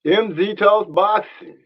MZ Talks Boxing.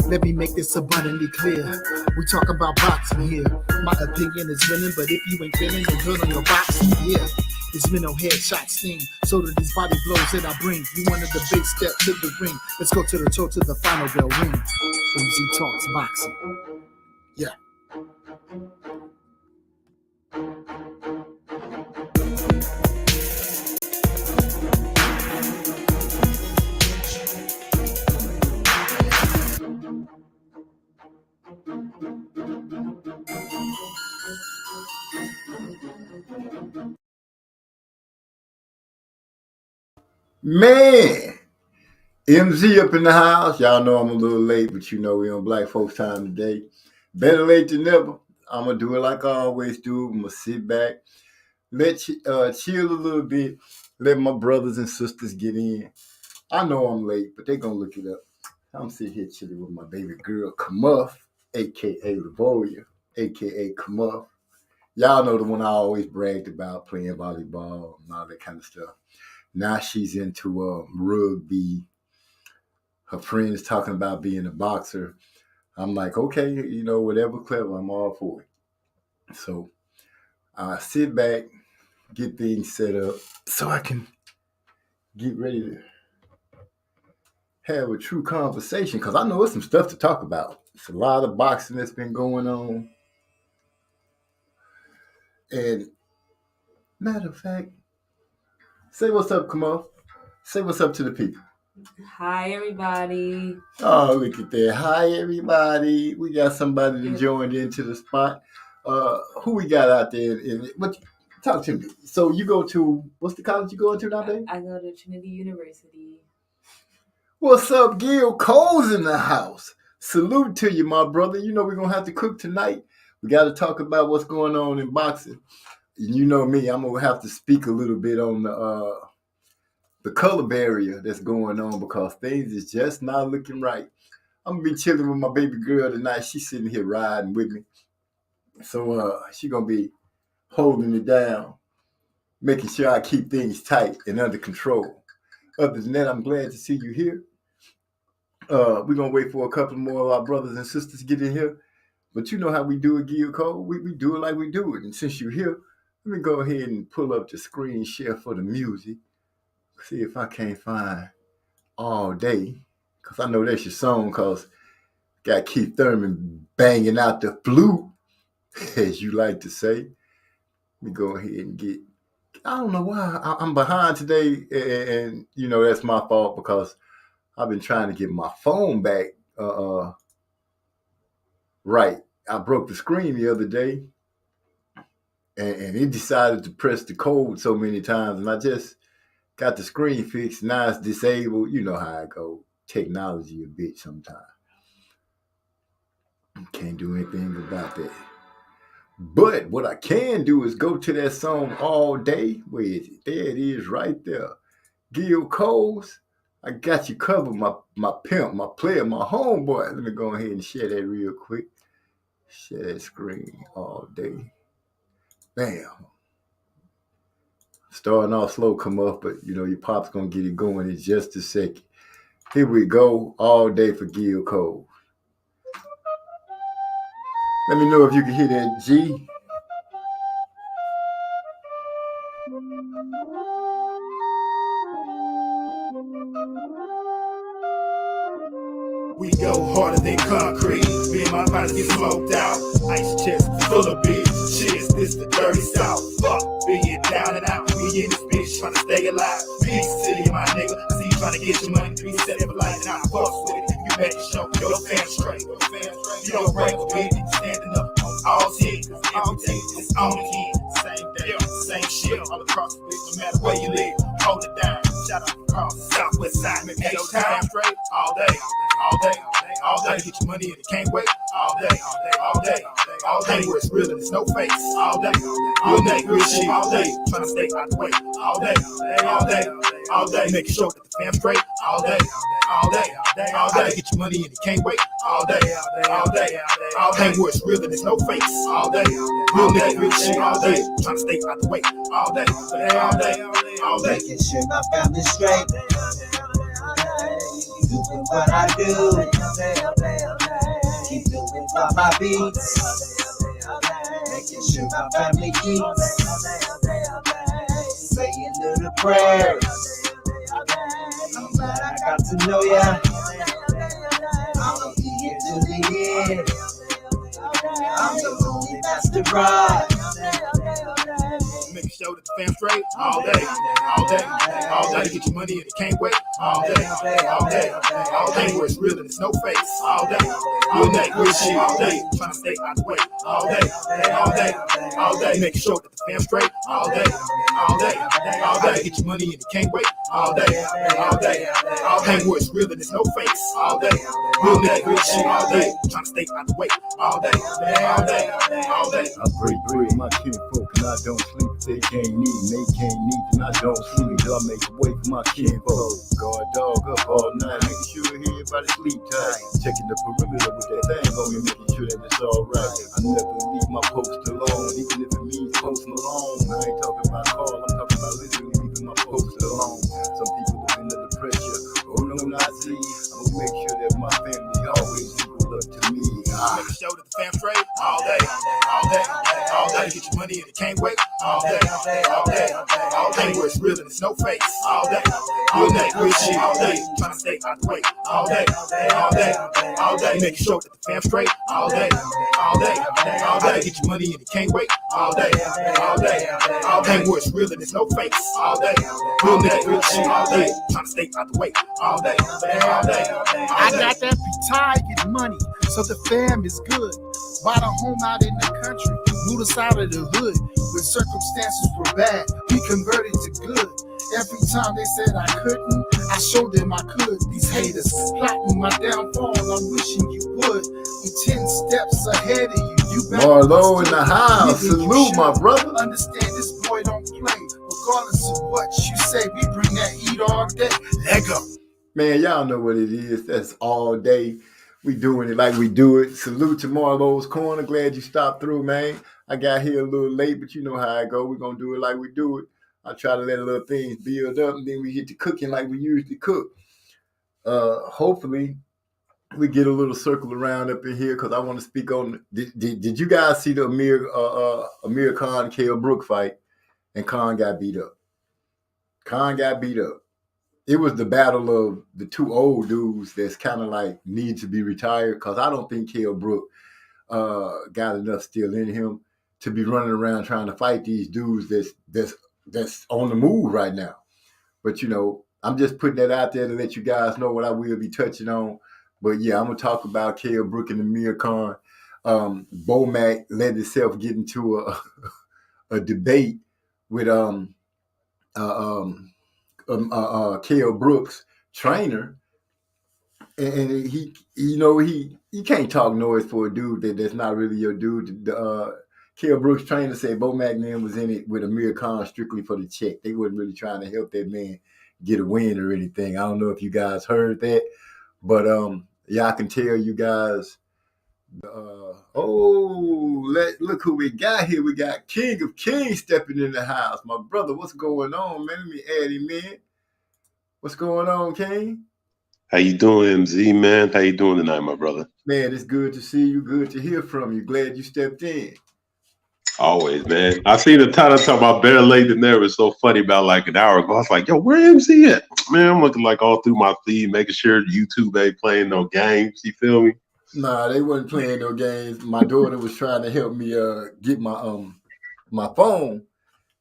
Let me make this abundantly clear. We talk about boxing here. My opinion is winning, but if you ain't feeling you're good on your boxing, yeah. It's mental headshot sting. So do these body blows that I bring. You wanted the big step to the ring. Let's go to the toe to the final bell ring. MZ Talks Boxing. Yeah. Man, MZ up in the house. Y'all know I'm a little late, but you know we on Black Folks Time today. Better late than never. I'm going to do it like I always do. I'm going to sit back, chill a little bit, let my brothers and sisters get in. I know I'm late, but they going to look it up. I'm sitting here chilling with my baby girl, Kamuff, a.k.a. Lavoya, a.k.a. Kamuff. Y'all know the one I always bragged about, playing volleyball and all that kind of stuff. Now she's into rugby. Her friend is talking about being a boxer. I'm like, okay, you know, whatever clever, I'm all for it. So I sit back, get things set up so I can get ready to have a true conversation because I know there's some stuff to talk about. It's a lot of boxing that's been going on. And matter of fact, say what's up, Kamal. Say what's up to the people. Hi, everybody. Oh, look at that. Hi, everybody. We got somebody that joined into the spot. Who we got out there? Talk to me. So you go to, what's the college you going to nowadays? I go to Trinity University. What's up, Gil? Cole's in the house. Salute to you, my brother. You know we're going to have to cook tonight. We got to talk about what's going on in boxing. And you know me, I'm going to have to speak a little bit on the color barrier that's going on because things is just not looking right. I'm going to be chilling with my baby girl tonight. She's sitting here riding with me. So she's going to be holding it down, making sure I keep things tight and under control. Other than that, I'm glad to see you here. We're going to wait for a couple more of our brothers and sisters to get in here. But you know how we do it, Gil Cole. We do it like we do it. And since you're here, let me go ahead and pull up the screen share for the music. See if I can't find All Day. Because I know that's your song because got Keith Thurman banging out the flute, as you like to say. Let me go ahead and get... I don't know why I'm behind today, and you know that's my fault because I've been trying to get my phone back right. I broke the screen the other day, and it decided to press the code so many times, and I just got the screen fixed. Now it's disabled. You know how I go. Technology a bit sometimes. Can't do anything about that. But what I can do is go to that song All Day. Where is it? There it is right there. Gil Coles, I got you covered, my pimp, my player, my homeboy. Let me go ahead and share that real quick. Share that screen All Day. Bam. Starting off slow, come up, but you know your pop's gonna get it going in just a second. Here we go, All Day for Gil Cole. Let me know if you can hear that G. We go harder than concrete. Me and my partners get smoked out. Ice chest full of beers. Cheers, this the dirty south. Fuck, being down and out. We in this bitch trying to stay alive. Big city, my nigga. I see you trying to get your money. 3 7 for life, and I fuck with it. You better show your fam straight. You don't break a bitch, standing up on all teams. Every day it's on again. Same day, same shit. All across the bitch, no matter where you live. Hold it down. Shout out across the southwest side. Make your time straight all day. All day, all day. Get your money and it can't wait. All day, all day, all day. Where it's real and it's no fakes. All day, all day, real shit. All day, trying to stay out the way. All day, all day, all day. Making sure that the fam straight. All day, all day, all day. Get your money and it can't wait. All day, all day, all day. Where it's real and it's no fakes. All day, real nigga, real shit. All day, trying to stay out the way. All day, all day, all day. Making sure my family's straight. Doing what I do. Keep doing my beats. Making sure my family eats. Saying little prayers. I'm glad I got to know ya. I'll be here till the end. I'm the lonely bastard ride. Making sure that the fam straight. All day, all day, all day. Get your money and it can't wait. All day, all day, all day. Where it's real and it's no fakes. All day, real day, real shit. All day, trying to stay out the way. All day, all day, all day. Making sure that the fam straight. All day, all day, all day. Get your money and it can't wait. All day, all day, all day. Where it's real and it's no fakes. All day, real day, real shit. All day, trying to stay out the way. All day, all day, all day. I break bread with my kinfolk and I don't sleep. They can't need, they can't need, and I don't sleep until I make a way for my kinfolk. Guard dog up all night, making sure everybody sleep tight. Checking the perimeter with that thing on me, making sure that it's alright. I never leave my post alone, even if it means posting alone. I ain't talking about call, I'm talking about literally leaving my post alone. Some people live under the pressure. Oh no, not see. I'm gonna make sure that my family always equal up to me. Making sure that the fam straight. All day, all day, all day. Get your money and it can't wait. All day, all day, all day. Where it's real and it's no fakes. All day, real day, real shit. All day, trying to stay out the way. All day, all day, all day. Making sure that the fam straight. All day, all day, all day. Get your money and it can't wait. All day, all day, all day. Where it's real and it's no fakes. All day, real day, real shit. All day, trying to stay out the way. All day, all day, I got that retired money, so the fam is good. Bought a home out in the country, moved us out of the hood. When circumstances were bad, we converted to good. Every time they said I couldn't, I showed them I could. These haters plotting my downfall, I'm wishing you would. We 10 steps ahead of you. You better Marlo in the house, Nigga, you salute should my brother. Understand this boy don't play. Regardless of what you say, we bring that heat all day. Let go. Man, y'all know what it is. That's all day. We doing it like we do it. Salute to Marlo's Corner. Glad you stopped through, man. I got here a little late, but you know how I go. We're going to do it like we do it. I try to let little things build up, and then we get to cooking like we usually cook. Hopefully, we get a little circle around up in here because I want to speak on. Did you guys see the Amir Khan Kell Brook fight? And Khan got beat up. It was the battle of the two old dudes that's kind of like need to be retired because I don't think Kell Brook got enough still in him to be running around trying to fight these dudes that's on the move right now. But, you know, I'm just putting that out there to let you guys know what I will be touching on. But, yeah, I'm going to talk about Kell Brook and Amir Khan. Bomac let himself get into a debate with Kell Brook's trainer, and he can't talk noise for a dude that's not really your dude. Kell Brook's trainer said Bomac man was in it with Amir Khan strictly for the check. They wasn't really trying to help that man get a win or anything. I don't know if you guys heard that, but yeah, I can tell you guys. Look who we got here. We got King of Kings stepping in the house. My brother, what's going on, man? Let me add him in. What's going on, King? How you doing, MZ, man? How you doing tonight, my brother? Man, it's good to see you. Good to hear from you. Glad you stepped in. Always, man. I seen the title talk about better late than never. It's so funny about like an hour ago. I was like, yo, where MZ at? Man, I'm looking like all through my feed, making sure YouTube ain't playing no games. You feel me? Nah, they wasn't playing no games. My daughter was trying to help me get my my phone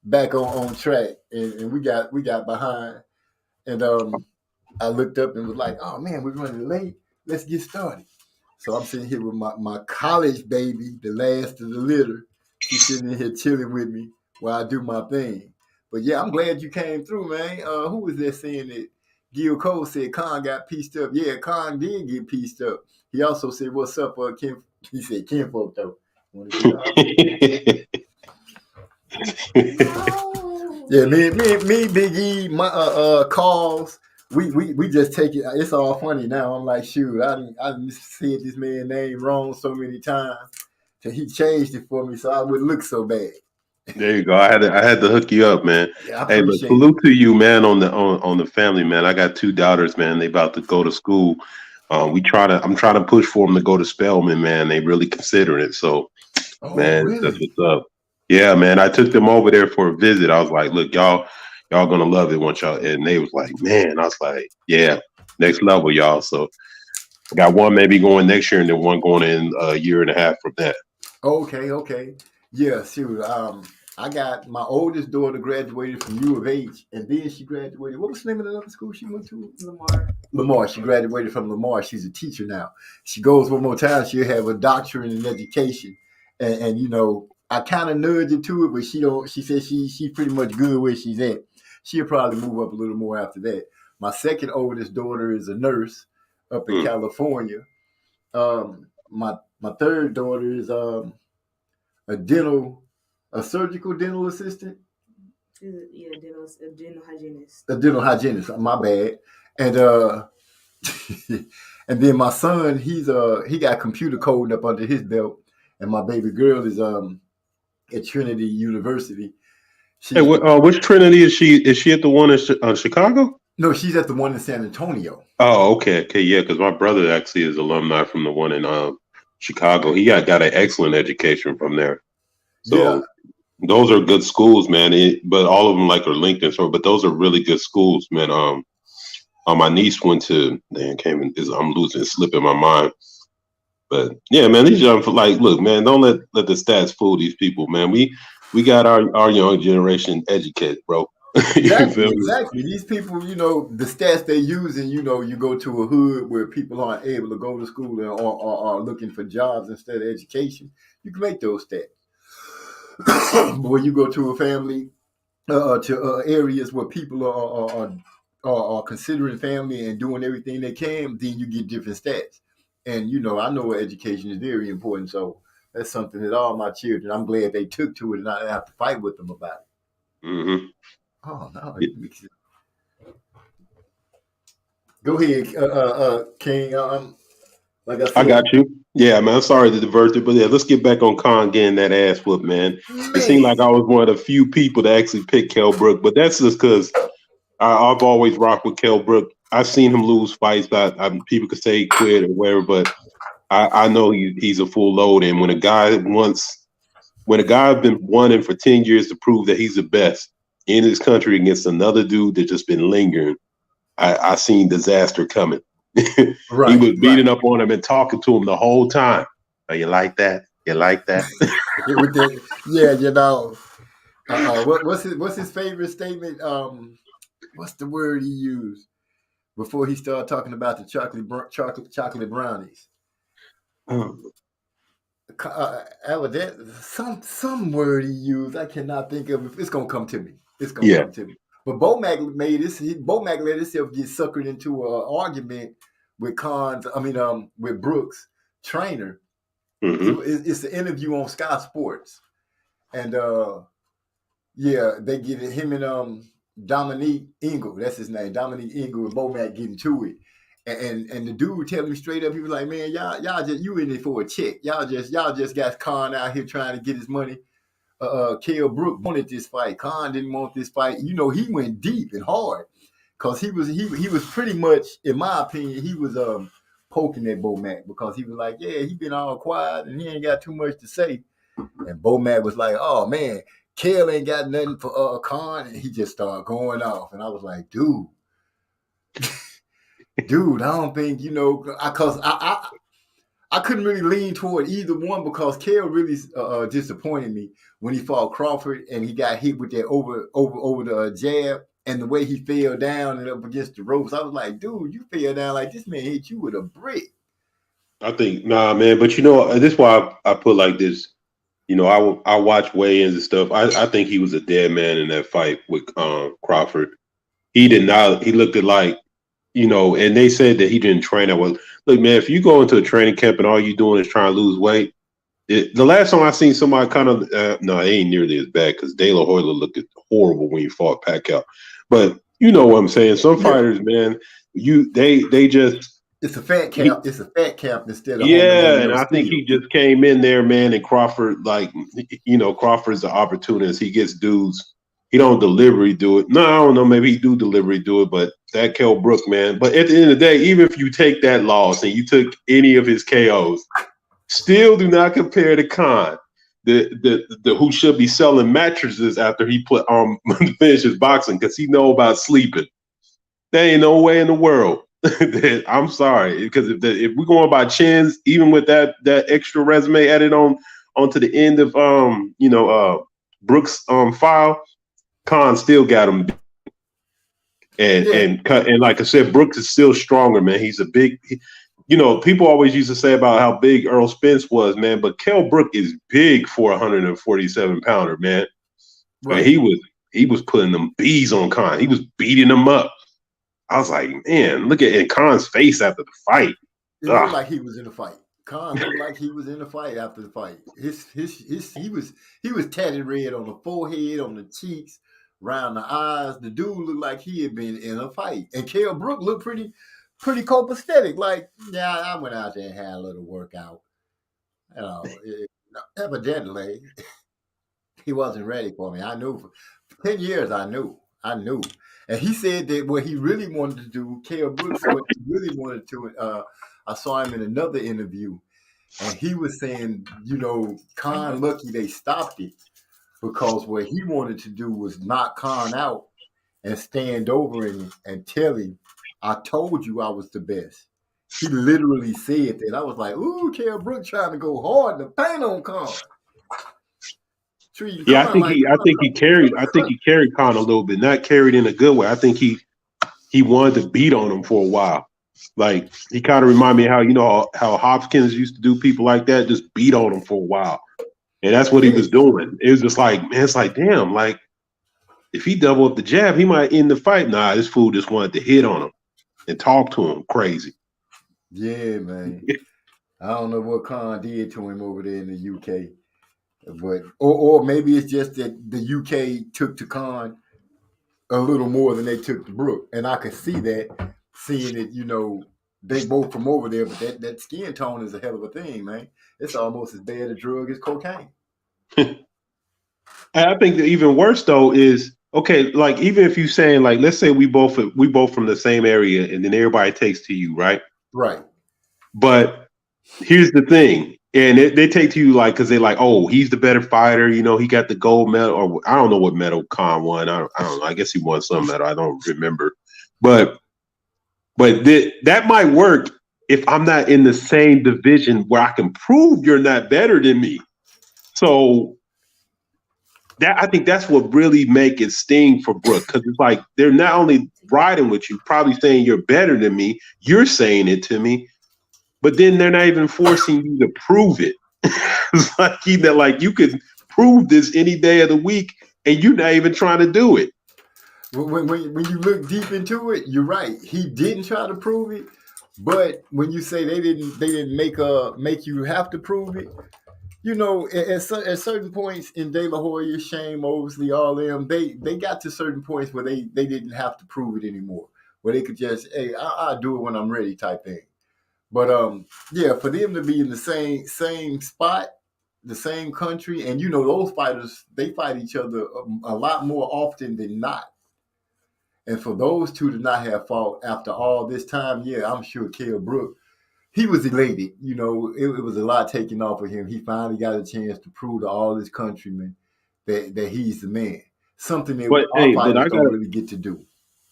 back on track, and we got behind. And I looked up and was like, oh man, we're running late. Let's get started. So I'm sitting here with my college baby, the last of the litter. She's sitting in here chilling with me while I do my thing. But yeah, I'm glad you came through, man. Who was there saying that Gil Cole said Khan got pieced up. Yeah, Khan did get pieced up. He also said, "What's up, Kim?" He said, "Kinfolk though." Yeah, me, Big E, my calls. We just take it. It's all funny now. I'm like, shoot, I said this man's name wrong so many times that he changed it for me so I wouldn't look so bad. There you go. I had to hook you up, man. Yeah, Hey, but salute to you, man, on the family, man. I got 2 daughters, man. They about to go to school. I'm trying to push for them to go to Spelman, man. They really consider it. So, man, really? That's what's up. Yeah, man. I took them over there for a visit. I was like, look, y'all gonna love it once y'all. And they was like, man. I was like, yeah, next level, y'all. So, I got one maybe going next year, and then one going in a year and a half from that. Okay. Yeah, shoot. I got my oldest daughter graduated from U of H, and then she graduated. What was the name of the other school she went to? Lamar. She graduated from Lamar. She's a teacher now. She goes one more time. She'll have a doctorate in education, and you know, I kind of nudged her to it, but she don't. She said she's pretty much good where she's at. She'll probably move up a little more after that. My second oldest daughter is a nurse up in California. My third daughter is a surgical dental assistant. Yeah, a dental hygienist. A dental hygienist. My bad. And and then my son, he got computer coding up under his belt, and my baby girl is at Trinity University. Which Trinity is she? Is she at the one in Chicago? No, she's at the one in San Antonio. Oh, okay, yeah. Because my brother actually is alumni from the one in Chicago. He got an excellent education from there. So. Yeah. Those are good schools, man. But all of them are linked and so. But those are really good schools, man. My niece went to. I'm losing slip in my mind. But yeah, man, these young look, man. Don't let the stats fool these people, man. We got our young generation educated, bro. Exactly. These people, you know, the stats they use, and you know, you go to a hood where people aren't able to go to school or are looking for jobs instead of education. You can make those stats. But when you go to a family, to areas where people are considering family and doing everything they can, then you get different stats. And you know, I know education is very important, so that's something that all my children, I'm glad they took to it, and I didn't have to fight with them about it. Mm-hmm. Oh no! Go ahead, King. Like I said, I got you. Yeah, man. I'm sorry to divert it, but yeah, let's get back on Khan getting that ass whoop, man. It seemed like I was one of the few people that actually picked Kell Brook, but that's just because I've always rocked with Kell Brook. I've seen him lose fights. People could say he quit or whatever, but I know he's a full load. And when a guy's been wanting for 10 years to prove that he's the best in his country against another dude that just been lingering, I seen disaster coming. Right, he was beating up on him and talking to him the whole time. Oh, you like that? You like that? Yeah, you know. What's his favorite statement? What's the word he used before he started talking about the chocolate brownies? Some word he used. I cannot think of it. It's gonna come to me. Come to me. But Bomac let himself get suckered into an argument with with Brooks' trainer. Mm-hmm. It's an interview on Sky Sports, and they get him and Dominique Ingle. That's his name, Dominique Ingle, and Bomac getting to it, and the dude tell me straight up, he was like, "Man, y'all just you in it for a check. Y'all just got Khan out here trying to get his money." Kell Brook wanted this fight. Khan didn't want this fight. You know, he went deep and hard because he was pretty much, in my opinion, he was poking at Bomac because he was like, yeah, he been all quiet and he ain't got too much to say. And Bomac was like, oh man, Kell ain't got nothing for Khan, and he just started going off. And I was like, dude, I don't think, you know, because I couldn't really lean toward either one because Kell really disappointed me when he fought Crawford and he got hit with that over the jab, and the way he fell down and up against the ropes. I was like, dude, you fell down like this man hit you with a brick. I think, nah, man, but you know, this is why I put like this. You know, I watch weigh-ins and stuff. I think he was a dead man in that fight with Crawford. He did not. He looked at like you know, and they said that he didn't train that well. Look, man, if you go into a training camp and all you doing is trying to lose weight, the last time I seen somebody kind of no, it ain't nearly as bad because De La Hoya looked horrible when he fought Pacquiao. But you know what I'm saying? Some fighters, man, they just it's a fat camp. It's a fat camp instead of and I think he just came in there, man. And Crawford, like, you know, Crawford's the opportunist. He gets dudes. He don't deliberately do it. No, I don't know. Maybe he do deliberately do it, but that Kell Brook, man. But at the end of the day, even if you take that loss and you took any of his KOs, still do not compare to Khan, the who should be selling mattresses after he finish his boxing because he know about sleeping. There ain't no way in the world. I'm sorry, because if we're going by chins, even with that extra resume added onto the end of Brooks' file, Khan still got him. And like I said, Brooks is still stronger, man. He's a big. You know, people always used to say about how big Earl Spence was, man, but Kell Brook is big for a 147-pounder, man. Right. And he was putting them bees on Khan. He was beating them up. I was like, man, look at Khan's face after the fight. It looked like he was in a fight. Khan looked like he was in a fight after the fight. He was tatted red on the forehead, on the cheeks, around the eyes. The dude looked like he had been in a fight. And Kell Brook looked pretty copacetic. Like, yeah, I went out there and had a little workout. You know, evidently, he wasn't ready for me. I knew for 10 years. I knew. And he said that what he really wanted to do, Kell Brooks, what he really wanted to. I saw him in another interview, and he was saying, you know, Khan lucky they stopped it because what he wanted to do was knock Khan out and stand over him and tell him, I told you I was the best. He literally said that. I was like, ooh, Kell Brook trying to go hard to paint on Khan. Yeah, I think he carried Khan a little bit, not carried in a good way. I think he wanted to beat on him for a while. Like, he kind of reminded me how Hopkins used to do people like that, just beat on him for a while. And that's what he was doing. It was just like, man, it's like, damn, like, if he double up the jab, he might end the fight. Nah, this fool just wanted to hit on him and talk to him crazy. Yeah, man. I don't know what Khan did to him over there in the UK. But or maybe it's just that the UK took to Khan a little more than they took to Brook. And I could see that, seeing it, you know, they both from over there, but that skin tone is a hell of a thing, man. It's almost as bad a drug as cocaine. I think that even worse though is, okay, like, even if you saying, like, let's say we both from the same area and then everybody takes to you, right? Right. But here's the thing. And they take to you, like, because they're like, oh, he's the better fighter. You know, he got the gold medal, or I don't know what medal Khan won. I don't know. I guess he won some medal. I don't remember. But that might work if I'm not in the same division where I can prove you're not better than me. So I think that's what really make it sting for Brook, because it's like they're not only riding with you, probably saying you're better than me. You're saying it to me. But then they're not even forcing you to prove it. It's like you could prove this any day of the week, and you're not even trying to do it. When you look deep into it, you're right. He didn't try to prove it, but when you say they didn't make you have to prove it, you know, at certain points in De La Hoya, Shane Mosley, all them, they got to certain points where they didn't have to prove it anymore, where they could just, hey, I'll do it when I'm ready type thing. But yeah, for them to be in the same spot, the same country, and you know those fighters, they fight each other a lot more often than not. And for those two to not have fought after all this time, yeah, I'm sure Kell Brook, he was elated. You know, it was a lot taken off of him. He finally got a chance to prove to all his countrymen that he's the man. Something that our fighters don't really get to do.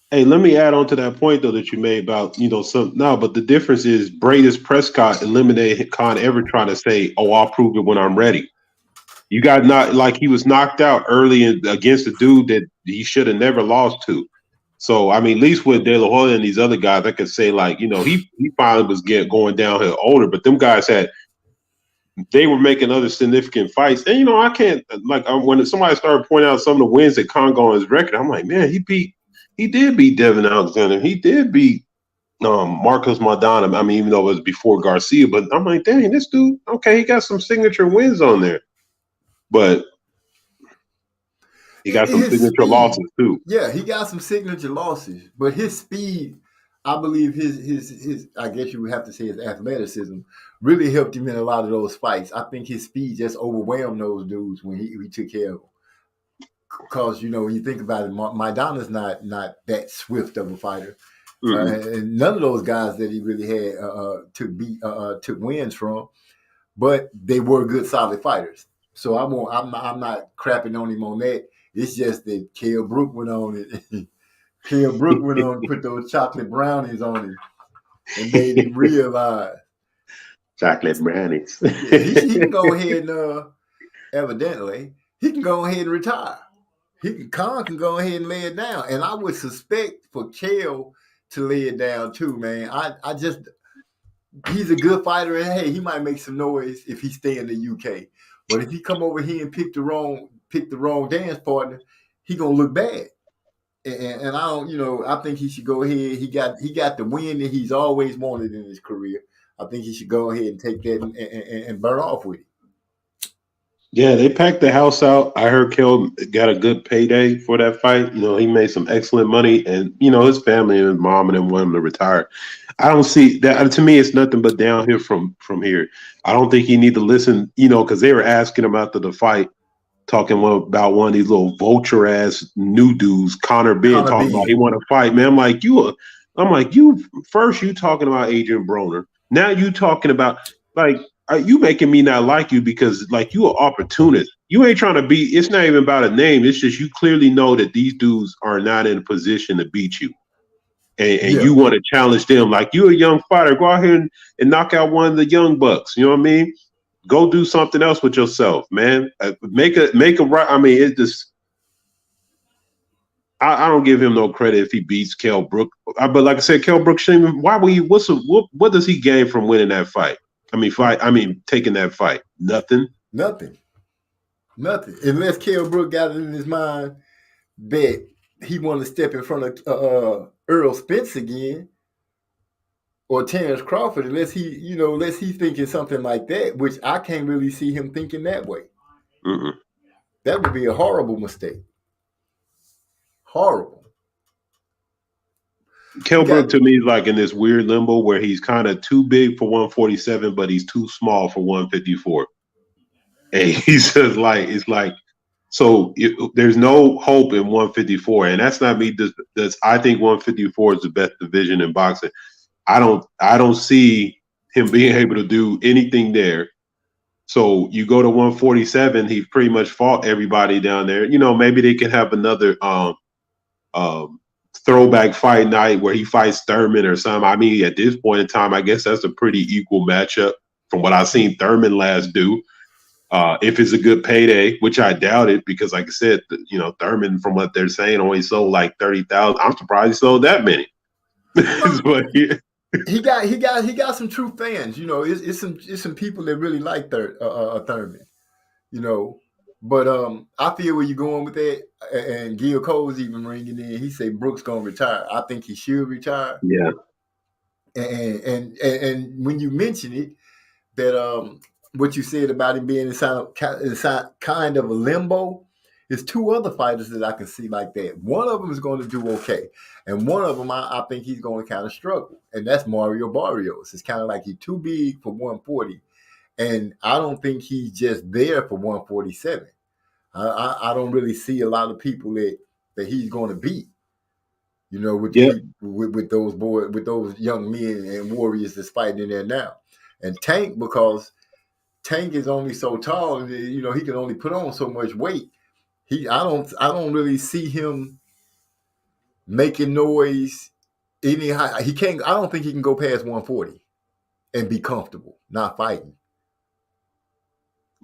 Hey, let me add on to that point, though, that you made about, you know, but the difference is Bradis Prescott eliminated Khan ever trying to say, oh, I'll prove it when I'm ready. You got he was knocked out early against a dude that he should have never lost to. So, I mean, at least with De La Hoya and these other guys, I could say, like, you know, he finally was going downhill older, but them guys they were making other significant fights. And, you know, I can't, like, when somebody started pointing out some of the wins that Khan got on his record, I'm like, man, he did beat Devin Alexander. He did beat Marcos Maidana. I mean, even though it was before Garcia, but I'm like, dang, this dude, okay, he got some signature wins on there, but he got some His signature speed. losses too. Yeah, he got some signature losses, but his speed, I believe his I guess you would have to say his athleticism really helped him in a lot of those fights. I think his speed just overwhelmed those dudes when he took care of them. Because when you think about it, Maidana's not that swift of a fighter, and none of those guys that he really had took wins from, but they were good, solid fighters. So I'm not crapping on him on that. It's just that Kell Brook went on it. Kell Brook went on and put those chocolate brownies on him and made him realize. Chocolate brownies. He can go ahead and evidently he can go ahead and retire. Khan can go ahead and lay it down, and I would suspect for Kell to lay it down too, man. I just he's a good fighter, and hey, he might make some noise if he stay in the UK. But if he come over here and pick the wrong dance partner, he gonna look bad. And I don't, I think he should go ahead. He got the win that he's always wanted in his career. I think he should go ahead and take that and burn off with it. Yeah, they packed the house out. I heard Kell got a good payday for that fight. He made some excellent money, and his family and his mom and them want him to retire. I don't see that. To me, it's nothing but downhill from here. I don't think he need to listen, because they were asking him after the fight, talking about one of these little vulture ass new dudes, Connor Benn, talking about he want to fight. Man, I'm like you first you talking about Adrian Broner. Now you talking about you making me not like you because you an opportunist. You ain't trying to beat. It's not even about a name. It's just you clearly know that these dudes are not in a position to beat you, and you want to challenge them. Like you a young fighter, go out here and knock out one of the young bucks. You know what I mean? Go do something else with yourself, man. Make a right. I mean, it just. I don't give him no credit if he beats Kell Brook. But like I said, Kell Brook, why will you? What does he gain from winning that fight? Taking that fight. Nothing. Unless Kell Brook got it in his mind that he want to step in front of Earl Spence again or Terrence Crawford, unless he's thinking something like that, which I can't really see him thinking that way. Mm-mm. That would be a horrible mistake. Horrible. Kell Brook to me is in this weird limbo where he's kind of too big for 147, but he's too small for 154. And he's just so there's no hope in 154, and that's not me. I think 154 is the best division in boxing. I don't see him being able to do anything there. So you go to 147, he pretty much fought everybody down there. Maybe they can have another throwback fight night where he fights Thurman or something. At this point in time, I guess that's a pretty equal matchup from what I've seen Thurman last do. If it's a good payday, which I doubt it, because like I said, Thurman, from what they're saying, only sold 30,000. I'm surprised he sold that many. But he got some true fans. It's some people that really like Thurman. But I feel where you're going with that. And Gil Cole's even ringing in. He said Brooks gonna retire. I think he should retire. Yeah. And when you mention it, that what you said about him being inside kind of a limbo, there's two other fighters that I can see like that. One of them is going to do okay, and one of them I think he's going to kind of struggle, and that's Mario Barrios. It's kind of like he's too big for 140, and I don't think he's just there for 147. I don't really see a lot of people that he's going to beat. With those boys, with those young men and warriors that's fighting in there now, and Tank, because Tank is only so tall, he can only put on so much weight. I don't really see him making noise any high. He can't. I don't think he can go past 140 and be comfortable not fighting.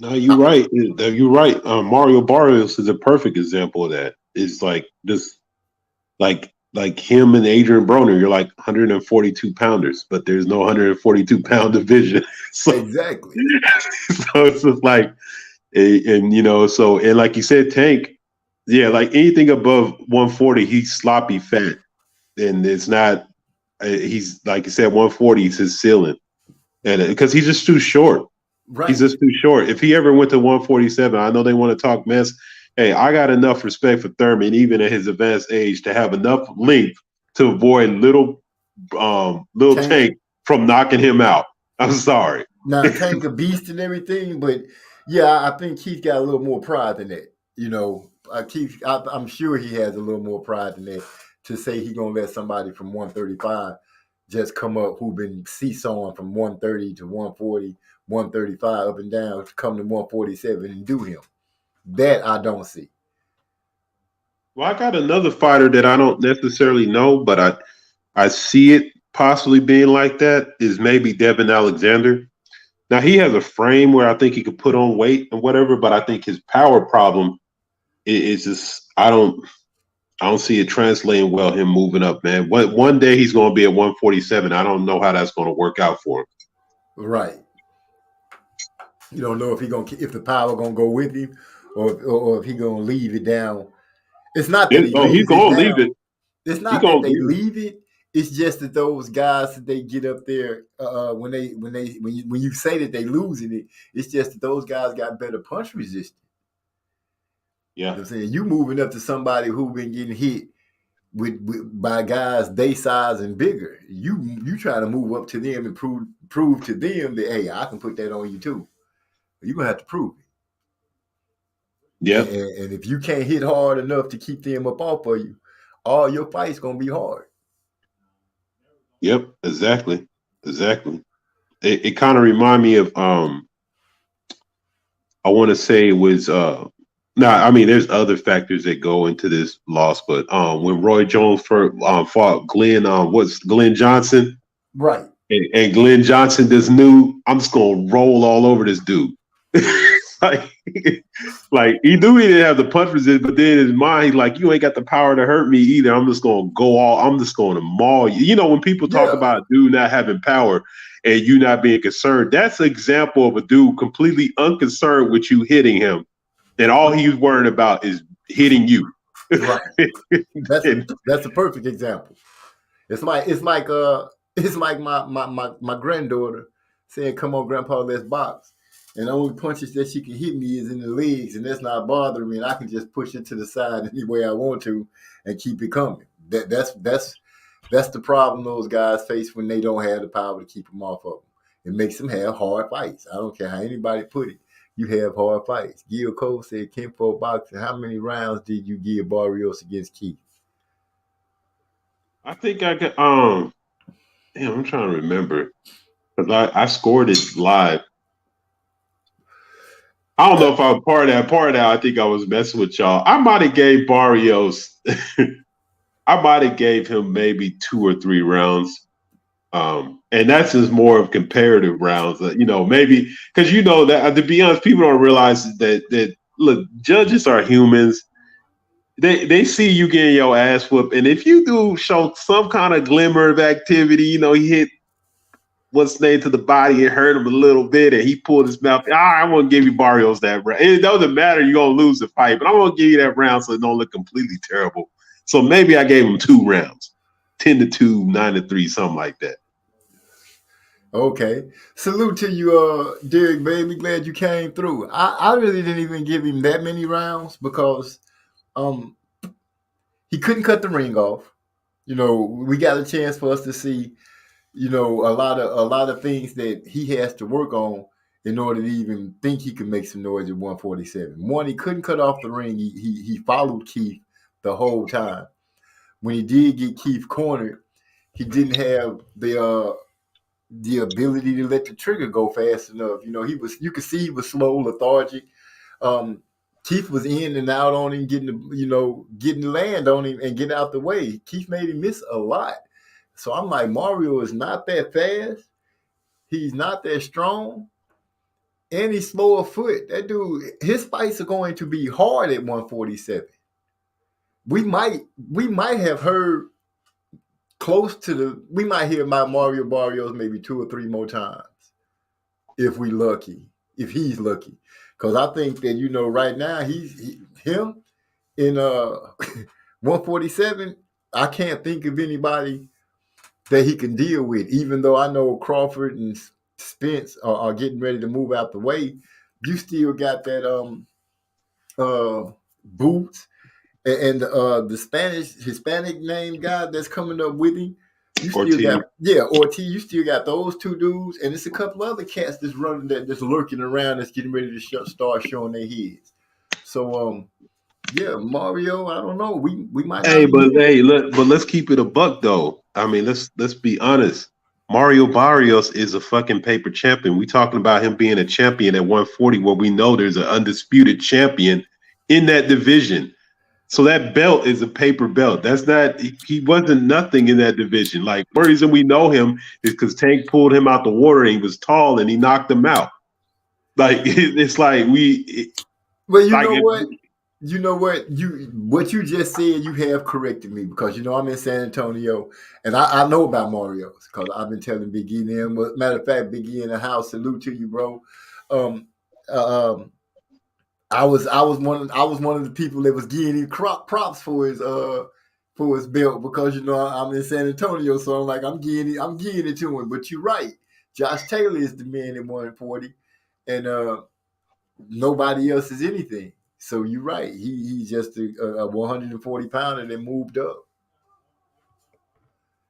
No, you're right. You're right. Mario Barrios is a perfect example of that. It's like this, like him and Adrian Broner. You're 142 pounders, but there's no 142 pound division. So, exactly. So it's just and like you said, Tank, anything above 140, he's sloppy fat, and it's not he's like you said, 140 is his ceiling, and because he's just too short. Right. He's just too short. If he ever went to 147, I know they want to talk mess. Hey, I got enough respect for Thurman, even at his advanced age, to have enough length to avoid little Tank from knocking him out. I'm sorry. Now Tank a beast and everything, but yeah, I think Keith got a little more pride than that. You know, Keith, I'm sure he has a little more pride than that to say he gonna let somebody from 135 just come up who been seesawing from 130 to 140, 135 up and down to come to 147 and do him. That I don't see. Well, I got another fighter that I don't necessarily know, but I see it possibly being like that is maybe Devin Alexander. Now he has a frame where I think he could put on weight and whatever, but I think his power problem is just I don't see it translating well. Him moving up, man. One day he's going to be at 147. I don't know how that's going to work out for him. Right. You don't know if the power gonna go with him or if he gonna leave it down. It's not that he's gonna leave it. It's not that they leave it. It's just that those guys that they get up there when you say that they losing it, it's just that those guys got better punch resistance. Yeah, you know what I'm saying, you moving up to somebody who been getting hit by guys they size and bigger. You try to move up to them and prove to them that hey, I can put that on you too. You're gonna have to prove it. Yeah, and if you can't hit hard enough to keep them up off of you, all your fights gonna be hard. Yep, exactly. It kind of remind me of I want to say it was there's other factors that go into this loss, but when Roy Jones fought Glenn Johnson, right? And Glenn Johnson just knew I'm just gonna roll all over this dude. like he knew he didn't have the punch resist, but then in his mind, he's like, you ain't got the power to hurt me either. I'm just gonna I'm just gonna maul you. You know, when people talk about a dude not having power and you not being concerned, that's an example of a dude completely unconcerned with you hitting him. And all he's worried about is hitting you. Right. That's a perfect example. It's like my granddaughter saying, "Come on, Grandpa, let's box." And the only punches that she can hit me is in the legs, and that's not bothering me. And I can just push it to the side any way I want to and keep it coming. That's the problem those guys face when they don't have the power to keep them off of them. It makes them have hard fights. I don't care how anybody put it. You have hard fights. Gil Cole said, Kenpo boxing, how many rounds did you give Barrios against Keith? I think I got I'm trying to remember. Because I scored it live. I don't know if I was part of that. I think I was messing with y'all. I might have gave Barrios I might have gave him maybe 2 or 3 rounds. And that's just more of comparative rounds, maybe because that to be honest, people don't realize that look, judges are humans. They see you getting your ass whooped, and if you do show some kind of glimmer of activity, he hit what's name to the body and hurt him a little bit, and he pulled his mouth. I won't give you Barrios that round. It doesn't matter, you're gonna lose the fight, but I'm gonna give you that round so it don't look completely terrible. So maybe I gave him 2 rounds, 10-2, 9-3, something like that. Okay. Salute to you, Derek, baby. Glad you came through. I really didn't even give him that many rounds because he couldn't cut the ring off. We got a chance for us to see, a lot of things that he has to work on in order to even think he can make some noise at 147. One, he couldn't cut off the ring. He followed Keith the whole time. When he did get Keith cornered, he didn't have the ability to let the trigger go fast enough. You could see he was slow, lethargic. Keith was in and out on him, getting the land on him and getting out the way. Keith made him miss a lot. So I'm like, Mario is not that fast. He's not that strong. And he's slow of foot. That dude, his fights are going to be hard at 147. We might have heard we might hear about Mario Barrios maybe 2 or 3 more times if he's lucky. Because I think that, right now, him in 147, I can't think of anybody that he can deal with. Even though I know Crawford and Spence are getting ready to move out the way, you still got that Boots and the Hispanic name guy that's coming up with him. You still Ortiz. got Ortiz. You still got those two dudes, and it's a couple other cats that's running that's lurking around that's getting ready to start showing their heads. So yeah, Mario. I don't know. We might. But let's keep it a buck though. I mean, let's be honest. Mario Barrios is a fucking paper champion. We talking about him being a champion at 140, where we know there's an undisputed champion in that division. So that belt is a paper belt. That's not. He wasn't nothing in that division. Like, the reason we know him is because Tank pulled him out the water and he was tall and he knocked him out. Like, it's like we. Well, you know what? You know what? What you just said, you have corrected me, because you know I'm in San Antonio and I know about Mario's because I've been telling Big E them. Matter of fact, Big E in the house, salute to you, bro. I was one of the people that was giving him props for his belt, because you know I'm in San Antonio, so I'm like I'm giving it to him. But you're right, Josh Taylor is the man at 140, and nobody else is anything. So you're right. He's just a 140 pounder that moved up.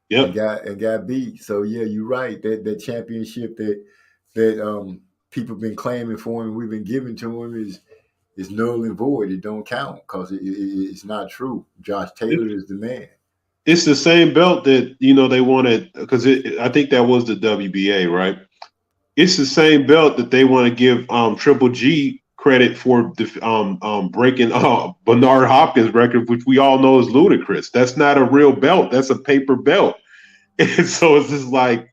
Yeah. And got beat. So yeah, you're right. That championship that people been claiming for him, we've been giving to him is null and void. It don't count because it's not true. Josh Taylor is the man. It's the same belt that they wanted, because I think that was the WBA, right? It's the same belt that they want to give Triple G credit for breaking Bernard Hopkins' record, which we all know is ludicrous. That's not a real belt. That's a paper belt. And so it's just like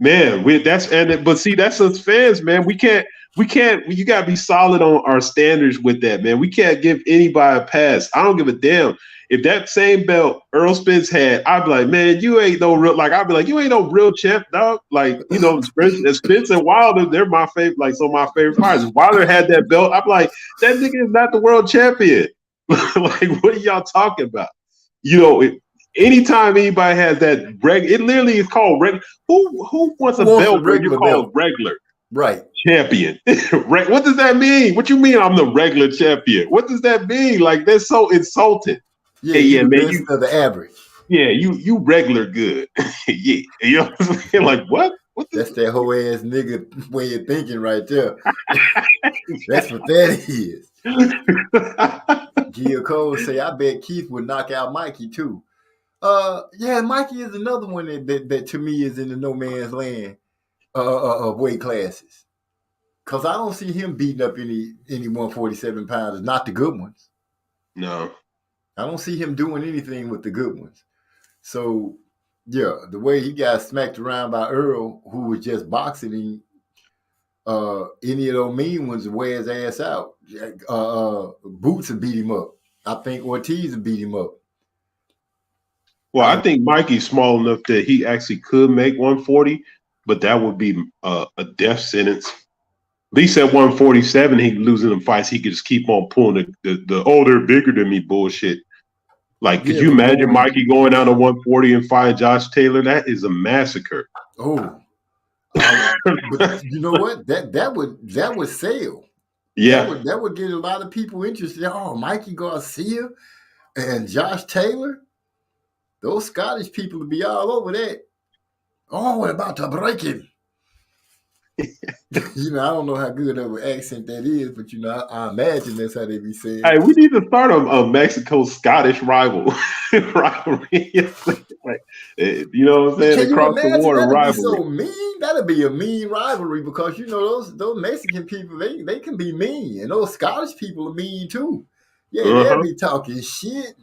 man, but see, that's us fans, man. We can't. You gotta be solid on our standards with that, man. We can't give anybody a pass. I don't give a damn. If that same belt Earl Spence had, I'd be like, man, you ain't no real. Like, I'd be like, you ain't no real champ, dog. Like, Spence and Wilder, they're my favorite. Like, some of my favorite fighters. If Wilder had that belt, I'm like, that nigga is not the world champion. Like, what are y'all talking about? Anytime anybody has that it literally is called regular. Who wants a belt where you call regular? Right. Champion. What does that mean? What you mean I'm the regular champion? What does that mean? Like, that's so insulting. Yeah, man. You the average. Yeah, you regular good. Yeah. You know what I'm saying? Like, what? That's that whole ass nigga way of thinking right there. That's what that is. Gil Cole say, I bet Keith would knock out Mikey too. Yeah, Mikey is another one that to me is in the no man's land of weight classes. Because I don't see him beating up any 147 pounders, not the good ones. No. I don't see him doing anything with the good ones. So, yeah, the way he got smacked around by Earl, who was just boxing him, any of those mean ones wear his ass out. Boots would beat him up. I think Ortiz would beat him up. Well, I think Mikey's small enough that he actually could make 140, but that would be a death sentence. At least at 147, he losing them fights. He could just keep on pulling the older, bigger than me bullshit. Like, could you imagine Mikey going down to 140 and fighting Josh Taylor? That is a massacre. Oh, but you know what? That would sell. Yeah, that would get a lot of people interested. Oh, Mikey Garcia and Josh Taylor. Those Scottish people would be all over that. Oh, we're about to break him. I don't know how good of an accent that is, but I imagine that's how they be saying. Hey, we need to start a Mexico-Scottish rivalry. Like, you know what I'm saying? Can across the water rivalry. Be so mean. That'd be a mean rivalry, because those Mexican people, they can be mean, and those Scottish people are mean too. Yeah, they'll be talking shit.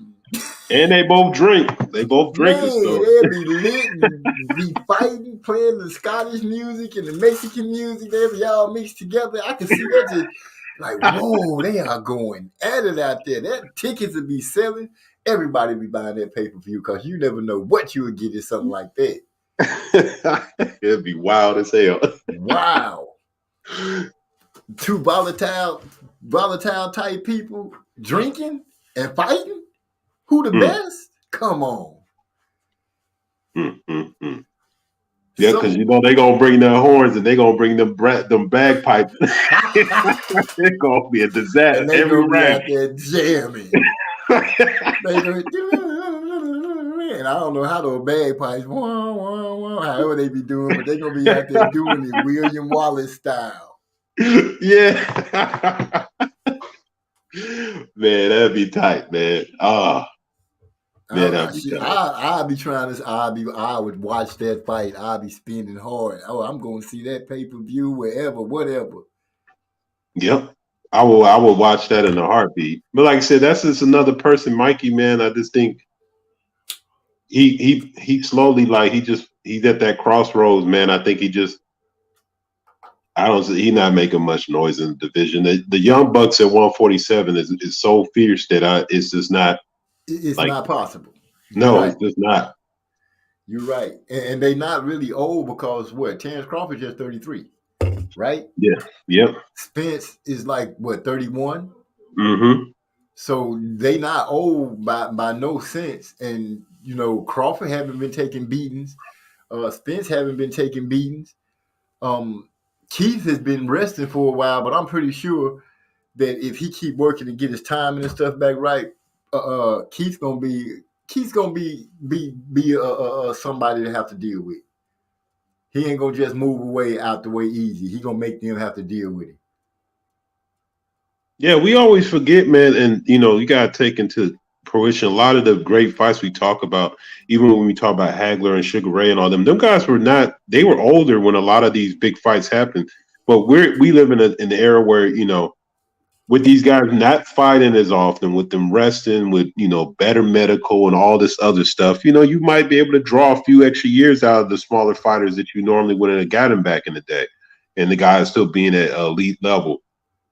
And they both drink. They both drink. Man, they'll be lit and be fighting, playing the Scottish music and the Mexican music. They'll be all mixed together. I can see that just like, whoa, they are going at it out there. That tickets will be selling. Everybody be buying that pay-per-view, because you never know what you would get in something like that. It'd be wild as hell. Wow. Two volatile type people drinking and fighting. Who the best? Come on. Mm. Yeah, because you know they gonna bring their horns and they gonna bring them bagpipes. It's gonna be a disaster. And they every gonna be round. out there jamming. They gonna, and I don't know how those bagpipes, however they be doing, but they gonna be out there doing it William Wallace style. Yeah. Man, that'd be tight, man. Man, that'd be tight. I'd be trying to. I would watch that fight. I'd be spending hard. Oh, I'm going to see that pay-per-view wherever, whatever. Yep. I will watch that in a heartbeat. But like I said, that's just another person, Mikey, man. I just think he slowly, like, he's at that crossroads, man. I think he's not making much noise in the division. The Young Bucks at 147 is so fierce that it's just not. It's like, not possible. No, right. It's just not. You're right. And they're not really old because what? Terrence Crawford just 33, right? Yeah. Yep. Spence is like what, 31? Mm-hmm. So they not old by no sense. And you know, Crawford haven't been taking beatings. Spence haven't been taking beatings. Keith has been resting for a while, but I'm pretty sure that if he keep working and get his timing and stuff back right, Keith's gonna be somebody to have to deal with. He ain't gonna just move away out the way easy. He gonna make them have to deal with it. Yeah, we always forget, man, and you know, you gotta take into fruition a lot of the great fights we talk about, even when we talk about Hagler and Sugar Ray and all them guys they were older when a lot of these big fights happened. But we live in an era where, you know, with these guys not fighting as often, with them resting, with, you know, better medical and all this other stuff, you know, you might be able to draw a few extra years out of the smaller fighters that you normally wouldn't have gotten back in the day. And the guys still being at elite level.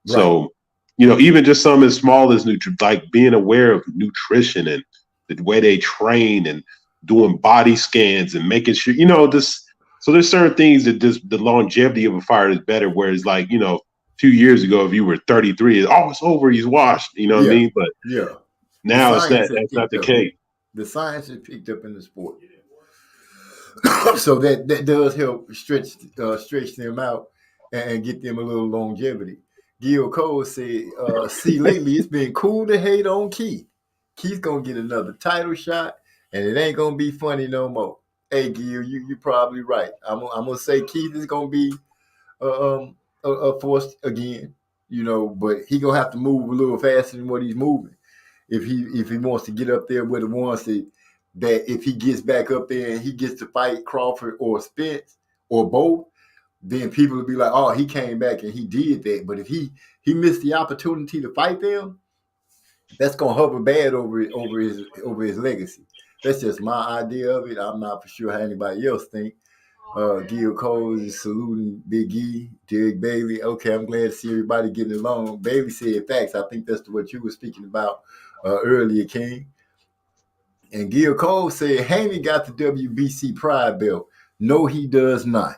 Right. So, you know, even just something as small as like being aware of nutrition and the way they train and doing body scans and making sure, you know, so there's certain things that just the longevity of a fighter is better. Whereas, like, you know, 2 years ago, if you were 33, it's over, he's washed. You know what I mean? But now that's not the case. The science is picked up in the sport, so that does help stretch them out and get them a little longevity. Gil Cole said, "See, lately it's been cool to hate on Keith. Keith's gonna get another title shot, and it ain't gonna be funny no more." Hey, Gil, you're probably right. I'm gonna say Keith is gonna be a force again, you know, but he gonna have to move a little faster than what he's moving if he wants to get up there with the ones that if he gets back up there and he gets to fight Crawford or Spence or both, then people will be like, oh, he came back and he did that. But if he missed the opportunity to fight them, that's gonna hover bad over his legacy. That's just my idea of it. I'm not for sure how anybody else think. Gil Cole is saluting Big E, Derek Bailey. Okay, I'm glad to see everybody getting along. Bailey said facts. I think that's what you were speaking about earlier, King. And Gil Cole said Haney got the WBC Pride belt. No, he does not.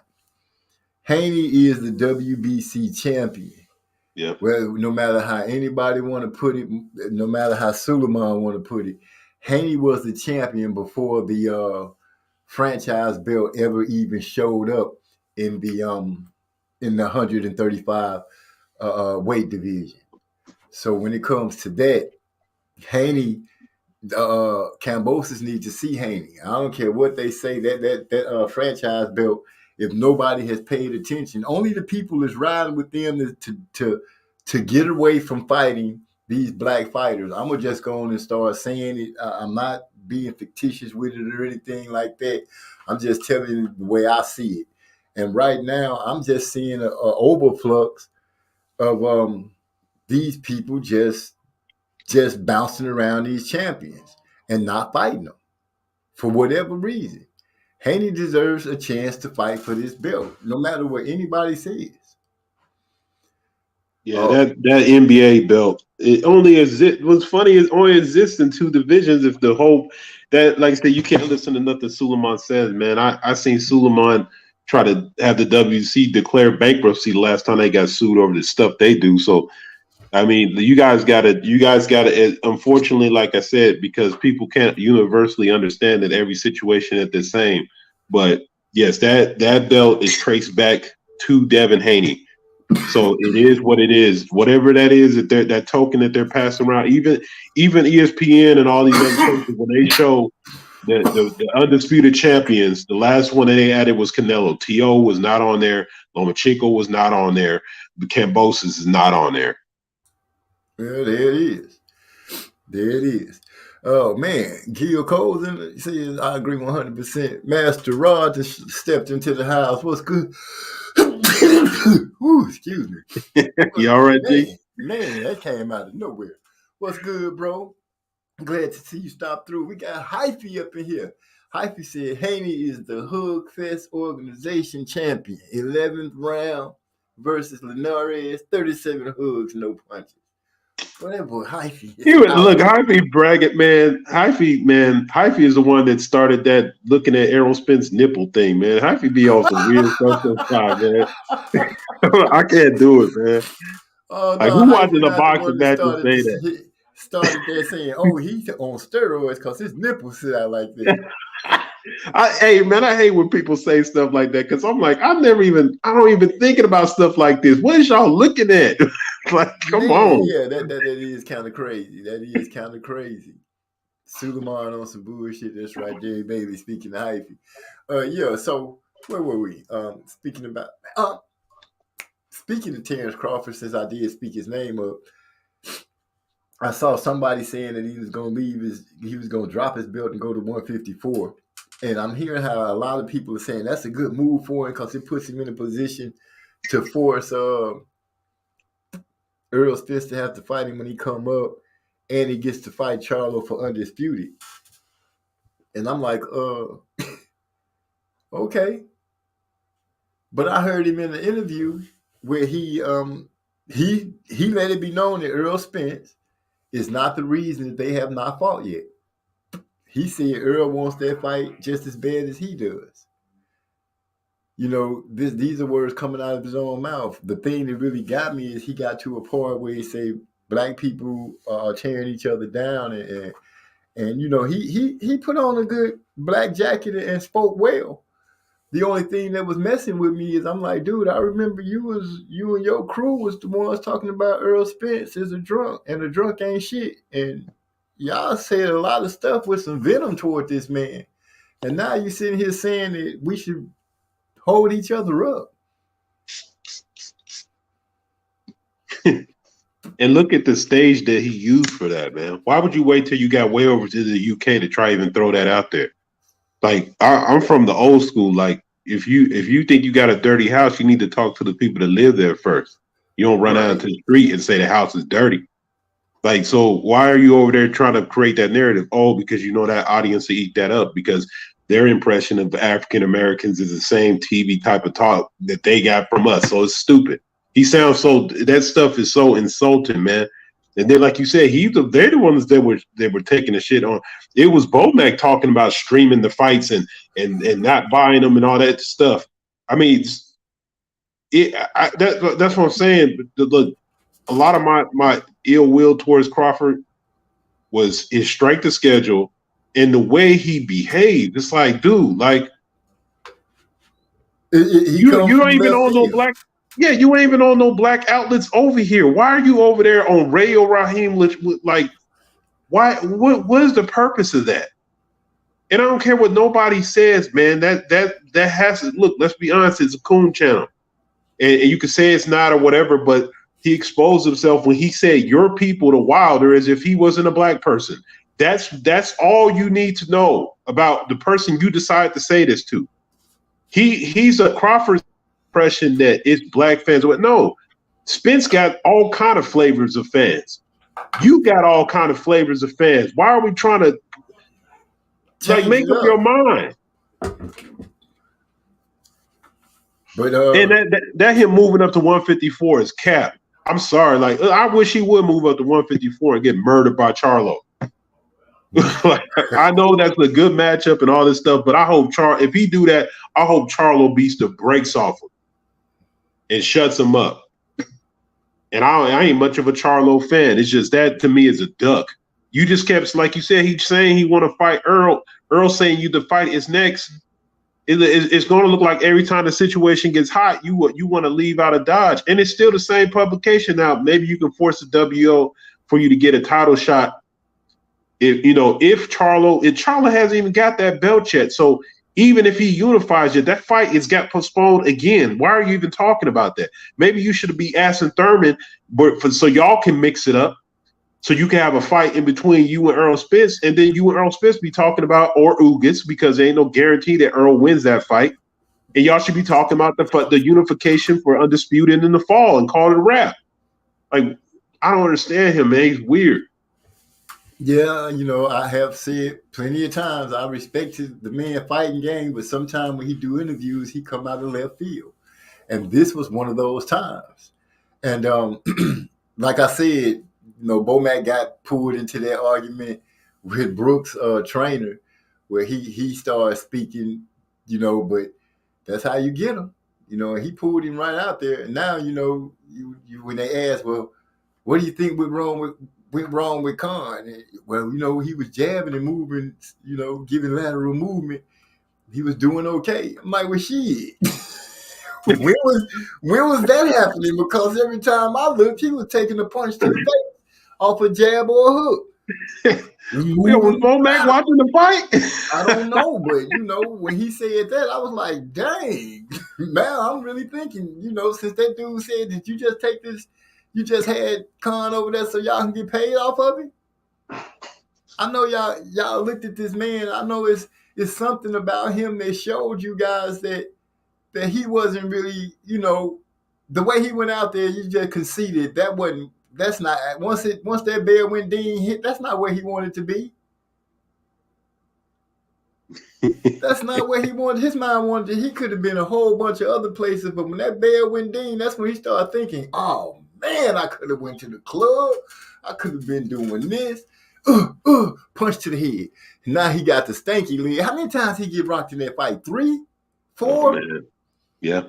Haney is the WBC champion. Yeah. Well, no matter how anybody want to put it, no matter how Suleiman want to put it, Haney was the champion before the franchise belt ever even showed up in the 135 weight division. So when it comes to that, Haney, Kambosos need to see Haney. I don't care what they say, that franchise belt, if nobody has paid attention, only the people is riding with them to get away from fighting these black fighters. I'm gonna just go on and start saying it. I'm not being fictitious with it or anything like that. I'm just telling you the way I see it. And right now, I'm just seeing an overflux of these people just bouncing around these champions and not fighting them for whatever reason. Haney deserves a chance to fight for this belt, no matter what anybody says. Yeah, that NBA belt, it only exists. What's funny is it only exists in two divisions. If the whole that, like I said, you can't listen to nothing Suleiman says, man. I seen Suleiman try to have the WC declare bankruptcy the last time they got sued over the stuff they do. So I mean, you guys gotta. Unfortunately, like I said, because people can't universally understand that every situation is the same. But yes, that belt is traced back to Devin Haney. So it is what it is. Whatever that is, that token that they're passing around, even ESPN and all these other places, when they show the undisputed champions, the last one that they added was Canelo. T.O. was not on there. Lomachenko was not on there. Kambosos is not on there. Well, there it is. There it is. Oh, man. Gil Coles says, I agree 100%. Master Rod just stepped into the house. What's good? Ooh, excuse me. You all right, G? Man, that came out of nowhere. What's good, bro? Glad to see you stop through. We got Hyphy up in here. Hyphy said Haney is the Hug Fest organization champion. 11th round versus Linares. 37 hugs, no punches. Whatever, Hyphy. Look, Hyphy bragging, man. Hyphy is the one that started that looking at Errol Spence nipple thing, man. Hyphy be on some weird stuff sometimes, man. I can't do it, man. Like, who watching a boxing match and say that? He started there saying, "Oh, he's on steroids because his nipples sit out like this." Hey, man, I hate when people say stuff like that because I'm like, I don't even thinking about stuff like this. What is y'all looking at? Like, come on. Yeah, that is kind of crazy. That is kind of crazy. Suleiman on some bullshit. That's right, Jerry Bailey speaking to Hyphy. Yeah. So where were we? Speaking of Terrence Crawford, since I did speak his name up, I saw somebody saying that he was going to drop his belt and go to 154. And I'm hearing how a lot of people are saying that's a good move for him because it puts him in a position to force Earl Spence to have to fight him when he come up, and he gets to fight Charlo for undisputed. And I'm like, okay. But I heard him in an interview where he let it be known that Earl Spence is not the reason that they have not fought yet. He said Earl wants that fight just as bad as he does. You know, these are words coming out of his own mouth. The thing that really got me is he got to a point where he said black people are tearing each other down, and you know, he put on a good black jacket and spoke well. The only thing that was messing with me is I'm like, dude, I remember you and your crew was the ones talking about Earl Spence as a drunk, and a drunk ain't shit. And y'all said a lot of stuff with some venom toward this man. And now you sitting here saying that we should hold each other up. And look at the stage that he used for that, man. Why would you wait till you got way over to the UK to try even throw that out there? Like, I'm from the old school. Like, if you think you got a dirty house, you need to talk to the people that live there first. You don't run out into the street and say the house is dirty. Like, so why are you over there trying to create that narrative? Oh, because you know that audience will eat that up because their impression of African Americans is the same TV type of talk that they got from us. So it's stupid. He sounds that stuff is so insulting, man. And then, like you said, they're the ones that were taking the shit on. It was Bomac talking about streaming the fights and not buying them and all that stuff. I mean, that's what I'm saying. Look, a lot of my ill will towards Crawford was his strength of schedule and the way he behaved. It's like, dude, like you ain't even on no black. Yeah, you ain't even on no black outlets over here. Why are you over there on Radio Raheem? Like, why? What is the purpose of that? And I don't care what nobody says, man. That has to look. Let's be honest. It's a coon channel, and you can say it's not or whatever. But he exposed himself when he said "your people" to Wilder as if he wasn't a black person. That's all you need to know about the person you decide to say this to. He's a Crawford impression that it's black fans. No, Spence got all kind of flavors of fans. You got all kind of flavors of fans. Why are we trying to make up your mind? But and that him moving up to 154 is cap. I'm sorry. Like, I wish he would move up to 154 and get murdered by Charlo. Like, I know that's a good matchup and all this stuff, but I hope if he do that, I hope Charlo beats the brakes off him and shuts him up. And I ain't much of a Charlo fan. It's just that to me is a duck. You just kept, like you said, he's saying he want to fight Earl. Earl saying the fight is next. It's going to look like every time the situation gets hot, you want to leave out of Dodge. And it's still the same publication now. Maybe you can force the WO for you to get a title shot. If Charlo hasn't even got that belt yet. So even if he unifies it, that fight is got postponed again. Why are you even talking about that? Maybe you should be asking Thurman, so y'all can mix it up, so you can have a fight in between you and Earl Spence, and then you and Earl Spence be talking about or Ugas, because there ain't no guarantee that Earl wins that fight, and y'all should be talking about the unification for Undisputed in the fall and call it a wrap. Like, I don't understand him, man. He's weird. Yeah, I have said plenty of times I respected the man fighting game, but sometimes when he do interviews, he come out of left field. And this was one of those times. And like I said, Bomac got pulled into that argument with Brooks' trainer, where he started speaking, but that's how you get him. And he pulled him right out there. And now, when they ask, well, what do you think went wrong with Khan? And, well, he was jabbing and moving, giving lateral movement. He was doing okay. I'm like, well, shit. when was that happening? Because every time I looked, he was taking a punch to the face off a jab or a hook. Was Bomac watching the fight? I don't know, but when he said that, I was like, dang, man, I'm really thinking, since that dude said, did you just take this? You just had Khan over there so y'all can get paid off of it? I know y'all looked at this man. I know it's something about him that showed you guys that he wasn't really, the way he went out there, you just conceded that's not once that bell when Dean hit, that's not where he wanted to be. That's not where he wanted. His mind wanted. He could have been a whole bunch of other places, but when that bell went Dean, that's when he started thinking, oh man, I could have went to the club. I could have been doing this. Punch to the head. Now he got the stanky leg. How many times he get rocked in that fight? 3? 4? Oh, yeah.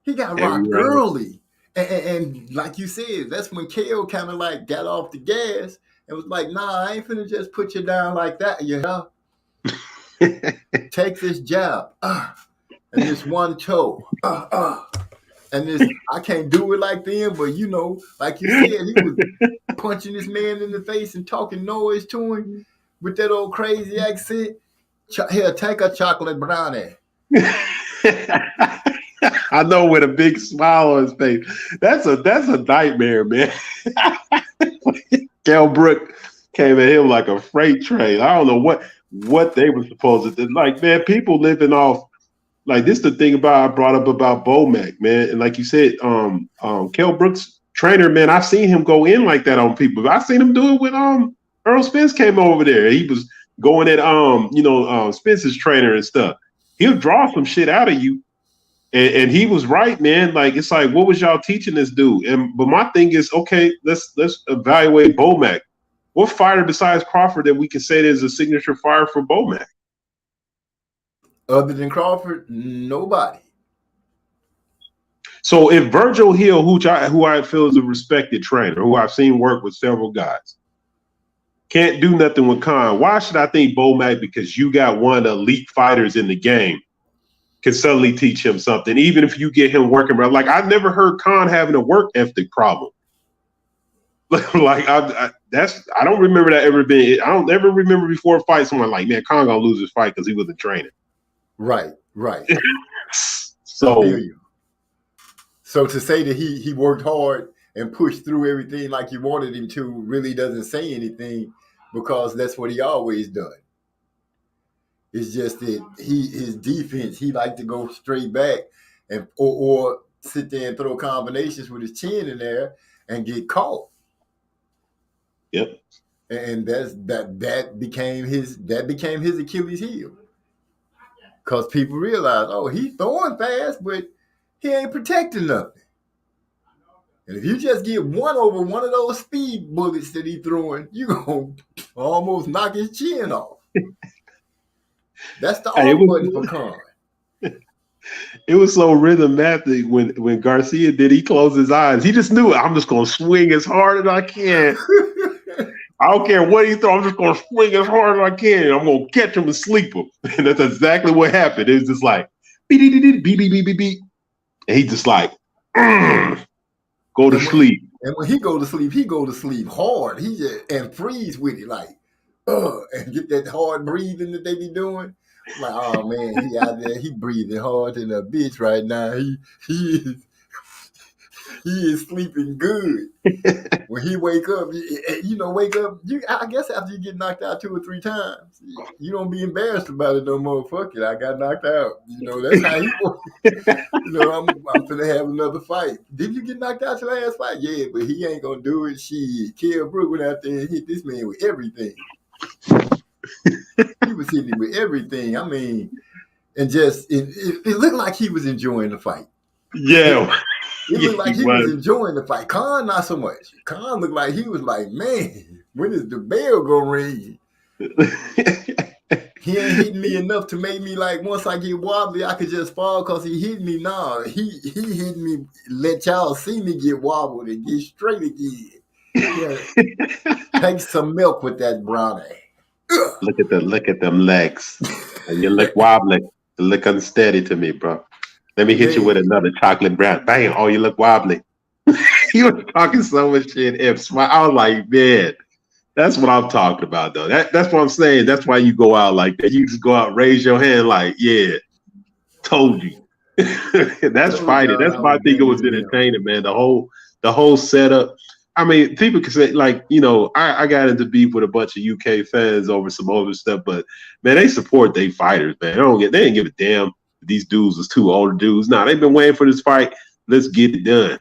He got rocked early. And like you said, that's when KO kind of like got off the gas and was like, nah, I ain't finna just put you down like that, Take this jab. And this one toe. And this, I can't do it like them, but like you said, he was punching this man in the face and talking noise to him with that old crazy accent. Here, take a chocolate brownie. I know, with a big smile on his face. That's a nightmare, man. Kell Brook came at him like a freight train. I don't know what they were supposed to do. Like, man, people living off. Like, this is the thing I brought up about Bomac, man. And like you said, Kell Brook's trainer, man, I've seen him go in like that on people. I've seen him do it when Earl Spence came over there. He was going at Spence's trainer and stuff. He'll draw some shit out of you. And he was right, man. Like, it's like, what was y'all teaching this dude? But my thing is, okay, let's evaluate Bomac. What fighter besides Crawford that we can say there's a signature fire for Bomac? Other than Crawford, nobody. So if Virgil Hill, who I feel is a respected trainer, who I've seen work with several guys, can't do nothing with Khan, why should I think Bomac, because you got one of the elite fighters in the game, can suddenly teach him something, even if you get him working? Like, I've never heard Khan having a work ethic problem. Like, I don't remember that ever being. I don't ever remember before a fight someone like, man, Khan gonna lose his fight because he wasn't training. Right. So to say that he worked hard and pushed through everything like you wanted him to really doesn't say anything, because that's what he always done. It's just that his defense, he liked to go straight back and or sit there and throw combinations with his chin in there and get caught. Yep. And that became his Achilles heel. Because people realize, oh, he's throwing fast, but he ain't protecting nothing. And if you just get one over one of those speed bullets that he's throwing, you're going to almost knock his chin off. That's the off button for Khan. It was so rhythmatic when Garcia did. He closed his eyes. He just knew it. I'm just gonna swing as hard as I can. I don't care what he throw. I'm just gonna swing as hard as I can. I'm gonna catch him and sleep him. And that's exactly what happened. It was just like beep beep beep beep beep beep beep. And he just like go to sleep. And when he go to sleep, he go to sleep hard. He just and freeze with it like and get that hard breathing that they be doing. Like, oh man, he out there, he breathing hard in a bitch right now. He is sleeping good. When he wake up, wake up. I guess after you get knocked out 2 or 3 times, you don't be embarrassed about it no more. Fuck it, I got knocked out. That's how he. I'm finna have another fight. Did you get knocked out your last fight? Yeah, but he ain't gonna do it. Shit, Kell Brook went out there and hit this man with everything. He was hitting with everything. I mean, and just it looked like he was enjoying the fight. Yeah. It looked like he was enjoying the fight. Khan, not so much. Khan looked like he was like, man, when is the bell gonna ring? He ain't hitting me enough to make me like, once I get wobbly, I could just fall because he hit me. Nah, he hit me, let y'all see me get wobbled and get straight again. Yeah. Take some milk with that brownie. Look at them legs. And you look wobbly. You look unsteady to me, bro. Let me hit you with another chocolate brown. Bang! Oh, you look wobbly. He was talking so much shit. I was like, man, that's what I'm talking about, though. That's what I'm saying. That's why you go out like that. You just go out, raise your hand, like, yeah, told you. That's fighting. That's why I think it was entertaining, man. The whole setup. I mean, people can say, like, I got into beef with a bunch of UK fans over some other stuff, but man, they support their fighters, man. They didn't give a damn. These dudes was 2 older dudes. Nah, they've been waiting for this fight. Let's get it done.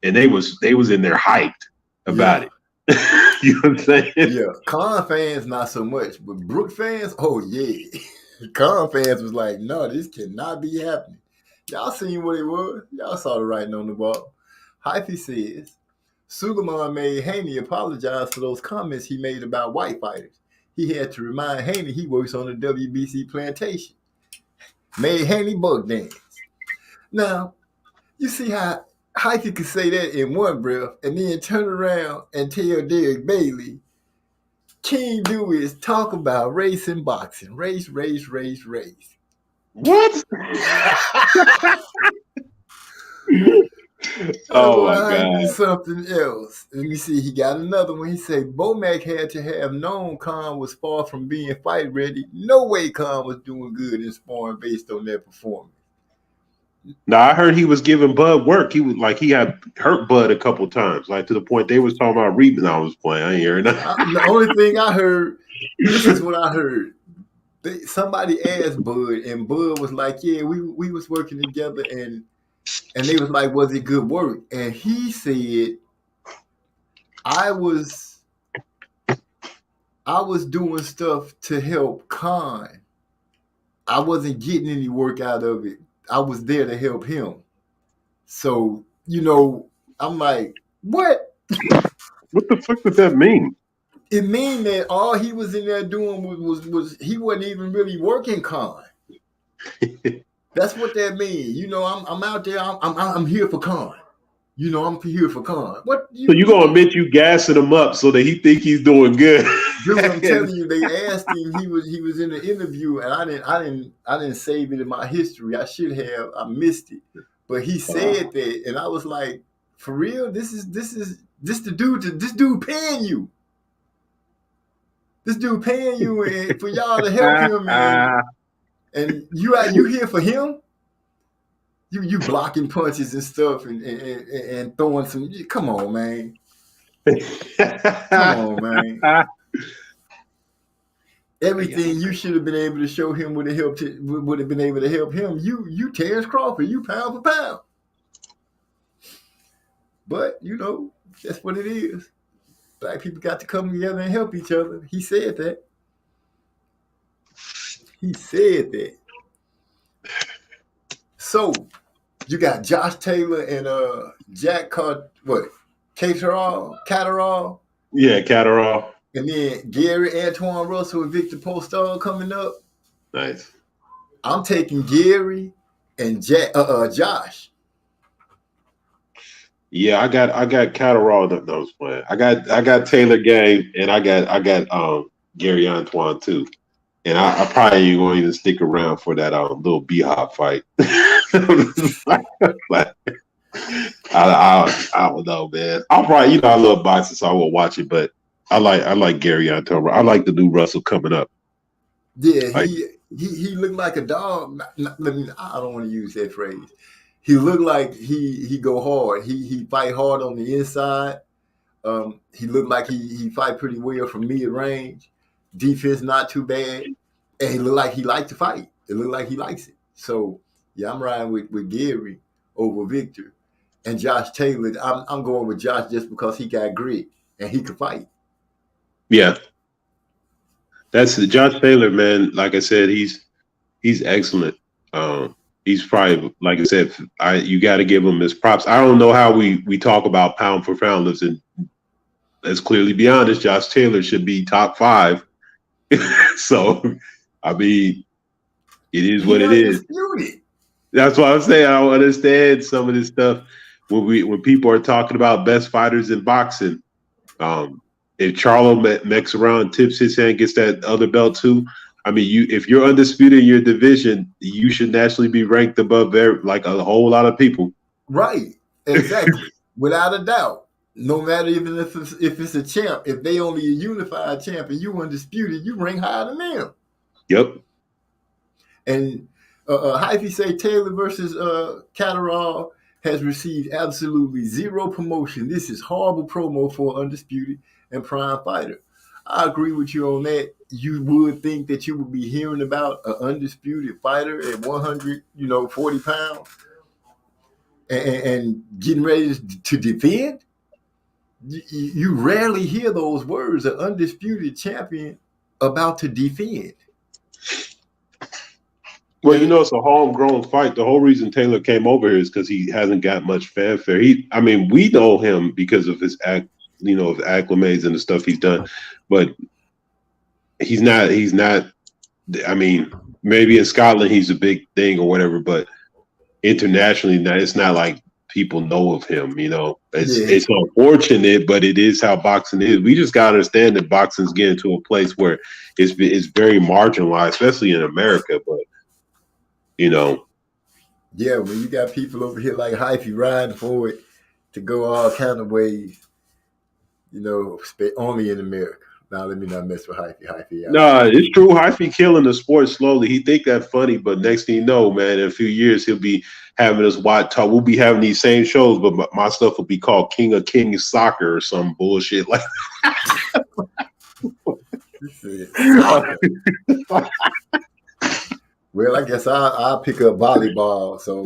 And they was in there hyped about it. You know what I'm saying? Yeah. Khan fans, not so much. But Brook fans, oh yeah. Khan fans was like, no, this cannot be happening. Y'all seen what it was. Y'all saw the writing on the wall. Hyphy says, Suleiman made Haney apologize for those comments he made about white fighters. He had to remind Haney he works on the WBC plantation. Made Haney buck dance. Now, you see how Hyphy could say that in one breath and then turn around and tell Derek Bailey, King do is talk about race and boxing. Race. What? Oh my God. Something else. Let me see. He got another one. He said Bomac had to have known Khan was far from being fight ready. No way Khan was doing good in sparring based on their performance. Now I heard he was giving Bud work. He had hurt Bud a couple times, like to the point they was talking about Reebok. I was playing. I ain't hearing that. The only thing I heard, this is what I heard. Somebody asked Bud, and Bud was like, "Yeah, we was working together and." And they was like, was it good work? And he said, I was doing stuff to help Khan. I wasn't getting any work out of it. I was there to help him. So, I'm like, what? What the fuck does that mean? It mean that all he was in there doing was he wasn't even really working Khan. That's what that means. I'm out there. I'm here for Khan. I'm here for Khan. What? So you gonna admit you gassing him up so that he think he's doing good? Dude, I'm telling you, they asked him. He was in the interview, and I didn't save it in my history. I should have. I missed it. But he said that, and I was like, for real? This the dude. This dude paying you. This dude paying you and for y'all to help him. And you here for him? You blocking punches and stuff and throwing some. Come on, man. Come on, man. Everything you should have been able to show him would have been able to help him. You Terrence Crawford, you pound for pound. But that's what it is. Black people got to come together and help each other. He said that. So you got Josh Taylor and Jack Catterall. Yeah, Catterall. And then Gary Antoine Russell and Victor Postol coming up. Nice. I'm taking Gary and Josh. Yeah, I got Catterall. No, I was playing. I got Taylor Gang, and I got Gary Antoine too. And I probably ain't going to even stick around for that little B-Hop fight. Like, I don't know, man. I'll probably, I love boxing, so I will watch it. But I like Gary Antoine. I like the new Russell coming up. Yeah, Like, he looked like a dog. I don't want to use that phrase. He looked like he go hard. He fight hard on the inside. He looked like he fight pretty well from mid range. Defense not too bad, and he looked like he liked to fight. It looked like he likes it. So yeah, I'm riding with Gary over Victor, and Josh Taylor. I'm going with Josh just because he got grit and he could fight. yeah, that's Josh Taylor, man. Like I said, he's excellent. He's probably, like I said, you got to give him his props. I don't know how we talk about pound for pound lives, and let's clearly be honest, Josh Taylor should be top 5. So, I mean, it is what it is. That's why I'm saying I don't understand some of this stuff when people are talking about best fighters in boxing. If Charlo mechs around, tips his hand, gets that other belt too. I mean, if you're undisputed in your division, you should naturally be ranked above like a whole lot of people. Right, exactly, without a doubt. No matter even if it's a champ, if they only a unified champ and you undisputed, you rank higher than them. Yep. And Hyphy say Taylor versus Catterall has received absolutely zero promotion. This is horrible promo for undisputed and prime fighter. I agree with you on that. You would think that you would be hearing about an undisputed fighter at 140 pounds and getting ready to defend. You rarely hear those words, an undisputed champion about to defend. Well, it's a homegrown fight. The whole reason Taylor came over here is because he hasn't got much fanfare. We know him because of his acclimates and the stuff he's done, but he's not. I mean, maybe in Scotland he's a big thing or whatever, but internationally, it's not like people know of him. It's unfortunate, but it is how boxing is. We just gotta understand that boxing's getting to a place where it's very marginalized, especially in America. But yeah, when you got people over here like Hyphy riding for it to go all kind of ways, only in America. Now let me not mess with Hyphy. No, it's true. Hyphy killing the sport slowly. He think that funny, but next thing you know, man, in a few years he'll be having us watch talk. We'll be having these same shows, but my stuff will be called King of Kings Soccer or some bullshit like that. Well, I guess I'll pick up volleyball. So,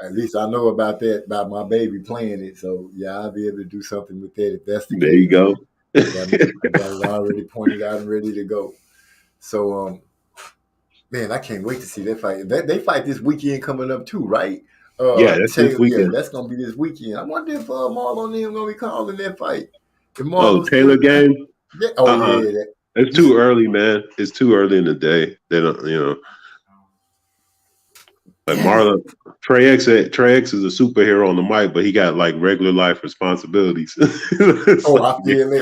at least I know about that, about my baby playing it. So, yeah, I'll be able to do something with that if that's the case. There you go. I got it already pointed out and ready to go. So, man, I can't wait to see that fight. They fight this weekend coming up too, right? Yeah, that's this weekend. Yeah, that's going to be this weekend. I wonder if Marlon and them going to be calling that fight. Taylor game? Yeah. Oh, yeah. It's too early, man. It's too early in the day. They don't, like Marlon, Trey X is a superhero on the mic, but he got like regular life responsibilities. I feel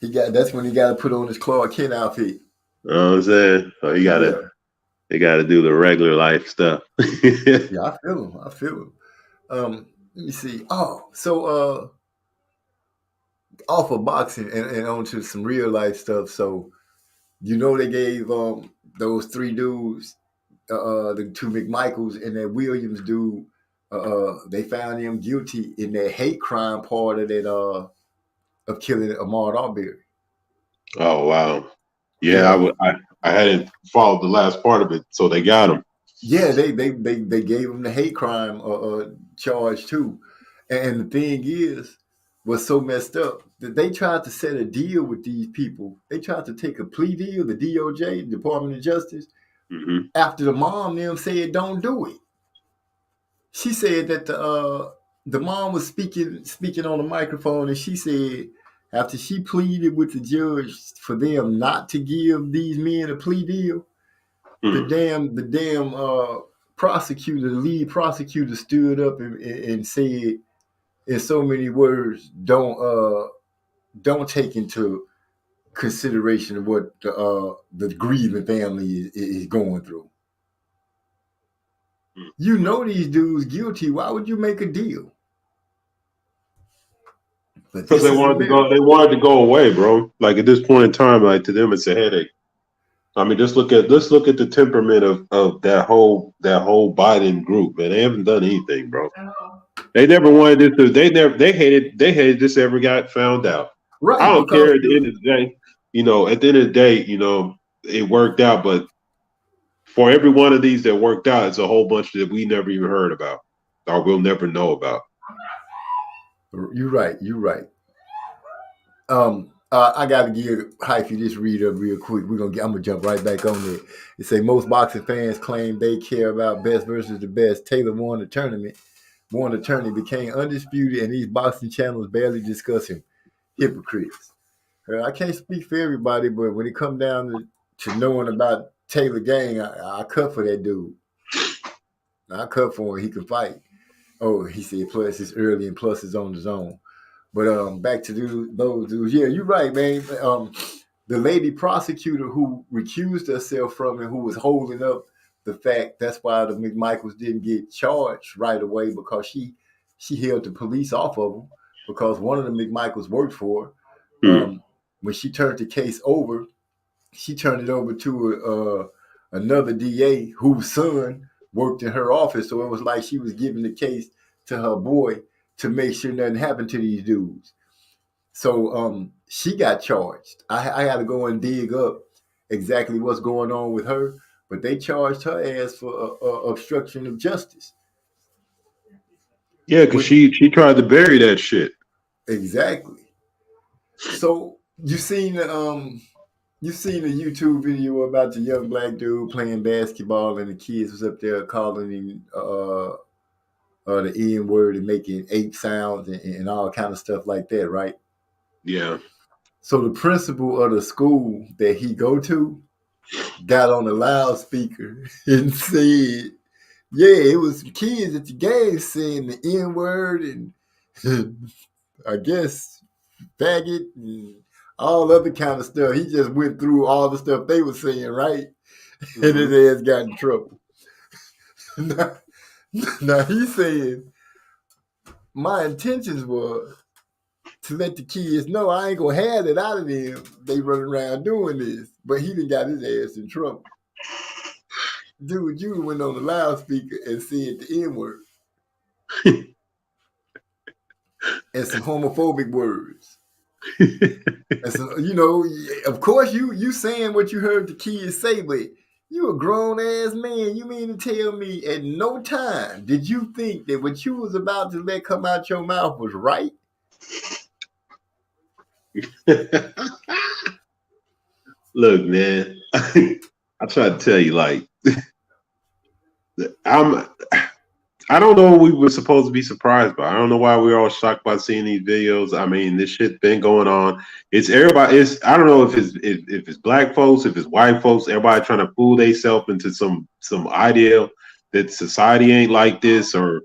it. That's when he got to put on his Clark Kent outfit. You know what I'm saying? So he got to do the regular life stuff. Yeah, I feel him. Let me see. Oh, so off of boxing and onto some real life stuff. So, they gave those 3 dudes, the 2 McMichaels and that Williams dude, they found them guilty in that hate crime part of that of killing Ahmaud Arbery. Oh wow! Yeah, I hadn't followed the last part of it, so they got him. Yeah, they gave him the hate crime charge too, and the thing is, what's so messed up that they tried to set a deal with these people. They tried to take a plea deal, the DOJ, Department of Justice, after the mom them said don't do it. She said that the mom was speaking on the microphone, and she said after she pleaded with the judge for them not to give these men a plea deal, the damn prosecutor, the lead prosecutor, stood up and said in so many words, don't take into consideration of what the grieving family is going through. You know these dudes guilty. Why would you make a deal? Because they wanted to go. They wanted to go away, bro. Like at this point in time, like to them, it's a headache. I mean, let's look at the temperament of that whole Biden group, man. They haven't done anything, bro. They never wanted this to. They hated this ever got found out. Right. I don't care at the end of the day. At the end of the day, it worked out. But for every one of these that worked out, it's a whole bunch that we never even heard about or we'll never know about. You're right. I gotta give Hyphy this read up real quick. I'm gonna jump right back on there. It say most boxing fans claim they care about best versus the best. Taylor won the tournament, became undisputed, and these boxing channels barely discuss him. Hypocrites. I can't speak for everybody, but when it comes down to knowing about Taylor Gang, I cut for that dude. I cut for him. He can fight. Oh, he said plus it's early and plus it's on the zone. But back to those dudes. Yeah, you're right, man. The lady prosecutor who recused herself from it, who was holding up the fact, that's why the McMichaels didn't get charged right away, because she held the police off of them, because one of the McMichaels worked for her. When she turned the case over, she turned it over to another DA whose son worked in her office. So it was like she was giving the case to her boy to make sure nothing happened to these dudes. So she got charged. I had to go and dig up exactly what's going on with her, but they charged her ass for obstruction of justice. Yeah, because she tried to bury that shit. Exactly. So you seen the YouTube video about the young black dude playing basketball, and the kids was up there calling him the N word and making ape sounds and all kind of stuff like that, right? Yeah. So the principal of the school that he go to got on the loudspeaker and said, yeah, it was some kids at the game saying the N word and I guess faggot and all other kind of stuff. He just went through all the stuff they were saying, right? Mm-hmm. And his ass got in trouble. Now he said, my intentions were to let the kids know I ain't gonna have it out of them. They running around doing this, but he done got his ass in trouble. Dude, you went on the loudspeaker and said the N word and some homophobic words. And so, of course you saying what you heard the kids say, but you a grown ass man. You mean to tell me at no time did you think that what you was about to let come out your mouth was right? Look, man, I try to tell you, like, I don't know what we were supposed to be surprised by. I don't know why we were all shocked by seeing these videos. I mean, this shit's been going on. It's everybody. I don't know if it's black folks, if it's white folks. Everybody trying to fool themselves into some ideal that society ain't like this. Or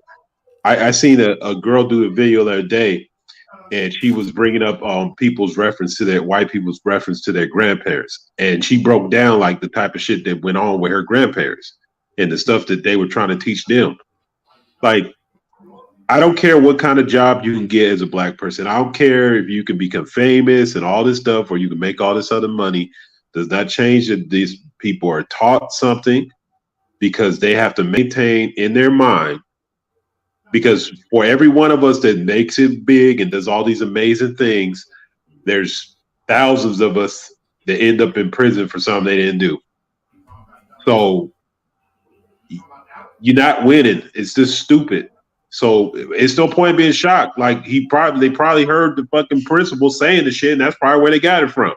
I seen a girl do a video the other day, and she was bringing up people's reference to their white people's reference to their grandparents, and she broke down like the type of shit that went on with her grandparents and the stuff that they were trying to teach them. Like, I don't care what kind of job you can get as a black person. I don't care if you can become famous and all this stuff, or you can make all this other money. Does not change that these people are taught something, because they have to maintain in their mind. Because for every one of us that makes it big and does all these amazing things, there's thousands of us that end up in prison for something they didn't do. So you're not winning. It's just stupid. So it's no point being shocked. Like they probably heard the fucking principal saying the shit, and that's probably where they got it from.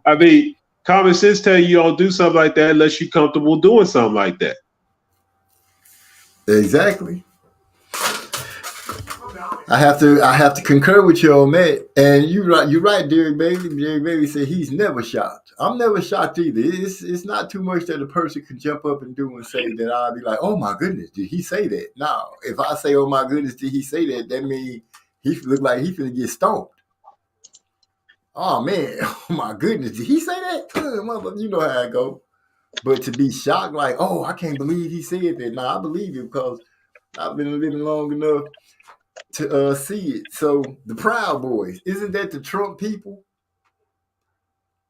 I mean, common sense tell you don't do something like that unless you're comfortable doing something like that. Exactly. I have to concur with you on that. And you're right, Derek Bailey. Derek Bailey said he's never shocked. I'm never shocked either. It's not too much that a person can jump up and do and say that I'll be like, oh my goodness, did he say that? No, if I say, oh my goodness, did he say that? That means he look like he finna get stoned. Oh man, oh my goodness, did he say that? You know how I go. But to be shocked, like, oh, I can't believe he said that. Nah, I believe you because I've been living long enough to see it. So the Proud Boys, isn't that the Trump people?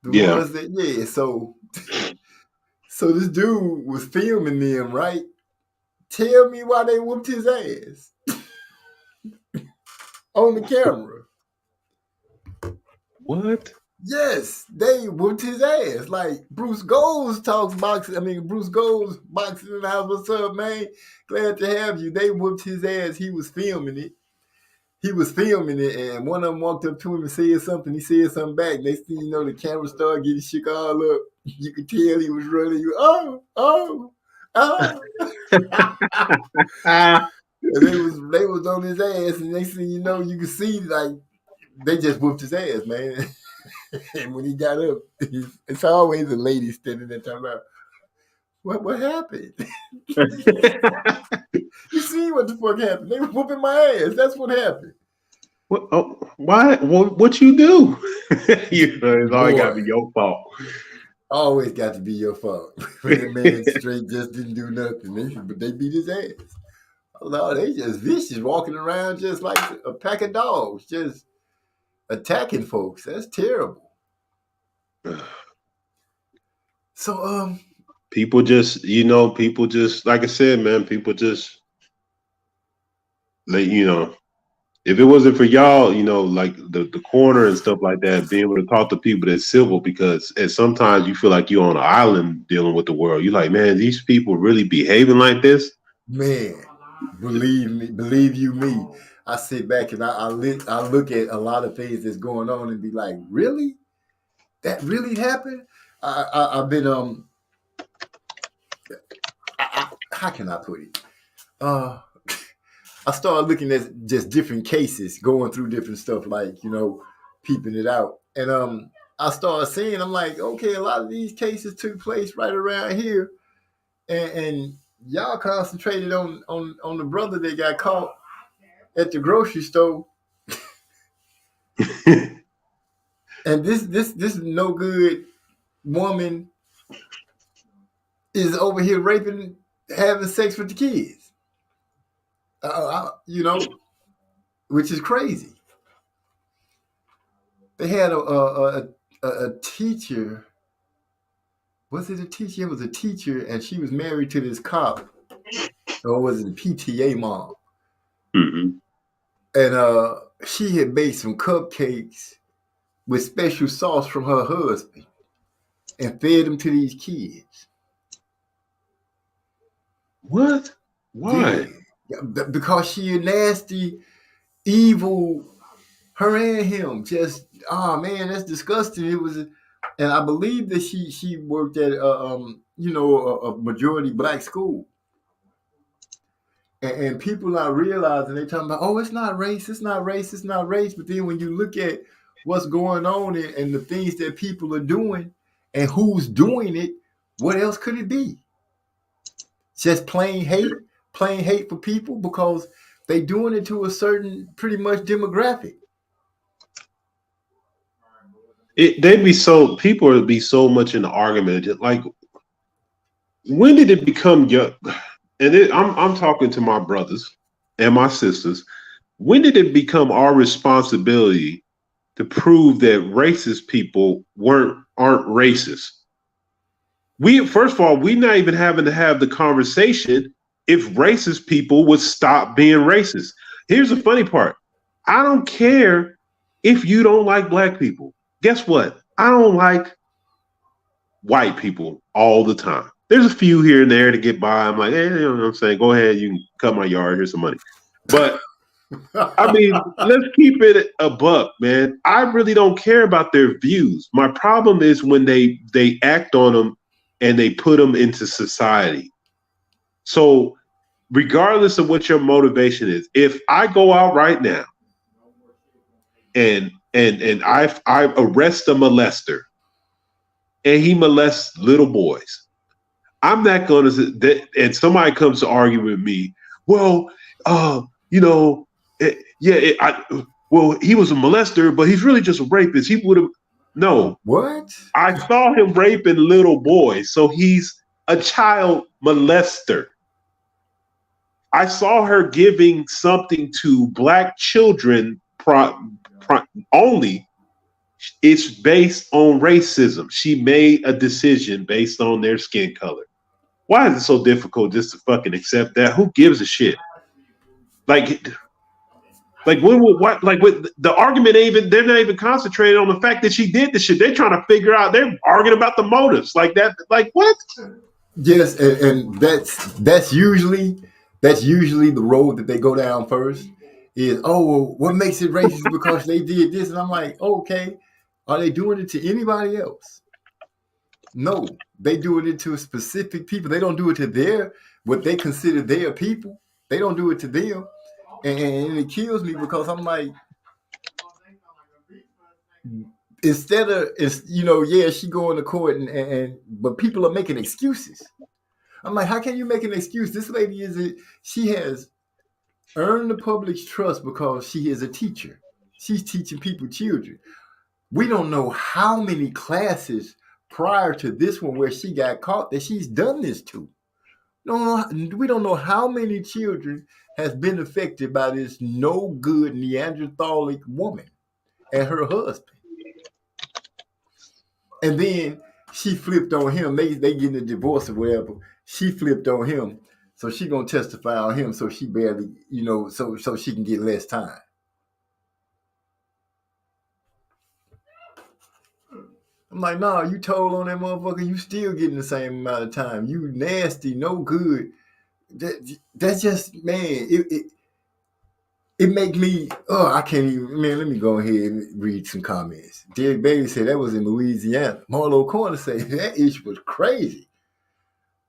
The ones that, yeah. So this dude was filming them, right? Tell me why they whooped his ass on the camera. What? Yes, they whooped his ass. Like Bruce Gold talks boxing. I mean, Bruce Gold's boxing in the house. What's up, man? Glad to have you. They whooped his ass. He was filming it. And one of them walked up to him and said something. He said something back. Next thing you know, the camera started getting shook all up. You could tell he was running. Oh. And they was on his ass, and next thing you know, you could see like they just whooped his ass, man. And when he got up, it's always a lady standing there talking about what happened. You see what the fuck happened? They were whooping my ass. That's what happened. What? Oh, why? What you do? It's always got to be your fault. Always got to be your fault. When the man straight just didn't do nothing, but they beat his ass. Oh, no, they just vicious, walking around just like a pack of dogs, just attacking folks. That's terrible. So, people just, like I said, man, people just, like, if it wasn't for y'all, like the corner and stuff like that, being able to talk to people that's civil, because sometimes you feel like you're on an island dealing with the world. You're like, man, these people really behaving like this? Man, believe you me. I sit back and I look at a lot of things that's going on and be like, really? That really happened? I've been how can I put it? I started looking at just different cases, going through different stuff, like, peeping it out. And I started seeing, I'm like, okay, a lot of these cases took place right around here. And y'all concentrated on the brother that got caught at the grocery store. And this no good woman is over here raping, having sex with the kids. Which is crazy. They had a teacher. Was it a teacher? It was a teacher, and she was married to this cop. Or was it a PTA mom? Mm-hmm. And she had made some cupcakes with special sauce from her husband and fed them to these kids. What? Why? Yeah, because she a nasty, evil, her and him. Just, oh man, that's disgusting. It was, and I believe that she worked at a majority black school. And people not realizing, they talking about, oh, it's not race, it's not race, it's not race. But then when you look at what's going on and the things that people are doing and who's doing it, what else could it be? Just plain hate for people because they doing it to a certain pretty much demographic. People would be so much in the argument. Like, when did it become your, and I'm talking to my brothers and my sisters, when did it become our responsibility to prove that racist people aren't racist? First of all, we're not even having to have the conversation if racist people would stop being racist. Here's the funny part. I don't care if you don't like black people. Guess what? I don't like white people all the time. There's a few here and there to get by. I'm like, hey, you know what I'm saying? Go ahead, you can cut my yard. Here's some money. But I mean, let's keep it a buck, man. I really don't care about their views. My problem is when they act on them and they put them into society. So regardless of what your motivation is, if I go out right now and I arrest a molester and he molests little boys, I'm not going to, and somebody comes to argue with me, well, he was a molester, but he's really just a rapist. He would have, no. What? I saw him raping little boys, so he's a child molester. I saw her giving something to black children only. It's based on racism. She made a decision based on their skin color. Why is it so difficult just to fucking accept that? Who gives a shit? Like when with the argument they're not even concentrated on the fact that she did the shit. They're trying to figure out, they're arguing about the motives. Like that, like what? Yes, and that's usually the road that they go down first. Is what makes it racist because they did this, and I'm like, okay, are they doing it to anybody else? No, they doing it to specific people. They don't do it to what they consider their people. They don't do it to them, and it kills me because I'm like, instead of she going to court but people are making excuses. I'm like, how can you make an excuse? This lady she has earned the public's trust because she is a teacher. She's teaching people children. We don't know how many classes prior to this one where she got caught that she's done this to. No, we don't know how many children has been affected by this no good Neanderthalic woman and her husband. And then she flipped on him. They getting a divorce or whatever. She flipped on him. So she gonna testify on him so she barely, so she can get less time. I'm like, nah, you told on that motherfucker, you still getting the same amount of time. You nasty, no good. That's just, man, it make me, I can't even, man, let me go ahead and read some comments. Derek Bailey said that was in Louisiana. Marlo Corner said that issue was crazy.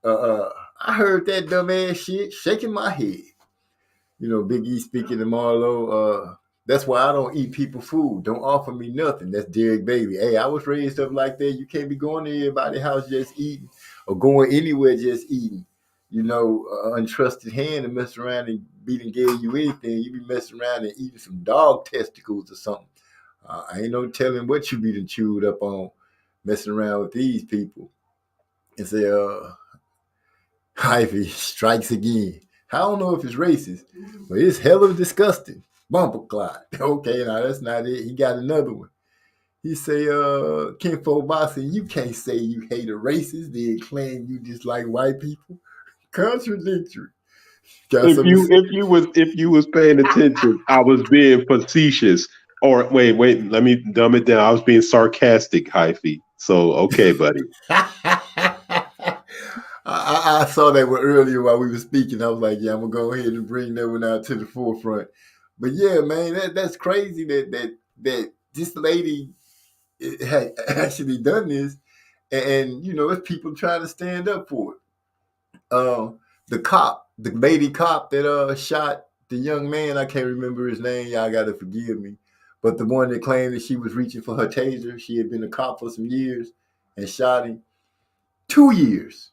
I heard that dumbass shit, shaking my head. Big E speaking to Marlo, that's why I don't eat people food. Don't offer me nothing. That's Derek Bailey. Hey, I was raised up like that. You can't be going to everybody's house just eating or going anywhere just eating. Untrusted hand and mess around and beating gave you anything. You be messing around and eating some dog testicles or something. I ain't no telling what you be done chewed up on messing around with these people. And say, Ivy strikes again. I don't know if it's racist, but it's hella disgusting. Bumper clot. Okay, now that's not it. He got another one. He say, Kinfolk Boxing, you can't say you hate a racist, then claim you dislike white people. Contradictory. If you was paying attention, I was being facetious. Or wait, let me dumb it down. I was being sarcastic, Hyphy. So okay, buddy. I saw that one earlier while we were speaking. I was like, yeah, I'm gonna go ahead and bring that one out to the forefront. But yeah, man, that's crazy that this lady had actually done this, and it's people trying to stand up for it. The lady cop that shot the young man, I can't remember his name. Y'all gotta forgive me, but the one that claimed that she was reaching for her taser, she had been a cop for some years and shot him. 2 years.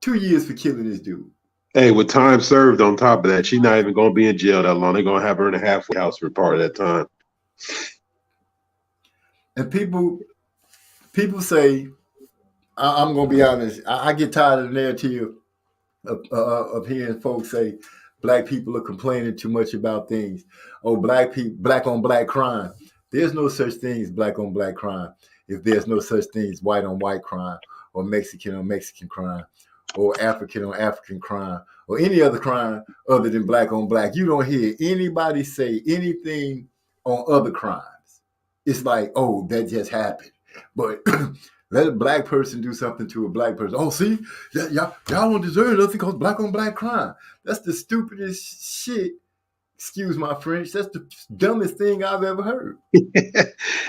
2 years for killing this dude. Hey, with time served on top of that, she's not even going to be in jail that long. They're going to have her in a halfway house for part of that time. And people say, I'm going to be honest, I get tired of the narrative of hearing folks say black people are complaining too much about things. Oh, black on black crime. There's no such thing as black on black crime if there's no such thing as white on white crime or Mexican on Mexican crime, or African on African crime, or any other crime other than black on black. You don't hear anybody say anything on other crimes. It's like, oh, that just happened. But let a black person do something to a black person. Oh, see, y'all don't deserve nothing because black on black crime. That's the stupidest shit. Excuse my French. That's the dumbest thing I've ever heard.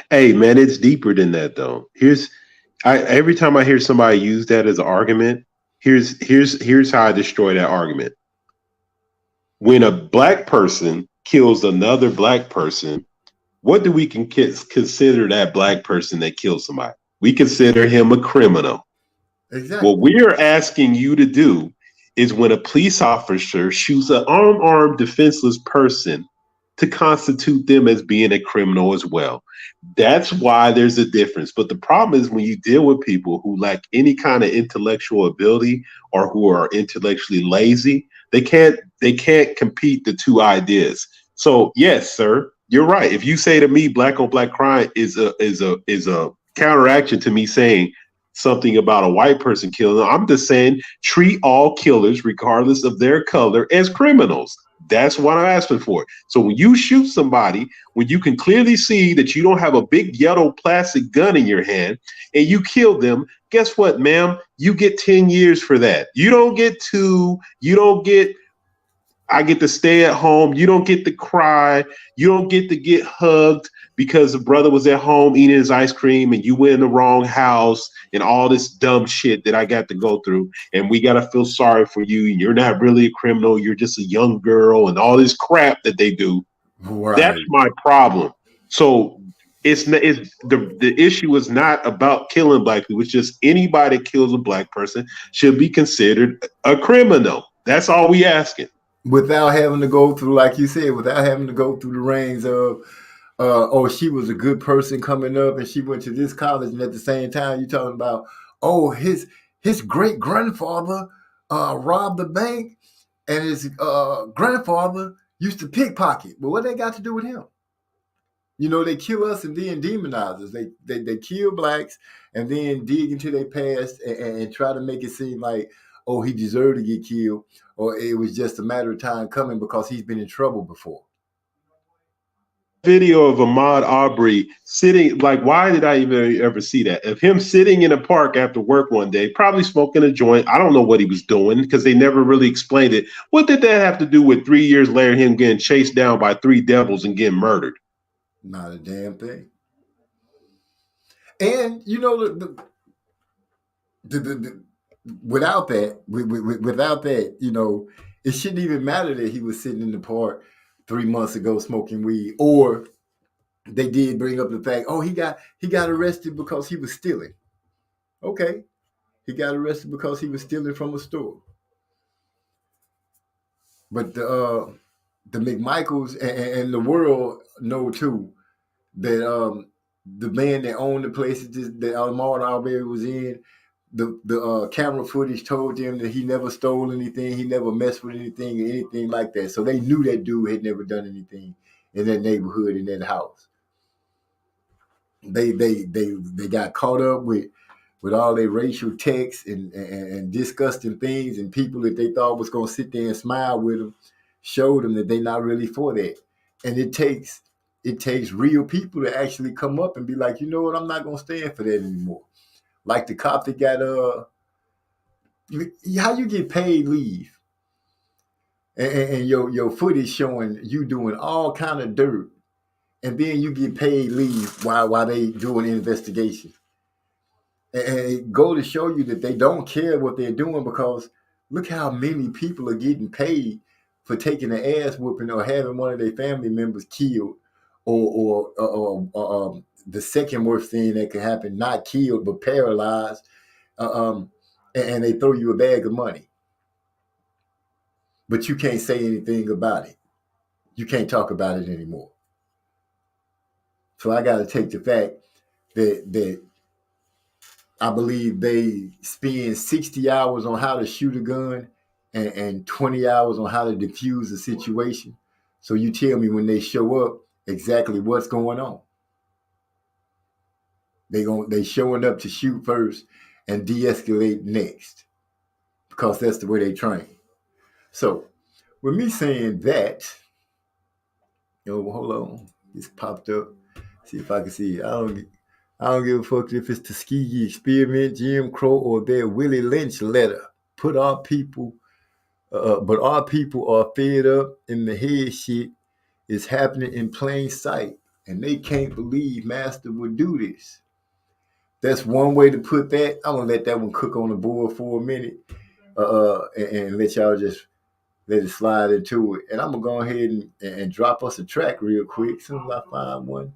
Hey, man, it's deeper than that, though. Every time I hear somebody use that as an argument, here's how I destroy that argument. when a black person kills another black person, what do we consider that black person that killed somebody? We consider him a criminal. Exactly. What we are asking you to do is when a police officer shoots an unarmed, defenseless person to constitute them as being a criminal as well. That's why there's a difference. But the problem is when you deal with people who lack any kind of intellectual ability or who are intellectually lazy, they can't compete the two ideas. So yes, sir, you're right. If you say to me black on black crime is a counteraction to me saying something about a white person killing them, I'm just saying treat all killers, regardless of their color, as criminals. That's what I'm asking for. So when you shoot somebody, when you can clearly see that you don't have a big yellow plastic gun in your hand and you kill them, guess what, ma'am? You get 10 years for that. You don't get 2. You don't get, I get to stay at home. You don't get to cry. You don't get to get hugged because the brother was at home eating his ice cream and you went in the wrong house and all this dumb shit that I got to go through. And we got to feel sorry for you. And you're not really a criminal. You're just a young girl and all this crap that they do. Right. That's my problem. So the issue is not about killing black people. It's just anybody that kills a black person should be considered a criminal. That's all we asking. Without having to go through, like you said, without having to go through the reins of, oh, she was a good person coming up and she went to this college, and at the same time you're talking about, oh, his great grandfather robbed the bank and his grandfather used to pickpocket. But what they got to do with him? You know, they kill us and then demonize us. They kill blacks and then dig into their past and try to make it seem like, oh, he deserved to get killed, or it was just a matter of time coming because he's been in trouble before. Video of Ahmaud Arbery sitting, like, why did I even ever see that? Of him sitting in a park after work one day, probably smoking a joint. I don't know what he was doing because they never really explained it. What did that have to do with 3 years later him getting chased down by 3 devils and getting murdered? Not a damn thing. And you know, without that, you know, it shouldn't even matter that he was sitting in the park 3 months ago smoking weed, or they did bring up the fact, oh, he got arrested because he was stealing. Okay, he got arrested because he was stealing from a store. But the McMichaels and the world know too that the man that owned the places that Ahmaud Arbery was in, the camera footage told them that he never stole anything, he never messed with anything or anything like that. So they knew that dude had never done anything in that neighborhood, in that house. They got caught up with all their racial texts and disgusting things, and people that they thought was gonna sit there and smile with them showed them that they're not really for that. And it takes real people to actually come up and be like, you know what, I'm not gonna stand for that anymore. Like the cop that got how you get paid leave, and your footage showing you doing all kind of dirt, and then you get paid leave while they do an investigation. And it go to show you that they don't care what they're doing, because look how many people are getting paid for taking an ass whooping or having one of their family members killed, or the second worst thing that could happen, not killed but paralyzed, and they throw you a bag of money. But you can't say anything about it. You can't talk about it anymore. So I got to take the fact that I believe they spend 60 hours on how to shoot a gun and 20 hours on how to defuse a situation. So you tell me when they show up exactly what's going on. They showing up to shoot first and de-escalate next, because that's the way they train. So with me saying that, hold on, it's popped up. See if I can see it. I don't give a fuck if it's Tuskegee Experiment, Jim Crow, or their Willie Lynch letter. But our people are fed up, and the head shit is happening in plain sight, and they can't believe Master would do this. That's one way to put that. I'm gonna let that one cook on the board for a minute, and let y'all just let it slide into it. And I'm gonna go ahead and drop us a track real quick as soon as I find one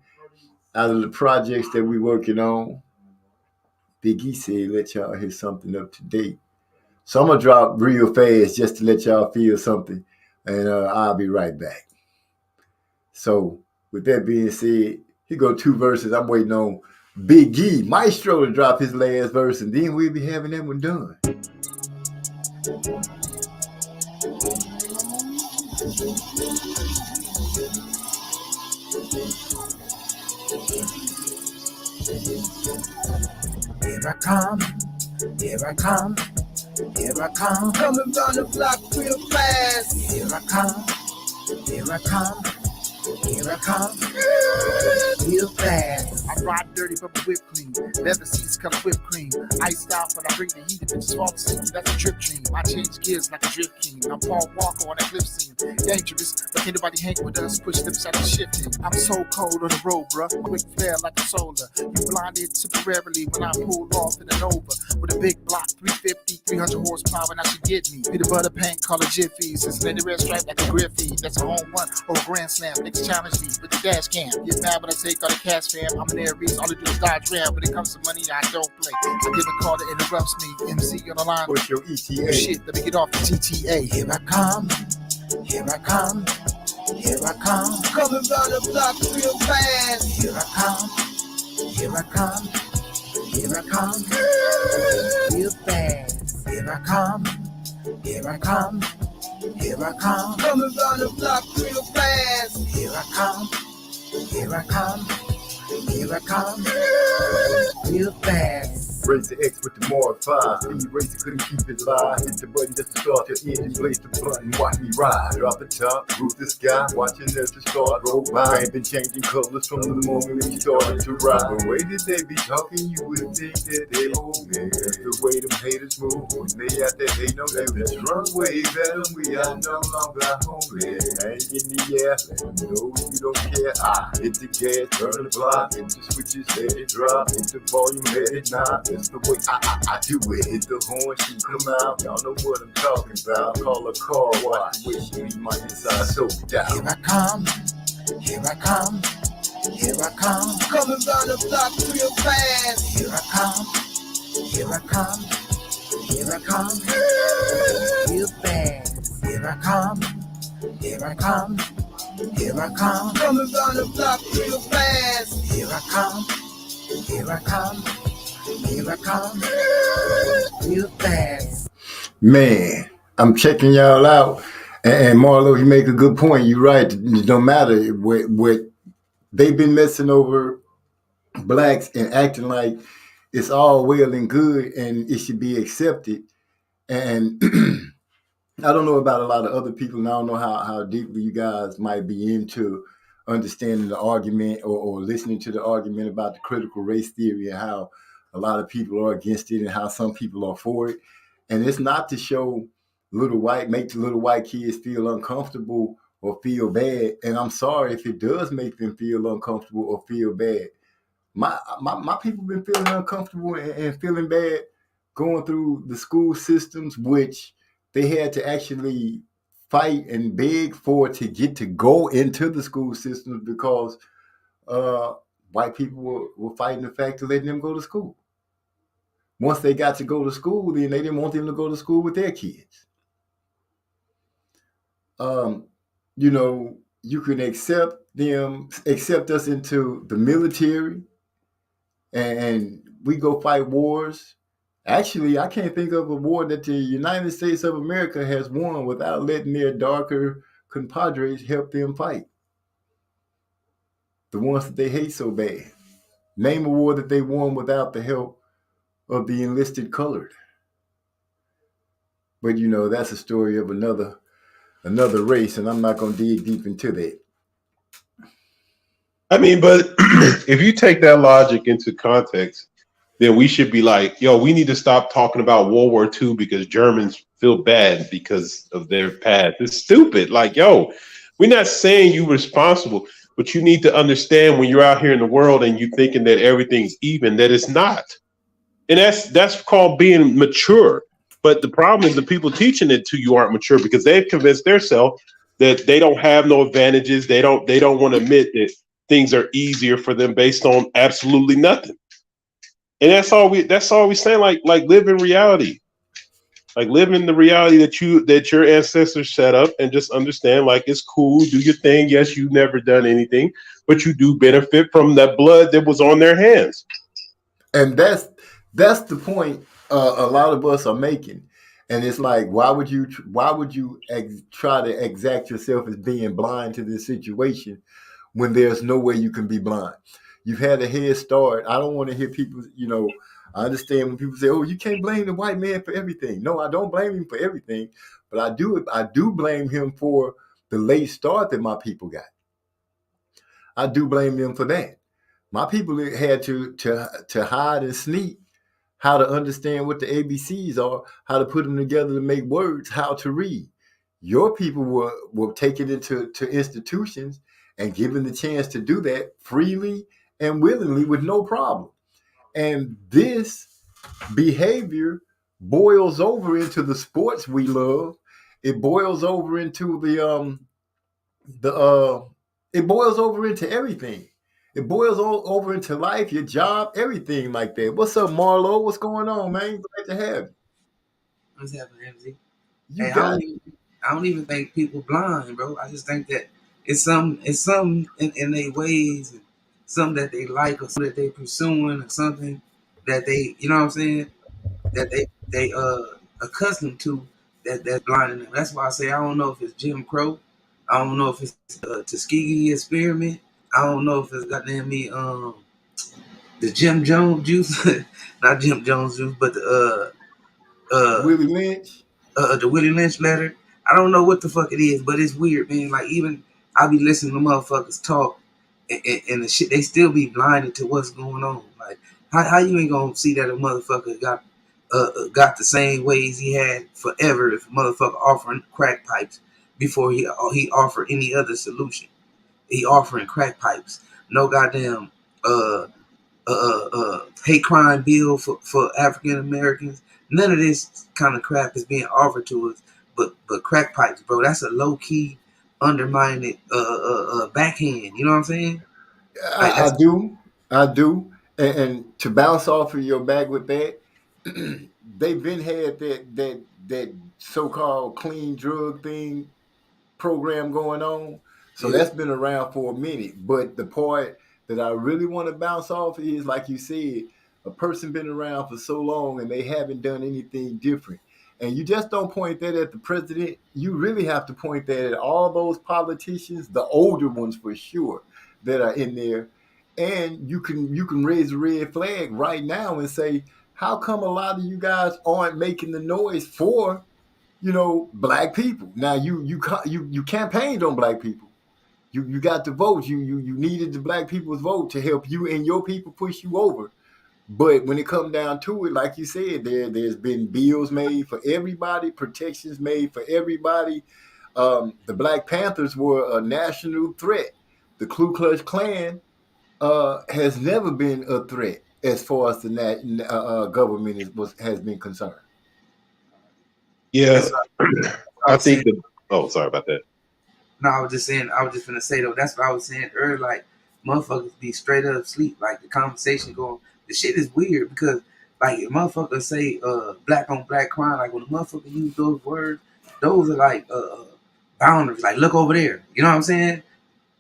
out of the projects that we working on. Big E said, let y'all hear something up to date. So I'm gonna drop real fast just to let y'all feel something, and I'll be right back. So with that being said, here go 2 verses. I'm waiting on Big E Maestro to drop his last verse, and then we'll be having that one done. Here I come, here I come, here I come. Coming down the block real fast. Here I come, here I come, here I come. Real fast. I ride dirty but my whip clean. Leather seats cover whipped cream. Iced out when I bring the heat. If it's fall asleep, that's a drip dream. I change gears like a drift king. I'm Paul Walker on that cliff scene. Dangerous, but can't nobody hang with us. Push lips out of shifting. I'm so cold on the road, bruh. Quick flare like a solar. You blinded temporarily when I pulled off in an Nova. With a big block, 350, 300 horsepower, and I should get me. Peanut butter paint, color Jiffy. Cincinnati red stripe like a Griffey. That's a home run or a grand slam. Niggas challenge me with the dash cam. Get mad when I take all the cash fam. I'm an Aries, all I do is dodge ram. When it comes to money, I don't play. I give a call that interrupts me. MC on the line. What's your ETA? Shit, let me get off the TTA. Here I come, here I come, here I come. Coming down the block real fast. Here I come, here I come, here I come. Real fast. Here I come, here I come, here I come. Coming down the block real fast. Here I come, here I come, here I come. Real fast. Race the X with the Mark 5. Speed racer couldn't keep it live. Hit the button just to start your engine. Place the button, watch me ride. Drop the top, roof the sky. Watching as the start roll by. Ain't been changing colors from the moment we started to ride. The way that they be talking, you would think that they owe me. That's the way them haters move. When they out there, they know that let's run way better. We are no longer homie. Hang in the air, let them know you don't care. I hit the gas, turn the block, hit the switches, let it drop, hit the volume, let it knock. That's the way I do it. Hit the horn, she come out. Y'all know what I'm talking about. Call a car, watch the way she leave my inside soaked out. Here I come, here I come, here I come. Coming down the block real fast. Here I come, here I come, here I come. Real fast. Here I come, here I come, here I come. Coming down the block real fast. Here I come, here I come, here I come. Real fast. Man, I'm checking y'all out. And Marlo, you make a good point. You're right. It don't matter what they've been messing over blacks and acting like it's all well and good and it should be accepted. And I don't know about a lot of other people, and I don't know how deeply you guys might be into understanding the argument or listening to the argument about the critical race theory and how a lot of people are against it and how some people are for it. And it's not to show make the little white kids feel uncomfortable or feel bad. And I'm sorry if it does make them feel uncomfortable or feel bad. My people been feeling uncomfortable and feeling bad going through the school systems, which they had to actually fight and beg for to get to go into the school systems because white people were fighting the fact of letting them go to school. Once they got to go to school, then they didn't want them to go to school with their kids. You can accept us into the military, and we go fight wars. Actually, I can't think of a war that the United States of America has won without letting their darker compadres help them fight. The ones that they hate so bad. Name a war that they won without the help of the enlisted colored. But that's a story of another race, and I'm not going to dig deep into that. I mean, but if you take that logic into context, then we should be like, yo, we need to stop talking about World War II because Germans feel bad because of their past. It's stupid. Like, yo, we're not saying you're responsible, but you need to understand when you're out here in the world and you're thinking that everything's even, that it's not. And that's called being mature. But the problem is the people teaching it to you aren't mature because they've convinced themselves that they don't have no advantages. They don't want to admit that things are easier for them based on absolutely nothing. And that's all we saying. Like live in reality. Like live in the reality that your ancestors set up, and just understand like it's cool, do your thing. Yes, you've never done anything, but you do benefit from that blood that was on their hands. And that's the point a lot of us are making. And it's like, why would you try to exact yourself as being blind to this situation when there's no way you can be blind? You've had a head start. I don't want to hear people, I understand when people say, "Oh, you can't blame the white man for everything." No, I don't blame him for everything, but I do blame him for the late start that my people got. I do blame them for that. My people had to hide and sneak how to understand what the ABCs are, how to put them together to make words, how to read. Your people were taken into institutions and given the chance to do that freely and willingly with no problem. And this behavior boils over into the sports we love. It boils over into it boils over into everything. It boils over into life, your job, everything like that. What's up, Marlo? What's going on, man? Glad to have you. What's happening, MZ? You Hey, got I don't even think people blind, bro. I just think that it's some in their ways, and some that they like, or something that they pursuing, or something that they, you know what I'm saying, that they accustomed to, that's blinding them. That's why I say I don't know if it's Jim Crow, I don't know if it's Tuskegee experiment, I don't know if it's goddamn me the Jim Jones juice, not Jim Jones juice, but the Willie Lynch. The Willie Lynch letter. I don't know what the fuck it is, but it's weird, man. Like, even I be listening to motherfuckers talk, and the shit, they still be blinded to what's going on. Like, how you ain't gonna see that a motherfucker got the same ways he had forever if a motherfucker offering crack pipes before he offered any other solution. He offering crack pipes. No goddamn hate crime bill for African Americans. None of this kind of crap is being offered to us, but crack pipes, bro. That's a low key, undermined backhand. You know what I'm saying? Like, I do. And to bounce off of your back with that, they've been had that so-called clean drug thing program going on. So Yeah. that's been around for a minute. But the part that I really want to bounce off is, like you said, a person been around for so long and they haven't done anything different. And you just don't point that at the president. You really have to point that at all those politicians, the older ones for sure, that are in there. And you can raise a red flag right now and say, how come a lot of you guys aren't making the noise for, black people? Now you campaigned on black people. You got the votes. You needed the black people's vote to help you and your people push you over. But when it comes down to it, like you said, there's been bills made for everybody, protections made for everybody. The Black Panthers were a national threat. The Ku Klux Klan has never been a threat as far as the government has been concerned. Yeah, I think that. Oh, sorry about that. No, I was just gonna say though, that's what I was saying earlier. Like, motherfuckers be straight up asleep. Like, the conversation going, the shit is weird because, like, if motherfuckers say black on black crime, like when a motherfucker use those words, those are like boundaries. Like, look over there. You know what I'm saying?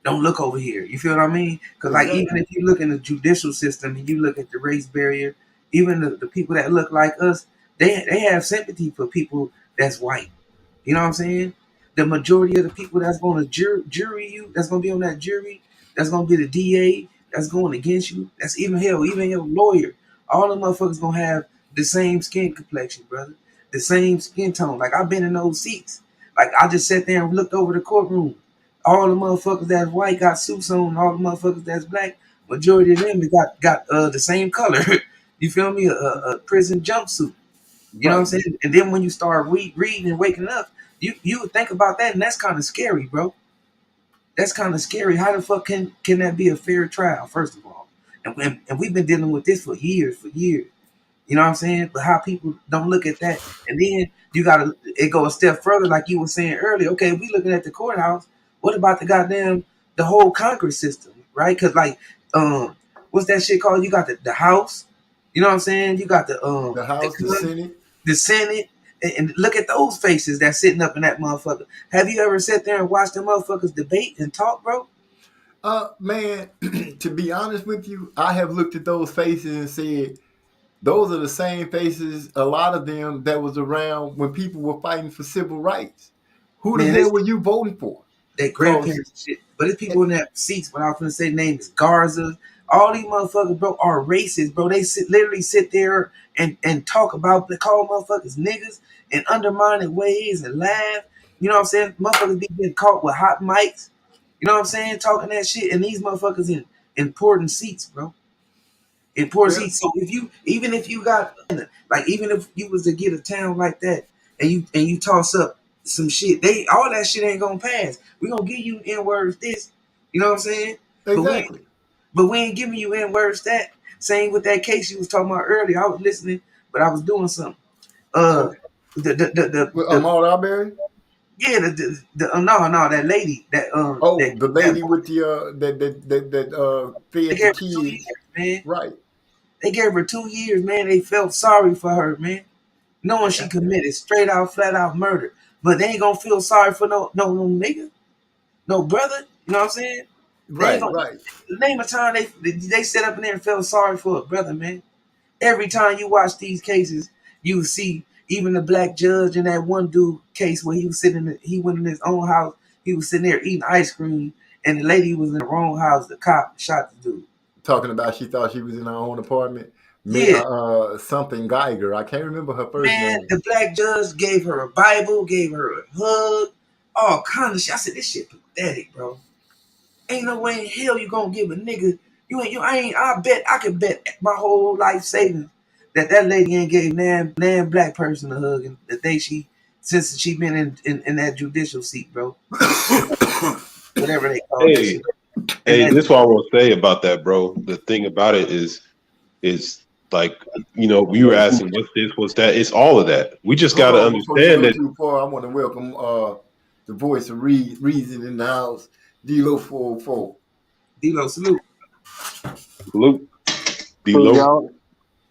Don't look over here. You feel what I mean? Because, like, even if you look in the judicial system and you look at the race barrier, even the people that look like us, they have sympathy for people that's white. You know what I'm saying? The majority of the people that's going to jury you, that's going to be on that jury, that's going to be the DA, that's going against you, that's even your lawyer. All the motherfuckers going to have the same skin complexion, brother. The same skin tone. Like, I've been in those seats. Like, I just sat there and looked over the courtroom. All the motherfuckers that's white got suits on. All the motherfuckers that's black, majority of them got the same color. You feel me? A prison jumpsuit. You know what I'm saying? And then when you start reading and waking up, you would think about that, and that's kind of scary, bro. That's kind of scary. How the fuck can that be a fair trial, first of all? And we've been dealing with this for years. You know what I'm saying? But how people don't look at that. And then you gotta it go a step further, like you were saying earlier. Okay, we looking at the courthouse. What about the whole Congress system, right? Because like what's that shit called? You got the House, you know what I'm saying? You got The House, the Senate. the Senate, and look at those faces that's sitting up in that motherfucker. Have you ever sat there and watched the motherfuckers debate and talk, bro? Man, to be honest with you, I have looked at those faces and said, those are the same faces, a lot of them, that was around when people were fighting for civil rights. Who the Man, hell were you voting for? Their grandparents and shit. But it's people in that seats, what I was gonna say, name is Garza. All these motherfuckers, bro, are racist, bro. They literally sit there and talk about, they call motherfuckers niggas and undermine their ways and laugh. You know what I'm saying? Motherfuckers be getting caught with hot mics. You know what I'm saying? Talking that shit. And these motherfuckers in important seats, bro. Important seats. So even if you got, like, even if you was to get a town like that and you toss up some shit, all that shit ain't gonna pass. We gonna give you N-words this. You know what I'm saying? Exactly. But we ain't giving you N-words that. Same with that case you was talking about earlier. I was listening, but I was doing something. Ahmaud Arbery? Yeah, no, that lady that the lady with that fed the kids, years, man. Right? They gave her 2 years, man. They felt sorry for her, man, knowing she committed straight out, flat out murder. But they ain't gonna feel sorry for no nigga, no brother. You know what I'm saying? Right. Name a time they sat up in there and felt sorry for a brother, man. Every time you watch these cases, you see even the black judge in that one dude case where he went in his own house, he was sitting there eating ice cream, and the lady was in the wrong house. The cop shot the dude. Talking about she thought she was in her own apartment. Yeah. Something Geiger. I can't remember her first name. The black judge gave her a Bible, gave her a hug, all kind of shit. I said, this shit pathetic, bro. Ain't no way in hell you gonna give a nigga. I can bet my whole life savings that lady ain't gave nan black person a hug and the day since she been in that judicial seat, bro. Whatever they call it. Hey, this is what I want to say about that, bro. The thing about it is like, you know, we were asking what's this, what's that. It's all of that. We just got to understand that. Too far, I want to welcome the voice of reason in the house, D-Lo 404. D-Lo, salute. Salute. D-Lo.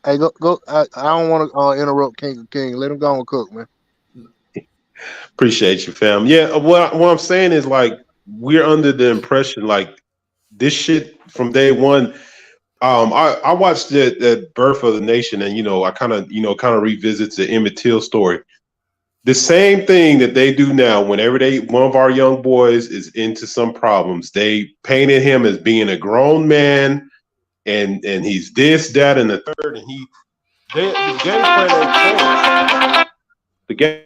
Hey, go. I don't want to interrupt King. Let him go and cook, man. Appreciate you, fam. Yeah, what I'm saying is, like, we're under the impression, like, this shit from day one. I watched the Birth of the Nation, and, you know, I kind of revisits the Emmett Till story. The same thing that they do now, whenever one of our young boys is into some problems, they painted him as being a grown man, and he's this, that, and the third, and the game,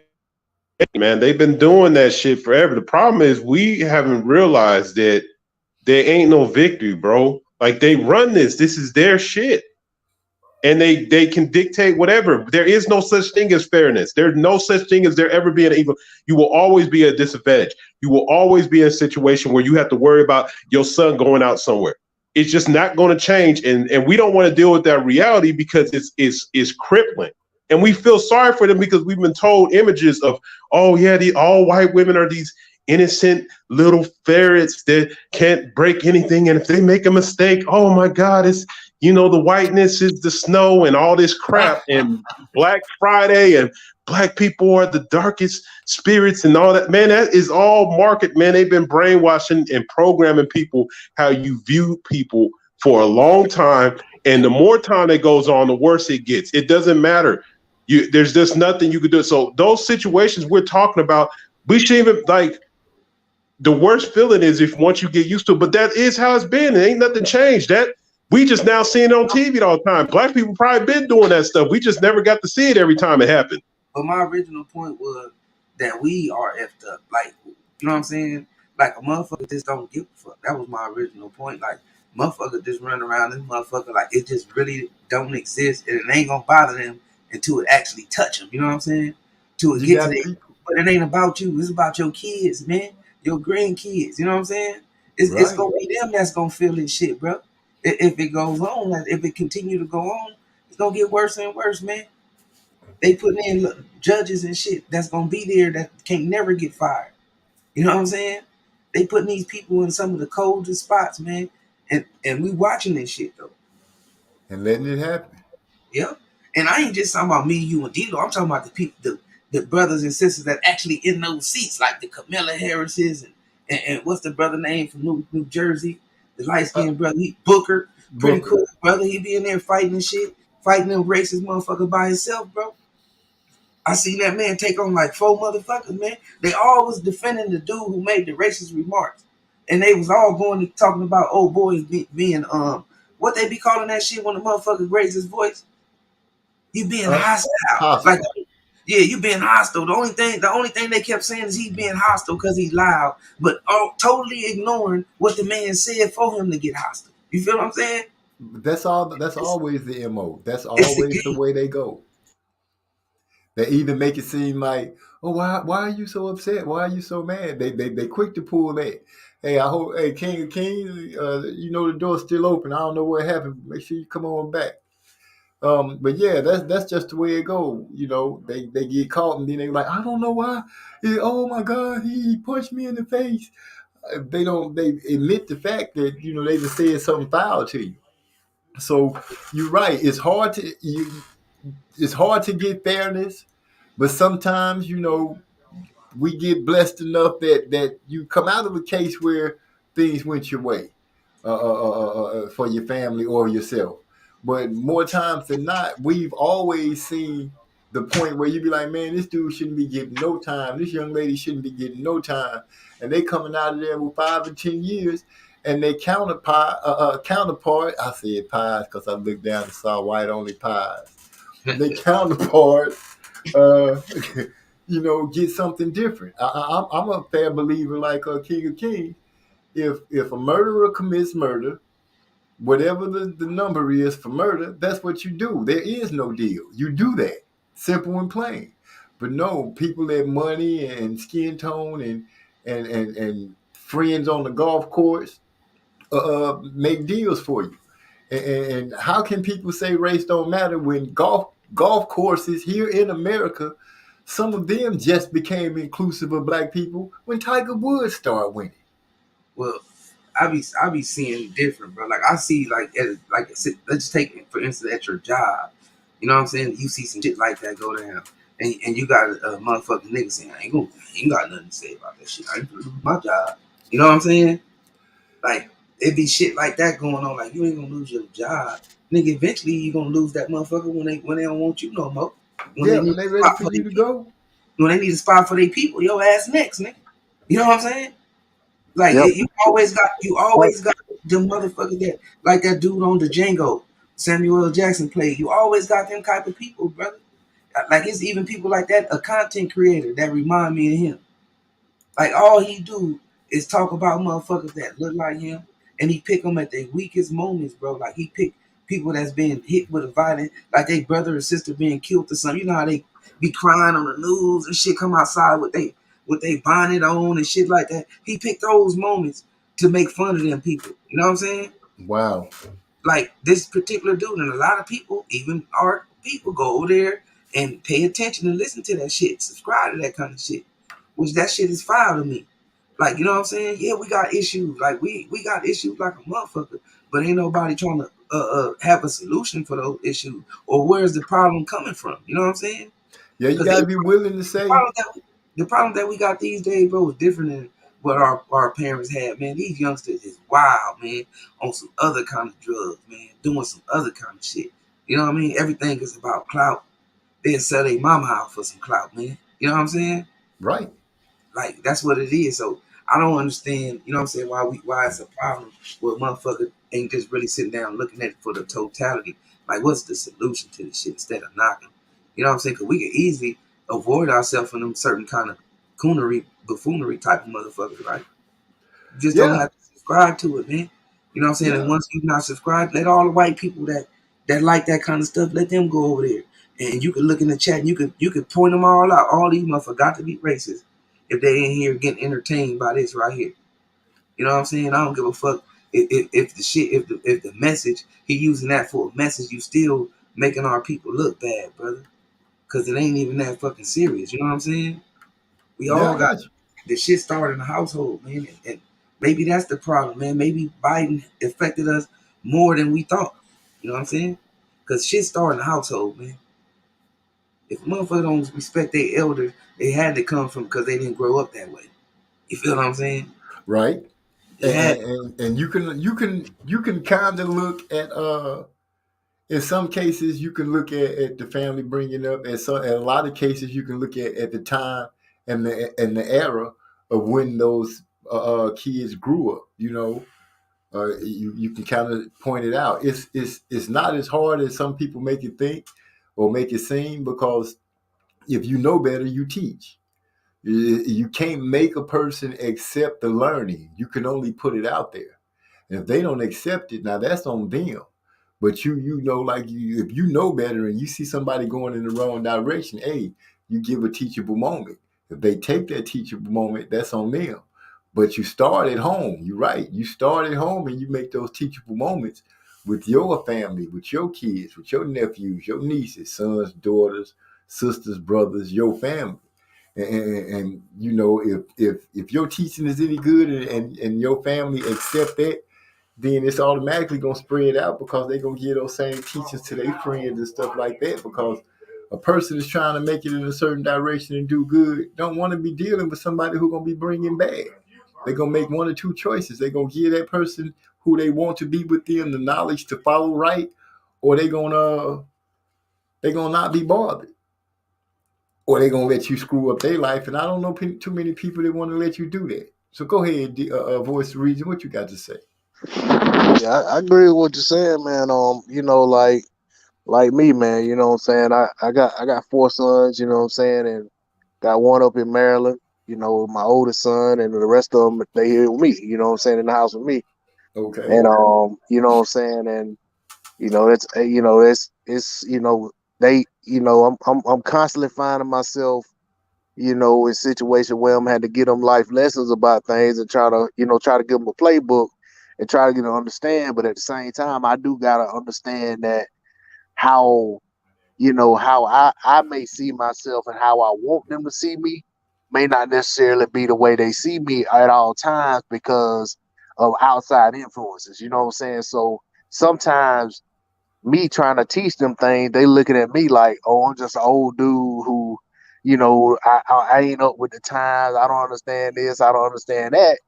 man, they've been doing that shit forever. The problem is we haven't realized that there ain't no victory, bro. Like, they run this is their shit. And they can dictate whatever. There is no such thing as fairness. There's no such thing as there ever being evil. You will always be at a disadvantage. You will always be in a situation where you have to worry about your son going out somewhere. It's just not going to change. And we don't want to deal with that reality because it's crippling. And we feel sorry for them because we've been told images of, oh yeah, all white women are these innocent little ferrets that can't break anything. And if they make a mistake, oh my God, it's, you know, the whiteness is the snow and all this crap and Black Friday and black people are the darkest spirits and all that. Man, that is all market, man. They've been brainwashing and programming people how you view people for a long time. And the more time that goes on, the worse it gets. It doesn't matter. There's just nothing you could do. So those situations we're talking about, we should even, like, the worst feeling is if once you get used to it, but that is how it's been. It ain't nothing changed. That we just now seeing it on TV all the time. Black people probably been doing that stuff. We just never got to see it every time it happened. But my original point was that we are effed up. Like, you know what I'm saying? Like, a motherfucker just don't give a fuck. That was my original point. Like, motherfucker just run around this motherfucker like it just really don't exist, and it ain't gonna bother them until it actually touch them. You know what I'm saying? To it get to them. But it ain't about you. It's about your kids, man. Your grandkids. You know what I'm saying? It's gonna be them that's gonna feel this shit, bro. If it goes on, if it continue to go on, It's gonna get worse and worse, man. They putting in judges and shit that's gonna be there that can't never get fired. You know what I'm saying? They putting these people in some of the coldest spots, man. And we watching this shit though. And letting it happen. Yeah. And I ain't just talking about me, you, and D-Lo. I'm talking about the people, the brothers and sisters that actually in those seats, like the Kamala Harrises and what's the brother name from New Jersey? The light skinned brother, Booker. Pretty Booker. cool brother. He be in there fighting and shit, fighting them racist motherfuckers by himself, bro. I seen that man take on like 4 motherfuckers, man. They all was defending the dude who made the racist remarks. And they was all going to talking about old boys being what they be calling that shit when the motherfucker raise his voice? You being hostile. Like, yeah, you being hostile. The only thing they kept saying is he being hostile because he's loud, but totally ignoring what the man said for him to get hostile. You feel what I'm saying? That's always the MO. That's always the way they go. They even make it seem like, oh, why are you so upset? Why are you so mad? They quick to pull that. Hey, King of Kings, you know the door's still open. I don't know what happened. Make sure you come on back. But yeah, that's just the way it goes. You know, they get caught and then they're like, I don't know why. Oh my God, he punched me in the face. They admit the fact that, you know, they just said something foul to you. So you're right. It's hard to get fairness, but sometimes, you know, we get blessed enough that you come out of a case where things went your way for your family or yourself. But more times than not, we've always seen the point where you be like, man, this dude shouldn't be getting no time. This young lady shouldn't be getting no time. And they coming out of there with 5 and 10 years. And they counterpart, I said pies because I looked down and saw white only pies. They counterpart, you know, get something different. I'm a fair believer, like King of Kings. If a murderer commits murder, whatever the number is for murder, that's what you do. There is no deal. You do that. Simple and plain. But no, people that money and skin tone and friends on the golf course make deals for you. And how can people say race don't matter when golf courses here in America, some of them just became inclusive of black people when Tiger Woods started winning? Well, I be seeing different, bro. Like I see let's just take it for instance at your job. You know what I'm saying? You see some shit like that go down, and you got a motherfucking nigga saying, I ain't got nothing to say about that shit. I ain't gonna do my job. You know what I'm saying? Like it be shit like that going on. Like you ain't gonna lose your job, nigga. Eventually you gonna lose that motherfucker when they don't want you no more. When they ready for you to go. When they need a spot for their people, your ass next, nigga. You know what I'm saying? Like you always got them motherfuckers that like that dude on the Django, Samuel L. Jackson played. You always got them type of people, brother. Like it's even people like that, a content creator that remind me of him. Like all he do is talk about motherfuckers that look like him, and he pick them at their weakest moments, bro. Like he pick people that's been hit with a violent, like they brother or sister being killed or something. You know how they be crying on the news and shit, come outside with they bonnet on and shit like that. He picked those moments to make fun of them people. You know what I'm saying? Wow. Like this particular dude, and a lot of people, even art people, go over there and pay attention and listen to that shit, subscribe to that kind of shit, which that shit is foul to me. Like, you know what I'm saying? Yeah, we got issues. Like we got issues like a motherfucker, but ain't nobody trying to have a solution for those issues or where's the problem coming from? You know what I'm saying? Yeah, you gotta be willing to say. The problem that we got these days, bro, is different than what our parents had, man. These youngsters is wild, man, on some other kind of drugs, man, doing some other kind of shit. You know what I mean? Everything is about clout. They'll sell their mama out for some clout, man. You know what I'm saying? Right. Like, that's what it is. So I don't understand, you know what I'm saying, why it's a problem where motherfucker ain't just really sitting down looking at it for the totality. Like, what's the solution to this shit instead of knocking? You know what I'm saying? Because we can easily avoid ourselves from them certain kind of buffoonery type of motherfuckers, right? You just don't have to subscribe to it, man. You know what I'm saying? And once you're not subscribed, let all the white people that like that kind of stuff, let them go over there. And you can look in the chat and you could point them all out. All these motherfuckers got to be racist if they in here getting entertained by this right here. You know what I'm saying? I don't give a fuck if the message he using that for a message, you still making our people look bad, brother. Cause it ain't even that fucking serious. You know what I'm saying? We Yeah, all I got got you. the shit started in the household, man. And maybe that's the problem, man. Maybe Biden affected us more than we thought. You know what I'm saying? Cause shit started in the household, man. If motherfuckers don't respect their elders, they had to come from because they didn't grow up that way. You feel what I'm saying? Right. It had And you can kind of look at in some cases you can look at the family bringing up, and so in a lot of cases you can look at the time and the era of when those kids grew up. You can kind of point it out. It's not as hard as some people make it think or make it seem, because if you know better, you teach. You can't make a person accept the learning. You can only put it out there. And if they don't accept it, now that's on them. But if you know better and you see somebody going in the wrong direction, hey, you give a teachable moment. If they take that teachable moment, that's on them. But you start at home. You're right. You start at home and you make those teachable moments with your family, with your kids, with your nephews, your nieces, sons, daughters, sisters, brothers, your family. And if your teaching is any good and your family accept that, then it's automatically gonna spread out, because they're gonna give those same teachings to their friends and stuff like that. Because a person is trying to make it in a certain direction and do good, don't want to be dealing with somebody who's gonna be bringing bad. They're gonna make one or two choices. They're gonna give that person who they want to be with them the knowledge to follow right, or they're gonna not be bothered, or they're gonna let you screw up their life. And I don't know too many people that want to let you do that. So go ahead, Voice of Reason. What you got to say? Yeah, I agree with what you're saying, man. Like me, man. You know what I'm saying? I got four sons. You know what I'm saying, and got one up in Maryland. You know, my oldest son, and the rest of them they here with me. You know what I'm saying, in the house with me. Okay. And you know what I'm saying, and it's they I'm constantly finding myself in situations where I'm had to give them life lessons about things and try to give them a playbook and try to get them to understand. But at the same time, I do gotta understand that how how I may see myself and how I want them to see me may not necessarily be the way they see me at all times because of outside influences. You know what I'm saying? So sometimes me trying to teach them things, they looking at me like, oh, I'm just an old dude who, I ain't up with the times. I don't understand this. I don't understand that.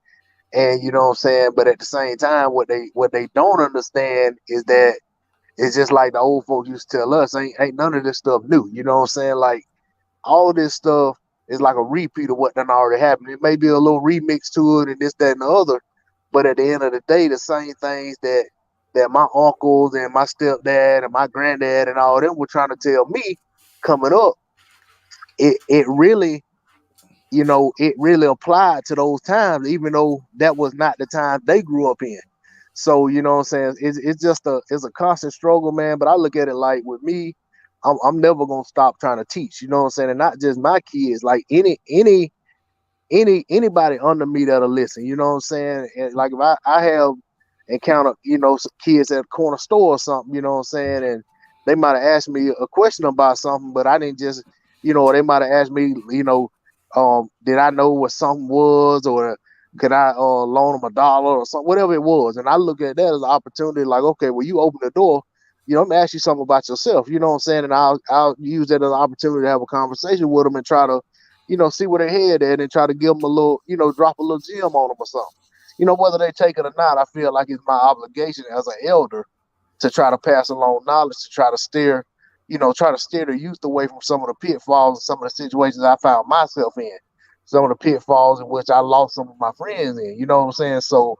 And you know what I'm saying? But at the same time, what they don't understand is that it's just like the old folks used to tell us, ain't none of this stuff new. You know what I'm saying? Like all this stuff is like a repeat of what done already happened. It may be a little remix to it and this, that, and the other. But at the end of the day, the same things that my uncles and my stepdad and my granddad and all them were trying to tell me coming up, it really, it really applied to those times, even though that was not the time they grew up in. So, you know what I'm saying? It's just it's a constant struggle, man. But I look at it like with me, I'm never gonna stop trying to teach, you know what I'm saying? And not just my kids, like anybody under me that'll listen, you know what I'm saying? And like if I have encountered, some kids at a corner store or something, you know what I'm saying, and they might have asked me a question about something, but I didn't just, they might have asked me, did I know what something was, or could I loan them $1 or something, whatever it was. And I look at that as an opportunity, like, okay, well, you open the door, I'm gonna ask you something about yourself, you know what I'm saying, and I'll use that as an opportunity to have a conversation with them and try to see where their head at and try to give them a little, drop a little gem on them or something. Whether they take it or not, I feel like it's my obligation as an elder to try to pass along knowledge, to try to steer the youth away from some of the pitfalls and some of the situations I found myself in, some of the pitfalls in which I lost some of my friends in, you know what I'm saying? So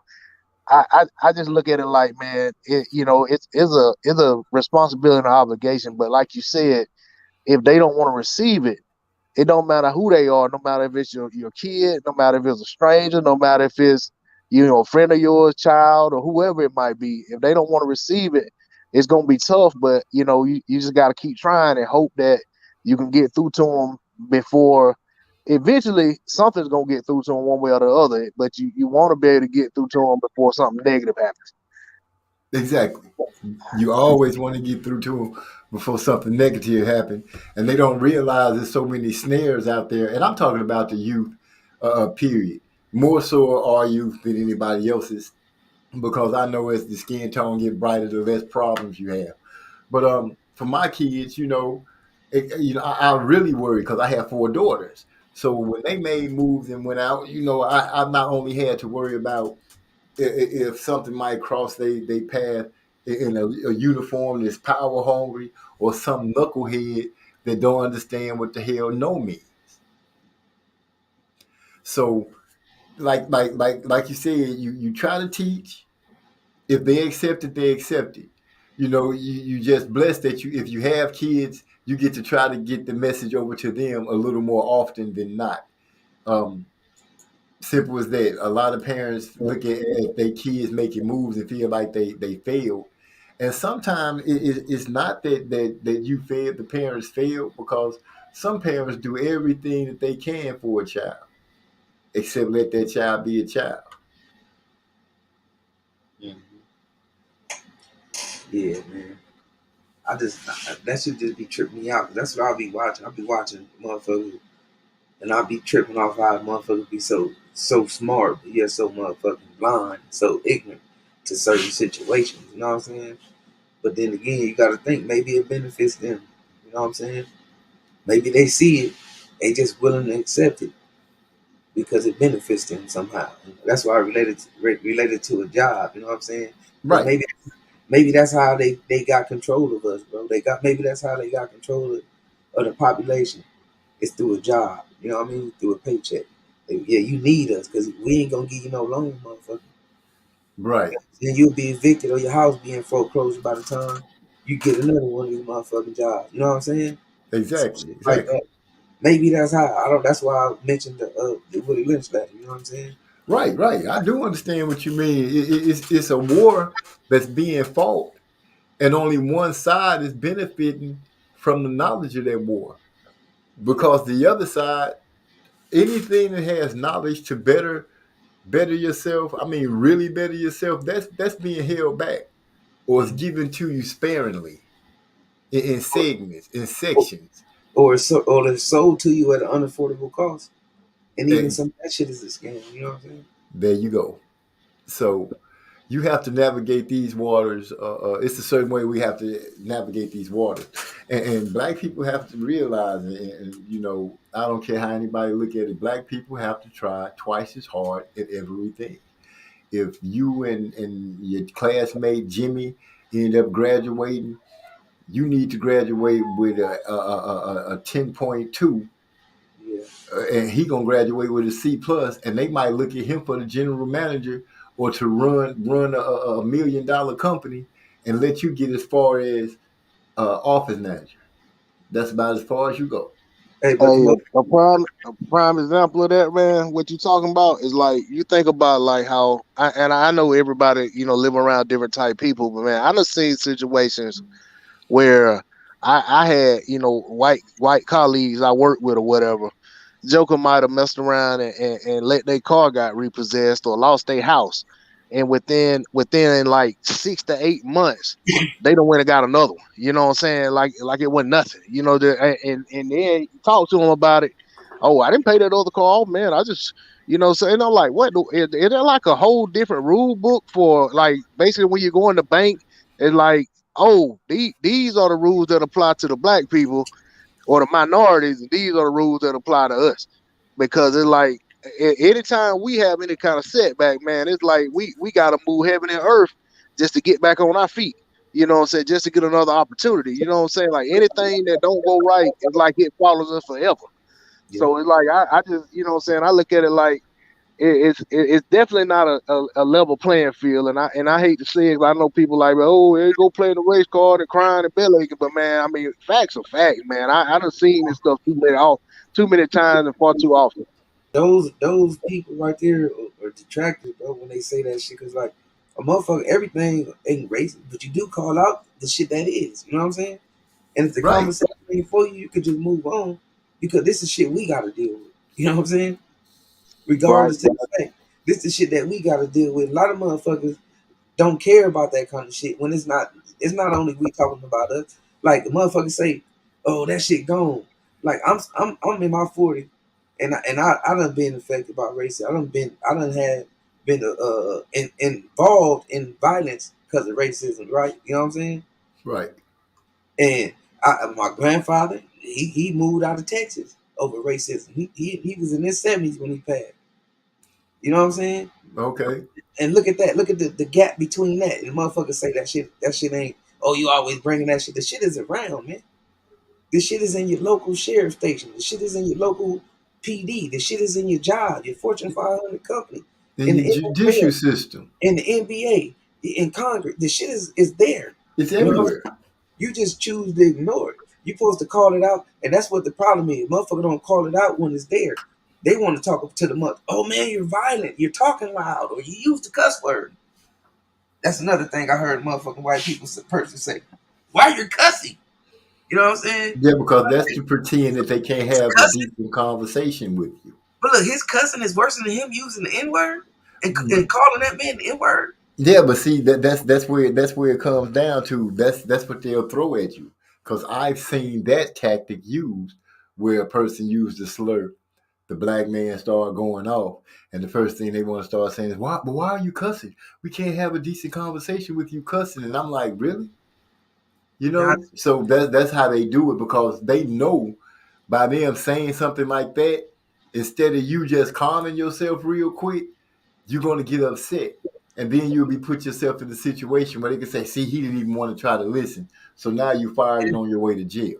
I just look at it like, man, it's a responsibility and an obligation. But like you said, if they don't want to receive it, it don't matter who they are, no matter if it's your kid, no matter if it's a stranger, no matter if it's, a friend of yours, child, or whoever it might be. If they don't want to receive it, it's going to be tough, but, you just got to keep trying and hope that you can get through to them before eventually something's going to get through to them one way or the other. But you want to be able to get through to them before something negative happens. Exactly. You always want to get through to them before something negative happens, and they don't realize there's so many snares out there. And I'm talking about the youth, period. More so our youth than anybody else's, because I know as the skin tone get brighter, the less problems you have. But for my kids, I really worry because I have 4 daughters. So when they made moves and went out, I not only had to worry about if something might cross they path in a uniform that's power hungry or some knucklehead that don't understand what the hell no means. So like you said, you try to teach. If they accept it, they accept it. You just blessed that if you have kids, you get to try to get the message over to them a little more often than not. Um, Simple as that. A lot of parents look at their kids making moves and feel like they failed. And sometimes it's not that you failed, the parents failed, because some parents do everything that they can for a child, except let that child be a child. Yeah, man. That should just be tripping me out. That's what I'll be watching. I'll be watching motherfuckers, and I'll be tripping off how motherfuckers be so smart, but yet so motherfucking blind, so ignorant to certain situations. You know what I'm saying? But then again, you got to think maybe it benefits them. You know what I'm saying? Maybe they see it, they just willing to accept it because it benefits them somehow. That's why I related to a job. You know what I'm saying? But Right. maybe that's how they got control of us, bro. Maybe that's how they got control of the population. It's through a job. You know what I mean? Through a paycheck. Yeah, you need us because we ain't gonna give you no loan, motherfucker. Right. Then you'll be evicted or your house being foreclosed by the time you get another one of these motherfucking jobs. You know what I'm saying? Some Exactly. shit like Exactly. that. Maybe that's how I don't. That's why I mentioned the Willie Lynch letter. You know what I'm saying? Right. Right. I do understand what you mean. It's a war that's being fought, and only one side is benefiting from the knowledge of that war, because the other side, anything that has knowledge to better yourself, I mean really better yourself, that's being held back, or it's given to you sparingly in segments, in sections. Or it's sold to you at an unaffordable cost, and even And some of that shit is a scam. You know what I'm saying? there you go. So you have to navigate these waters. It's a certain way we have to navigate these waters, and black people have to realize it. And I don't care how anybody look at it. Black people have to try twice as hard at everything. If you and your classmate Jimmy end up graduating, you need to graduate with a 10.2, Yeah. and he gonna graduate with a C+, and they might look at him for the general manager or to run a $1 million company, and let you get as far as office manager. That's about as far as you go. Hey, but Hey, a prime example of that, man. What you talking about is like you think about like how I know everybody live around different type people, but man, I done seen situations where I had white colleagues I worked with or whatever. Joker might have messed around and let their car got repossessed or lost their house, and within like 6 to 8 months, they done went and got another one. You know what I'm saying? Like it wasn't nothing. And then you talk to them about it. Oh, I didn't pay that other car off, man. I just so and I'm like, what? Is there like a whole different rule book for like basically when you go in the bank? It's like, oh, these are the rules that apply to the black people or the minorities, and these are the rules that apply to us. Because it's like anytime we have any kind of setback, man, it's like we gotta move heaven and earth just to get back on our feet. You know what I'm saying? Just to get another opportunity. You know what I'm saying? Like anything that don't go right, it's like it follows us forever. yeah. So it's like I just what I'm saying, I look at it like it's definitely not a level playing field, and I hate to say it, but I know people like, oh, they go play the race card and crying and belly aching, but man, I mean, facts are facts, man. I done seen this stuff too many times and far too often. Those people right there are detractors, bro, when they say that shit. Cause like a motherfucker, everything ain't racist, but you do call out the shit that is. You know what I'm saying? And if the Right. conversation ain't for you, you could just move on because this is shit we gotta deal with. You know what I'm saying? Right. Regardless to the fact, this is shit that we gotta deal with. A lot of motherfuckers don't care about that kind of shit when it's not only we talking about us. Like the motherfuckers say, oh, that shit gone. Like I'm in my 40s, and I done been affected by racism. I done been involved in violence because of racism, right? You know what I'm saying? Right. And my grandfather, he moved out of Texas over racism. He was in his 70s when he passed. You know what I'm saying? Okay. And look at that. Look at the gap between that. And motherfuckers say that shit ain't, oh, you always bringing that shit. The shit is around, man. This shit is in your local sheriff station. The shit is in your local PD. The shit is in your job, your Fortune 500 company. In the NFL, judicial system. in the NBA, in Congress. The shit is there. It's You know? everywhere. You just choose to ignore it. You're supposed to call it out, and that's what the problem is. Motherfucker don't call it out when it's there. They want to talk to the mother. Oh man, you're violent. You're talking loud, or you use the cuss word. That's another thing I heard motherfucking white people person say. Why you're cussing? You know what I'm saying? Yeah, because that's to pretend that they can't have a Cussing. decent conversation with you. But look, his cussing is worse than him using the N-word and calling that man the N-word. Yeah, but see that's where it comes down to. That's what they'll throw at you. Because I've seen that tactic used where a person used the slur, the black man started going off, and the first thing they want to start saying is, "Why? But why are you cussing? We can't have a decent conversation with you cussing." And I'm like, really? You know? So that's how they do it, because they know by them saying something like that, instead of you just calming yourself real quick, you're going to get upset. And then you'll be put yourself in the situation where they can say, see, he didn't even want to try to listen. So now you fired and on your way to jail.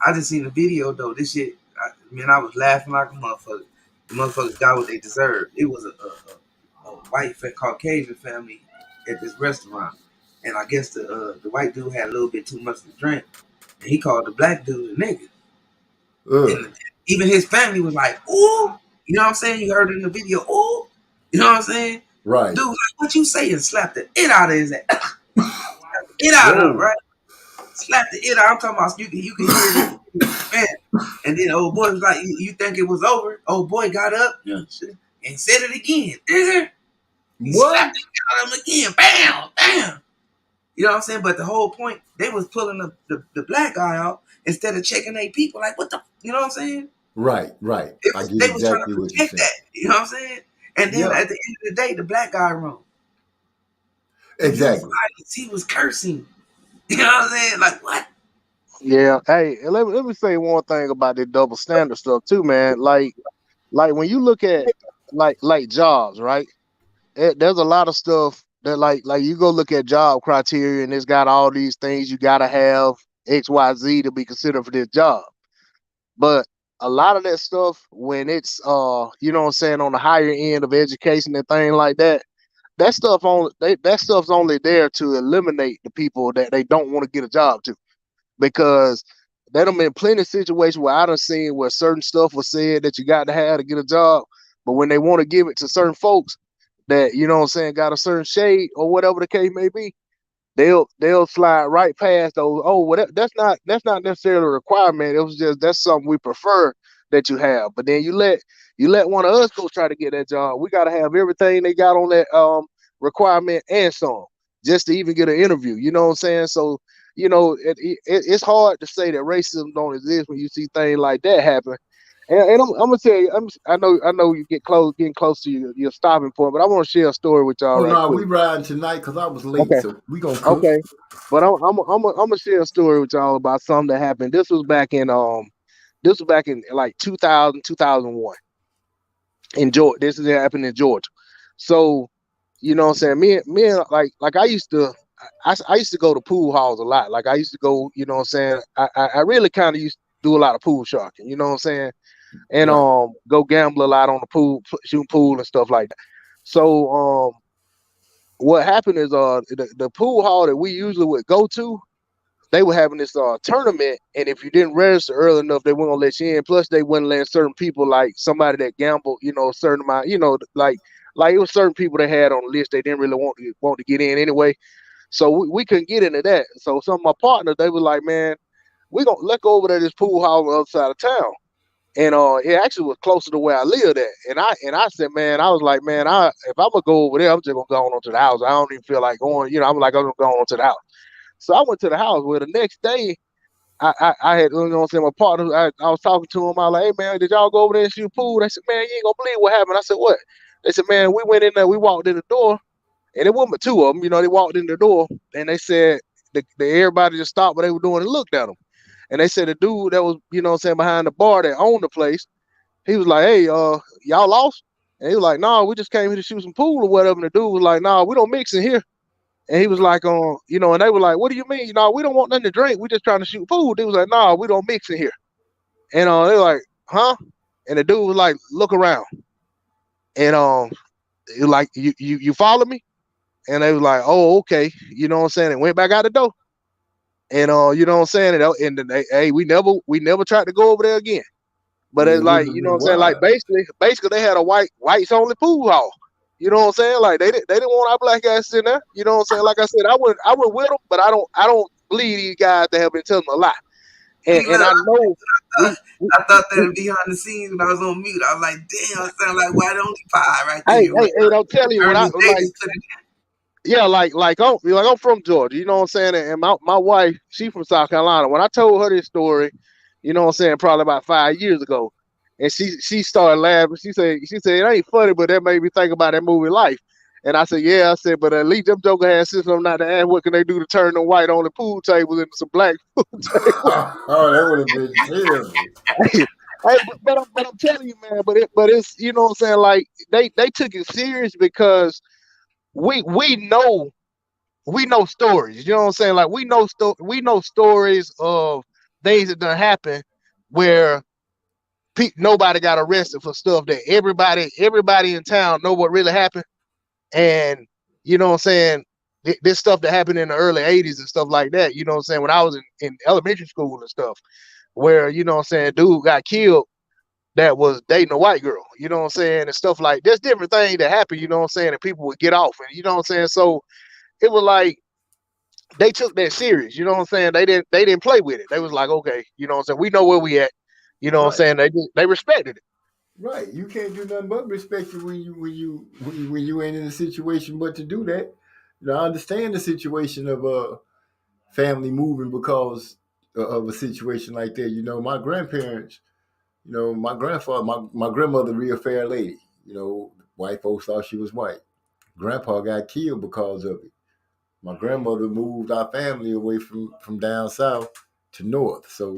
I just seen the video though. This shit, I was laughing like a motherfucker. The motherfuckers got what they deserved. It was a white Caucasian family at this restaurant, and I guess the white dude had a little bit too much to drink, and he called the black dude a nigga. And even his family was like, "Ooh," you know what I'm saying? You heard it in the video, "Ooh," you know what I'm saying? Right. Dude, like, what you saying? Slapped the it out of his ass. It out of him, right? Slap the it out. I'm talking about you can hear it, man. And then old boy was like, "You think it was over?" Old boy got up and said it again. He slapped it out of him again. Bam, bam. You know what I'm saying? But the whole point, they was pulling the black guy out instead of checking their people. Like, what the? You know what I'm saying? Right. They was trying to protect that. You know what I'm saying? And then at the end of the day, the black guy wrong. Exactly. He was cursing. You know what I'm saying? Like, what? Yeah. Hey, let me say one thing about the double standard stuff too, man. Like when you look at like jobs, right? There's a lot of stuff that like you go look at job criteria and it's got all these things you gotta have XYZ to be considered for this job. But a lot of that stuff, when it's you know what I'm saying, on the higher end of education and things like that, that stuff's only there to eliminate the people that they don't want to get a job to. Because there done been plenty of situations where I done seen where certain stuff was said that you got to have to get a job, but when they want to give it to certain folks that, you know what I'm saying, got a certain shade or whatever the case may be, they'll slide right past those. Oh, well, that's not necessarily a requirement. It was just, that's something we prefer that you have. But then you let one of us go try to get that job. We got to have everything they got on that requirement and some, just to even get an interview. You know what I'm saying? So, you know, it's hard to say that racism don't exist when you see things like that happen. And I'm gonna tell you, I know you getting close to your stopping point, but I want to share a story with y'all. Oh no, quick. we riding tonight because I was late, okay. So we gonna cook. Okay, but I'm gonna share a story with y'all about something that happened. This was back in like 2000, 2001 in Georgia. This happened in Georgia. So, you know what I'm saying? Me and like I used to go to pool halls a lot. Like I used to go, you know what I'm saying? I really kind of used to do a lot of pool sharking, you know what I'm saying? And go gamble a lot on the pool, shoot pool and stuff like that. So what happened is the pool hall that we usually would go to, they were having this tournament, and if you didn't register early enough, they weren't gonna let you in. Plus, they wouldn't let certain people, like somebody that gambled, you know, a certain amount, you know, like it was certain people they had on the list they didn't really want to get in anyway. So we couldn't get into that. So some of my partners, they were like, man, let's go over to this pool hall on the other side of town. And it actually was closer to where I lived at. And I said, man, I was like, man, if I'm gonna go over there, I'm just gonna go on to the house. I don't even feel like going, I'm like, I'm gonna go on to the house. So I went to the house. Well, the next day, I had, my partner, I was talking to him. I was like, hey, man, did y'all go over there and shoot pool? They said, man, you ain't gonna believe what happened. I said, what? They said, man, we went in there, we walked in the door, and it wasn't but two of them. They walked in the door, and they said, everybody just stopped what they were doing and looked at them. And they said the dude that was, behind the bar that owned the place, he was like, hey, y'all lost? And he was like, no, we just came here to shoot some pool or whatever. And the dude was like, no, we don't mix in here. And he was like, and they were like, what do you mean? No, we don't want nothing to drink. We just trying to shoot food. They was like, no, we don't mix in here. And they were like, huh? And the dude was like, look around. And it was like, you follow me? And they was like, oh, okay. You know what I'm saying? And went back out the door. And you know what I'm saying? And then hey, we never tried to go over there again. But it's like, you know what I'm saying? Like basically they had a whites only pool hall. You know what I'm saying? Like they didn't want our black guys in there. You know what I'm saying? Like I said, I went with them, but I don't believe these guys that have been telling a lie. And I know I thought that would be behind the scenes when I was on mute. I was like, damn, I sound like White Only Pie right there. Hey, I'll tell you when I like, I'm from Georgia, you know what I'm saying? And my wife, she from South Carolina. When I told her this story, you know what I'm saying, probably about 5 years ago, and she started laughing. She said it ain't funny, but that made me think about that movie Life. And I said, yeah. I said, but at least them joker had system not to ask what can they do to turn the white on the pool tables into some black pool tables. Oh, that would have been terrible. But I'm telling you, man. But it's you know what I'm saying. Like they took it serious because we know stories. You know what I'm saying. Like we know stories of things that done happen where nobody got arrested for stuff that everybody in town know what really happened. And you know what I'm saying, this stuff that happened in the early 80s and stuff like that, you know what I'm saying, when I was in elementary school and stuff, where, you know what I'm saying, dude got killed that was dating a white girl, you know what I'm saying, and stuff like there's different things that happen, you know what I'm saying, and people would get off, and you know what I'm saying. So it was like they took that serious, you know what I'm saying. They didn't play with it. They was like, okay, you know what I'm saying, we know where we at, you know what I'm saying. They respected it. Right, you can't do nothing but respect it when you ain't in a situation but to do that. I understand the situation of a family moving because of a situation like that. My grandparents, my grandfather, my grandmother, real fair lady. White folks thought she was white. Grandpa got killed because of it. My grandmother moved our family away from down south to north. So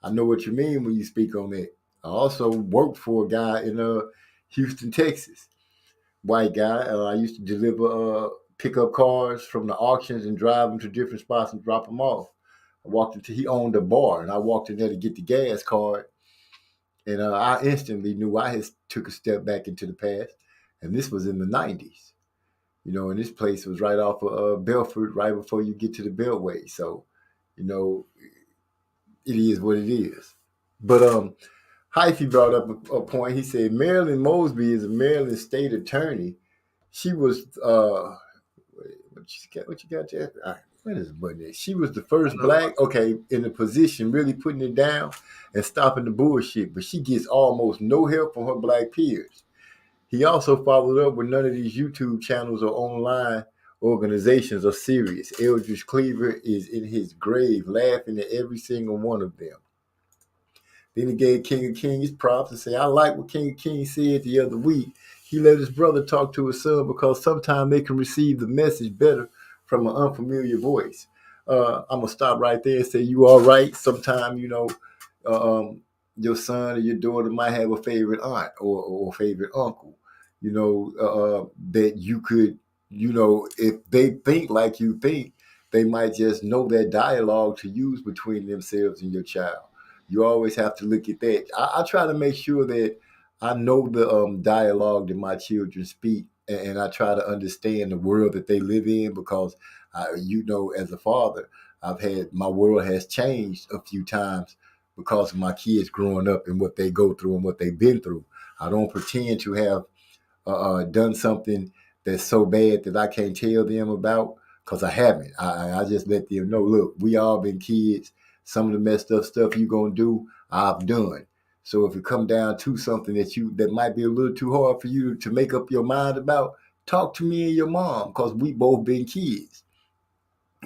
I know what you mean when you speak on that. I also worked for a guy in Houston, Texas, white guy. I used to deliver pickup cars from the auctions and drive them to different spots and drop them off. He owned a bar, and I walked in there to get the gas card, and I instantly knew I had took a step back into the past, and this was in the 90s. And this place was right off of Belford, right before you get to the Beltway. So, it is what it is. But Hyphy brought up a point. He said Marilyn Mosby is a Maryland state attorney. She was what you got there? All right, what is the button? She was the first black, in the position, really putting it down and stopping the bullshit. But she gets almost no help from her black peers. He also followed up with none of these YouTube channels or online organizations are serious. Eldridge Cleaver is in his grave laughing at every single one of them. Then he gave King of Kings props and said, I like what King of Kings said the other week. He let his brother talk to his son because sometimes they can receive the message better from an unfamiliar voice. I'm going to stop right there and say you all right. Sometimes, your son or your daughter might have a favorite aunt or a favorite uncle, that you could, if they think like you think, they might just know that dialogue to use between themselves and your child. You always have to look at that. I try to make sure that I know the dialogue that my children speak, and I try to understand the world that they live in because, as a father, my world has changed a few times because of my kids growing up and what they go through and what they've been through. I don't pretend to have done something that's so bad that I can't tell them about because I haven't. I just let them know, look, we all been kids. Some of the messed up stuff you gonna do, I've done. So if it come down to something that might be a little too hard for you to make up your mind about, talk to me and your mom, because we both been kids.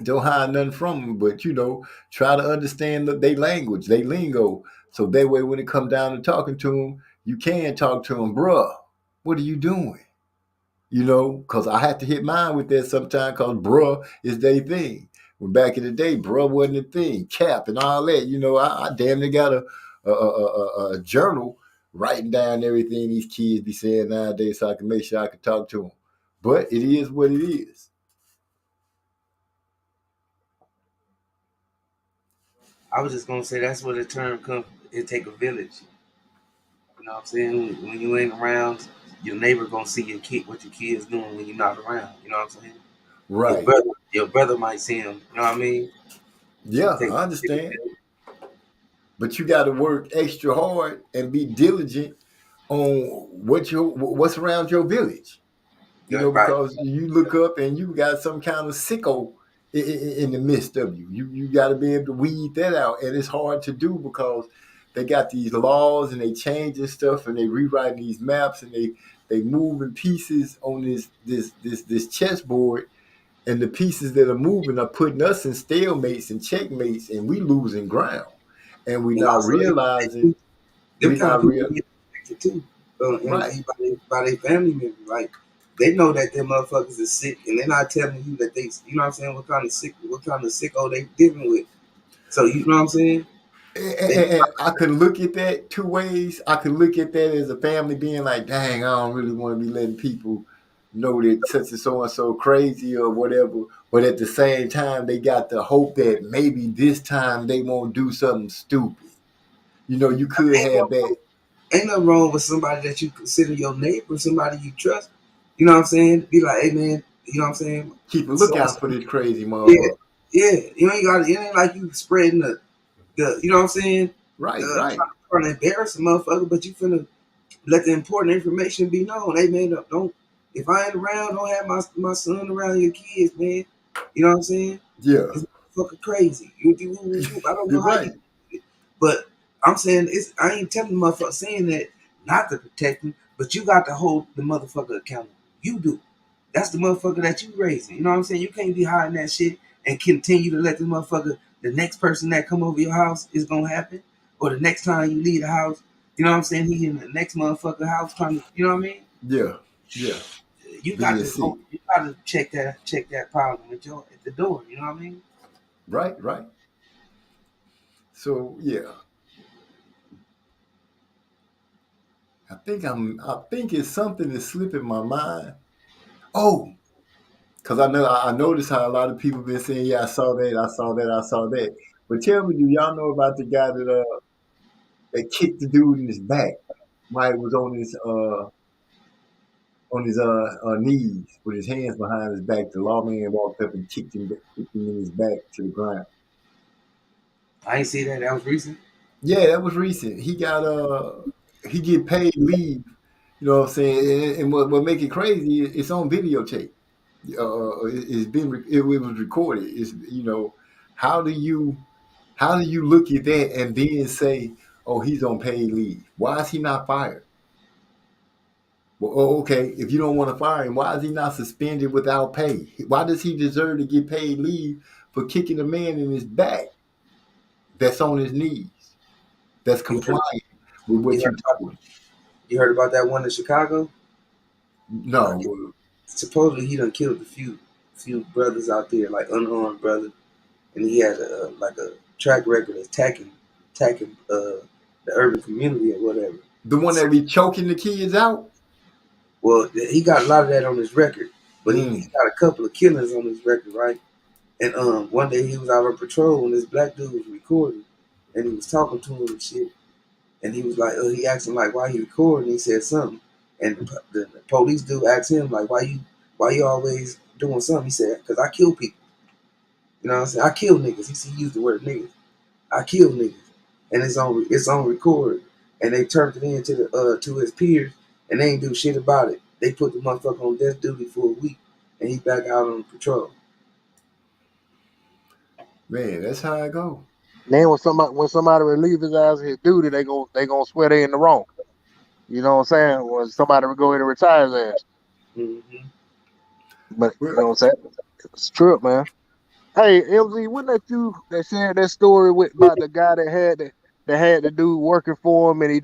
Don't hide nothing from them, but try to understand their language, their lingo. So that way when it come down to talking to them, you can talk to them, bruh, what are you doing? Because I have to hit mine with that sometimes, because bruh is their thing. When back in the day, bruh wasn't a thing, cap and all that. I damn near got a journal writing down everything these kids be saying nowadays so I can make sure I can talk to them. But it is what it is. I was just gonna say that's where the term comes. It take a village. You know what I'm saying? When you ain't around, your neighbor gonna see what your kid's doing when you're not around. You know what I'm saying? Right. Your brother might see him. You know what I mean? Yeah, I understand. But you got to work extra hard and be diligent on what's around your village. Because you look up and you got some kind of sicko in the midst of you. You got to be able to weed that out, and it's hard to do because they got these laws and they changing stuff and they rewriting these maps and they moving pieces on this chessboard, and the pieces that are moving are putting us in stalemates and checkmates, and we losing ground, and we not realizing. Them kind of people get affected too, right? By their family members, like. They know that them motherfuckers is sick, and they're not telling you that they, you know what I'm saying, what kind of sicko they dealing with. So you know what I'm saying? And I could look at that two ways. I could look at that as a family being like, dang, I don't really want to be letting people know that such and so crazy or whatever. But at the same time, they got the hope that maybe this time they won't do something stupid. You could have that. Ain't nothing wrong with somebody that you consider your neighbor, somebody you trust. You know what I'm saying? Be like, hey man, you know what I'm saying? Keep a lookout for this crazy motherfucker. Yeah. You ain't got. It ain't like you spreading the. You know what I'm saying? Right. Trying to embarrass a motherfucker, but you finna let the important information be known. Hey man, don't. If I ain't around, don't have my son around your kids, man. You know what I'm saying? Yeah. It's fucking crazy. I don't know how right. you do it, but I'm saying I ain't telling the motherfucker saying that not to protect him, but you got to hold the motherfucker accountable. You do. That's the motherfucker that you raising. You know what I'm saying? You can't be hiding that shit and continue to let the motherfucker, the next person that come over your house is gonna happen, or the next time you leave the house, you know what I'm saying? He in the next motherfucker house trying to, you know what I mean? Yeah. You got to check that problem at the door. You know what I mean? Right. So yeah. I think it's something that's slipping my mind. Oh, because I noticed how a lot of people been saying, yeah, I saw that. But tell me, do y'all know about the guy that kicked the dude in his back while he was on his knees with his hands behind his back? The lawman walked up and kicked him in his back to the ground. I ain't see that. That was recent. Yeah, that was recent. He get paid leave. You know what I'm saying? And what make it crazy? It's on videotape. It was recorded. It's how do you look at that and then say, oh, he's on paid leave? Why is he not fired? Well, okay, if you don't want to fire him, why is he not suspended without pay? Why does he deserve to get paid leave for kicking a man in his back that's on his knees, that's compliant with what you told him? You heard about that one in Chicago? No. Supposedly he done killed a few brothers out there, like unarmed brothers, and he had a track record of attacking the urban community or whatever. The one that be choking the kids out? Well, he got a lot of that on his record, but he got a couple of killings on his record, right? And one day he was out on patrol and this black dude was recording, and he was talking to him and shit, and he was like, he asked him like why he recording, and he said something, and the police dude asked him like why you always doing something? He said, because I kill people. You know what I'm saying? I kill niggas. He used the word niggas. I kill niggas, and it's on record, and they turned it in to his peers, and they ain't do shit about it. They put the motherfucker on death duty for a week, and he back out on patrol. Man, that's how I go. Then when somebody relieve his ass of his duty, they gonna swear they in the wrong. You know what I'm saying? When somebody would go in and retire his ass. Mm-hmm. But you know what I'm saying? It's true, man. Hey, LZ, wasn't that you that shared that story about the guy that had the dude working for him and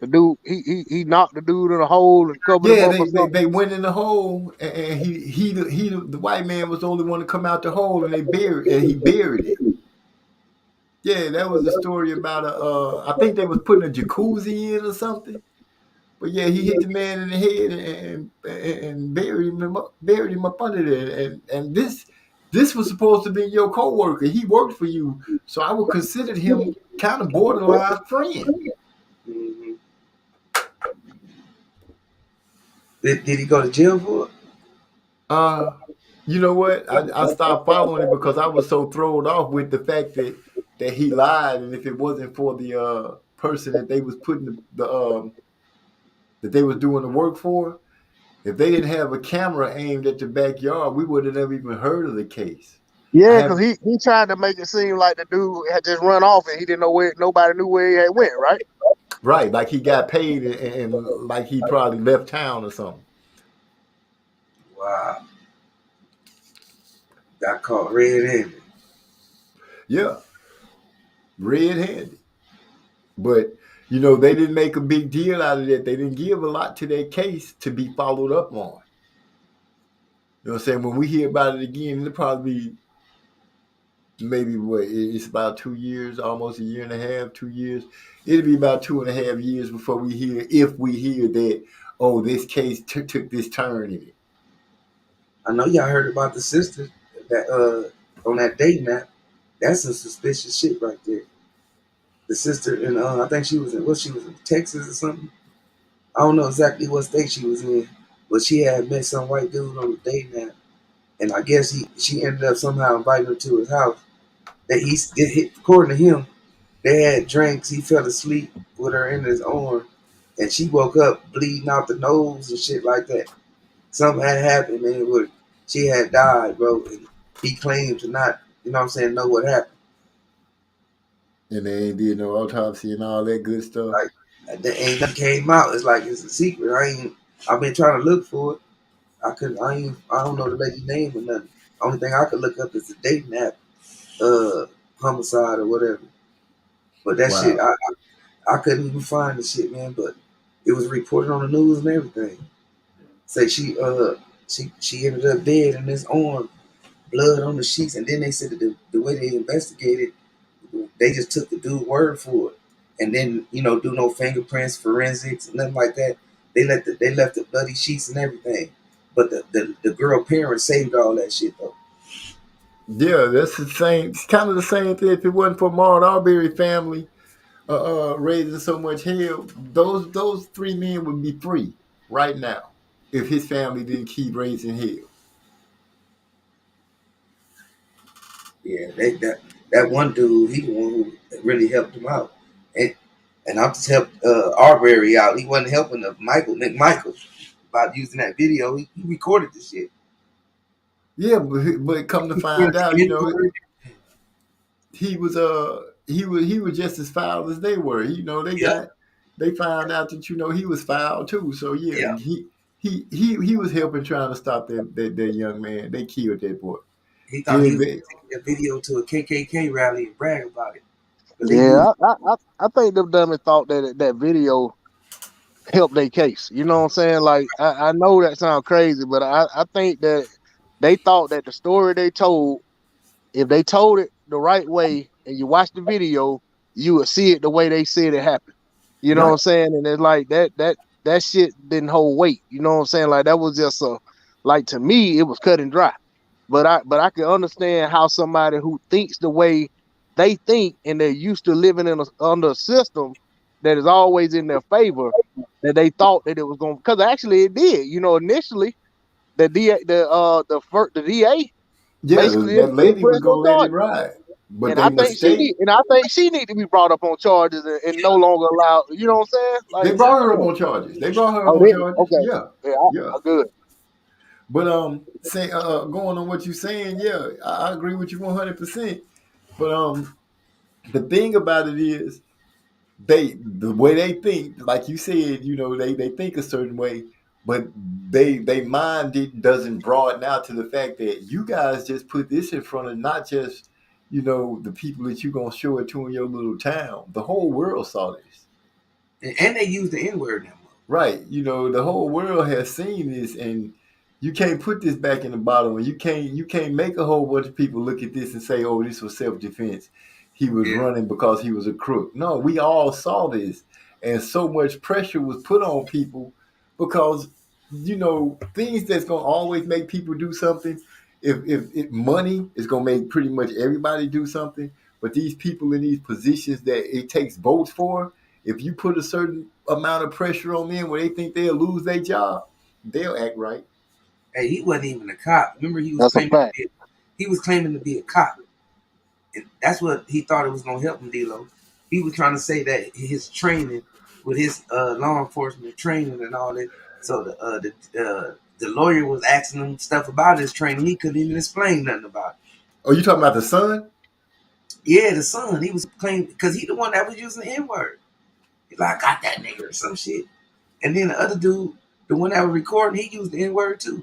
the dude he knocked the dude in a hole and covered him Yeah, up or something? they went in the hole, and the white man was the only one to come out the hole, and he buried it. Yeah, that was a story about I think they was putting a jacuzzi in or something. But yeah, he hit the man in the head and buried him up under there. And this was supposed to be your coworker. He worked for you, so I would consider him kind of borderline friend. Mm-hmm. Did he go to jail for it? You know what? I stopped following it because I was so thrown off with the fact that he lied, and if it wasn't for the person that they was putting that they was doing the work for, if they didn't have a camera aimed at the backyard, we would have never even heard of the case. Yeah, because he tried to make it seem like the dude had just run off and he didn't know where nobody knew where he had went, right? Right, like he got paid and like he probably left town or something. Wow. Got caught red-handed. Yeah, red-handed. But, you know, they didn't make a big deal out of that. They didn't give a lot to their case to be followed up on. You know what I'm saying? When we hear about it again, it'll probably be maybe it's about 2 years, almost a year and a half, 2 years. It'll be about 2.5 years before we hear, if we hear that, oh, this case took this turn in it. I know y'all heard about the sister that on that dating app. That's some suspicious shit right there. The sister in I think she was in Texas or something. I don't know exactly what state she was in, but she had met some white dude on the dating app, and I guess she ended up somehow inviting her to his house. That according to him, they had drinks. He fell asleep with her in his arm, and she woke up bleeding out the nose and shit like that. Something had happened, man. She had died, bro. And he claimed to not, you know what I'm saying, know what happened. And they ain't did no autopsy and all that good stuff. Like, there ain't nothing came out. It's like it's a secret. I've been trying to look for it. I don't know the lady's name or nothing. Only thing I could look up is the dating app, homicide or whatever. But that shit, I couldn't even find the shit, man. But it was reported on the news and everything. Say she ended up dead in his arm, blood on the sheets, and then they said that the way they investigated, they just took the dude's word for it, and then do no fingerprints, forensics, nothing like that. They left the bloody sheets and everything, but the girl parents saved all that shit though. Yeah, that's the same. It's kind of the same thing. If it wasn't for Martin Arbery family raising so much hell, those 3 men would be free right now if his family didn't keep raising hell. Yeah, that one dude, he the one who really helped him out, and I just helped Arbery out. He wasn't helping McMichael about using that video. He recorded the shit. Yeah, but come to find out, he was just as foul as they were. They found out that he was foul too. So yeah. He was helping trying to stop that young man. They killed that boy. He thought he was taking a video to a KKK rally and brag about it. Yeah, I think them dummies thought that video helped their case. You know what I'm saying? Like I know that sounds crazy, but I think that they thought that the story they told, if they told it the right way and you watch the video, you would see it the way they said it happened. You know what I'm saying? And it's like that shit didn't hold weight. You know what I'm saying? Like that was just to me, it was cut and dry. But I can understand how somebody who thinks the way they think and they're used to living under a system that is always in their favor, that they thought that it was going, because actually it did. Initially the DA, the DA, basically that lady was gonna let it ride. But I think she need to be brought up on charges and no longer allowed. You know what I'm saying? Like, they brought her up on charges. Okay. Yeah. Good. But going on what you're saying, yeah, I agree with you 100%. But the thing about it is, the way they think, like you said, they think a certain way, but they mind doesn't broaden out to the fact that you guys just put this in front of not just the people that you gonna show it to in your little town. The whole world saw this. And they use the N-word now. Right. The whole world has seen this, and you can't put this back in the bottle, and you can't make a whole bunch of people look at this and say, oh, this was self-defense. He was running because he was a crook. No, we all saw this, and so much pressure was put on people because things that's gonna always make people do something. If money is gonna make pretty much everybody do something, but these people in these positions that it takes votes for, if you put a certain amount of pressure on them where they think they'll lose their job, they'll act right. Hey, he wasn't even a cop. Remember, he was claiming to be a cop. And that's what he thought it was gonna help him, D-Lo. He was trying to say that his training with his law enforcement training and all that. So the lawyer was asking him stuff about his training. He couldn't even explain nothing about it. Oh, you talking about the son? Yeah, the son. He was claiming because he the one that was using the N-word. He's like, I got that nigga or some shit. And then the other dude, the one that was recording, he used the N-word too.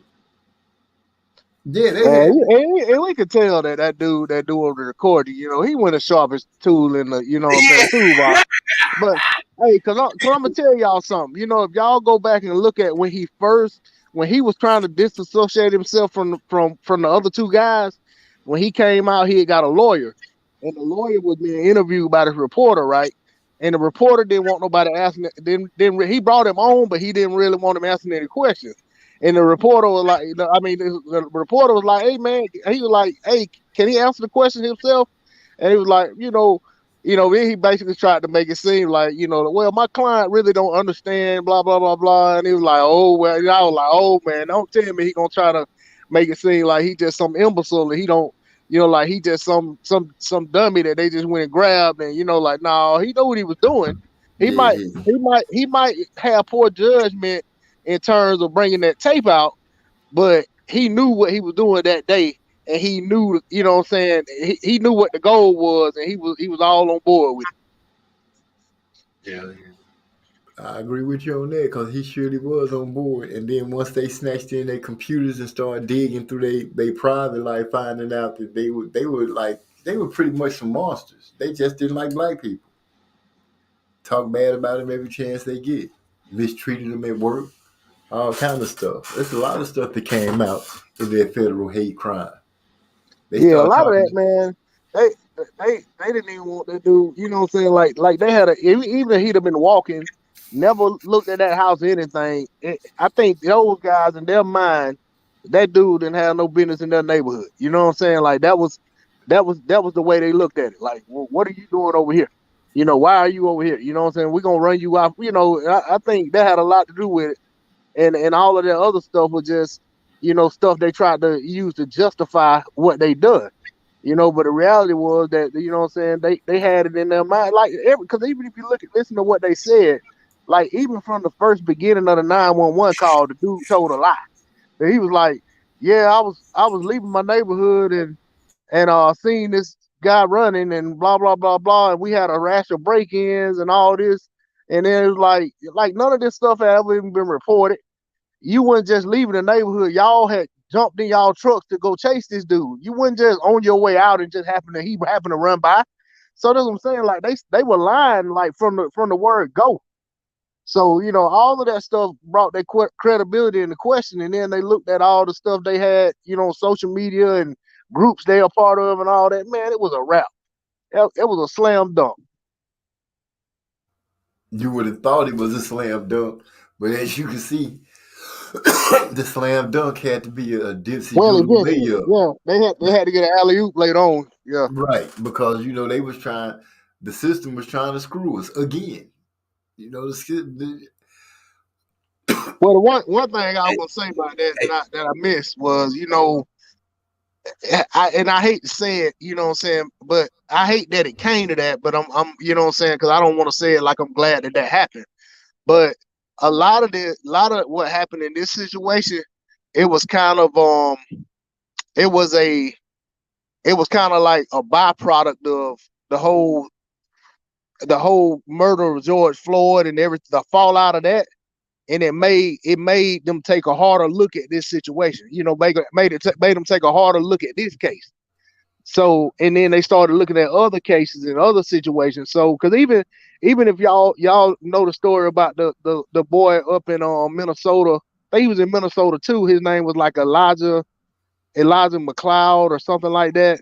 Yeah, and we could tell that dude on the recording, he went the sharpest tool in the, toolbox. But hey, cause I'm gonna tell y'all something. If y'all go back and look at when he was trying to disassociate himself from the other two guys, when he came out, he had got a lawyer, and the lawyer was being interviewed by the reporter, right? And the reporter didn't want nobody asking. He brought him on, but he didn't really want him asking any questions. And the reporter was like, the reporter was like, hey man, he was like, hey, can he answer the question himself? And he was like, he basically tried to make it seem like, well, my client really don't understand, blah blah blah blah. And he was like, oh well, I was like, oh man, don't tell me he gonna try to make it seem like he just some imbecile and he don't. Like he just some dummy that they just went and grabbed, and like no, he know what he was doing. He might have poor judgment in terms of bringing that tape out, but he knew what he was doing that day, and he knew, what I'm saying, he knew what the goal was, and he was all on board with it. Yeah. I agree with you on that because he surely was on board. And then once they snatched in their computers and started digging through their private life, finding out that they were pretty much some monsters. They just didn't like black people. Talk bad about them every chance they get. Mistreated them at work. All kind of stuff. There's a lot of stuff that came out in their federal hate crime. A lot of that, man. They didn't even want to do. You know what I'm saying? Like they had even if he'd have been walking. Never looked at that house or anything. I think those guys in their mind, that dude didn't have no business in their neighborhood. You know what I'm saying? Like that was the way they looked at it. Like, well, what are you doing over here? Why are you over here? You know what I'm saying? We're gonna run you off. I think that had a lot to do with it. And all of that other stuff was just, stuff they tried to use to justify what they done. But the reality was that, what I'm saying, they had it in their mind. Like because even if you listen to what they said. Like, even from the first beginning of the 911 call, the dude told a lie. He was like, yeah, I was leaving my neighborhood and seeing this guy running and blah, blah, blah, blah. And we had a rash of break-ins and all this. And then it was like none of this stuff had ever even been reported. You weren't just leaving the neighborhood. Y'all had jumped in y'all trucks to go chase this dude. You weren't just on your way out and just he happened to run by. So that's what I'm saying. Like, they were lying, like, from the word go. So, all of that stuff brought their credibility into question. And then they looked at all the stuff they had, social media and groups they are part of and all that. Man, it was a wrap. It was a slam dunk. You would have thought it was a slam dunk. But as you can see, the slam dunk had to be a Dipsy Doodle layup. Yeah, they had to get an alley-oop later on. Yeah. Right, because, the system was trying to screw us again. Well, the one thing I was gonna say about that I missed was, I hate to say it, you know what I'm saying, but I hate that it came to that, but I'm you know what I'm saying, because I don't want to say it like I'm glad that happened. But a lot of what happened in this situation, it was kind of it was kind of like a byproduct of the whole the whole murder of George Floyd and everything, the fallout of that, and it made them take a harder look at this situation. You know, made them take a harder look at this case. So, and then they started looking at other cases and other situations. So, because even if y'all know the story about the boy up in Minnesota, I think he was in Minnesota too. His name was like Elijah McLeod or something like that.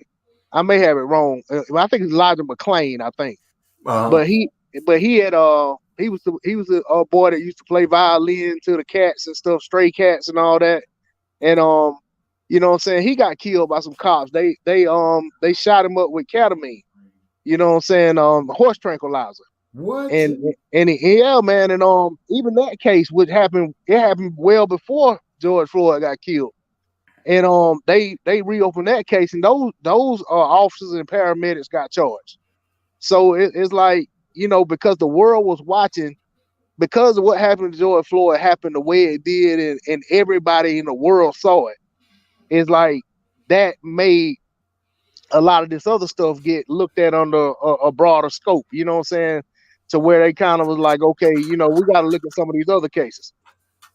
I may have it wrong. I think it's Elijah McClain, I think. But he was a boy that used to play violin to the cats and stuff, stray cats and all that. And you know what I'm saying, he got killed by some cops. They shot him up with ketamine. You know what I'm saying, horse tranquilizer. What? And yeah, man, and even that case it happened well before George Floyd got killed. And they reopened that case, and those officers and paramedics got charged. So it's like, you know, because the world was watching, because of what happened to George Floyd happened the way it did, and everybody in the world saw it. It's like that made a lot of this other stuff get looked at under a broader scope, you know what I'm saying? To where they kind of was like, okay, you know, we got to look at some of these other cases.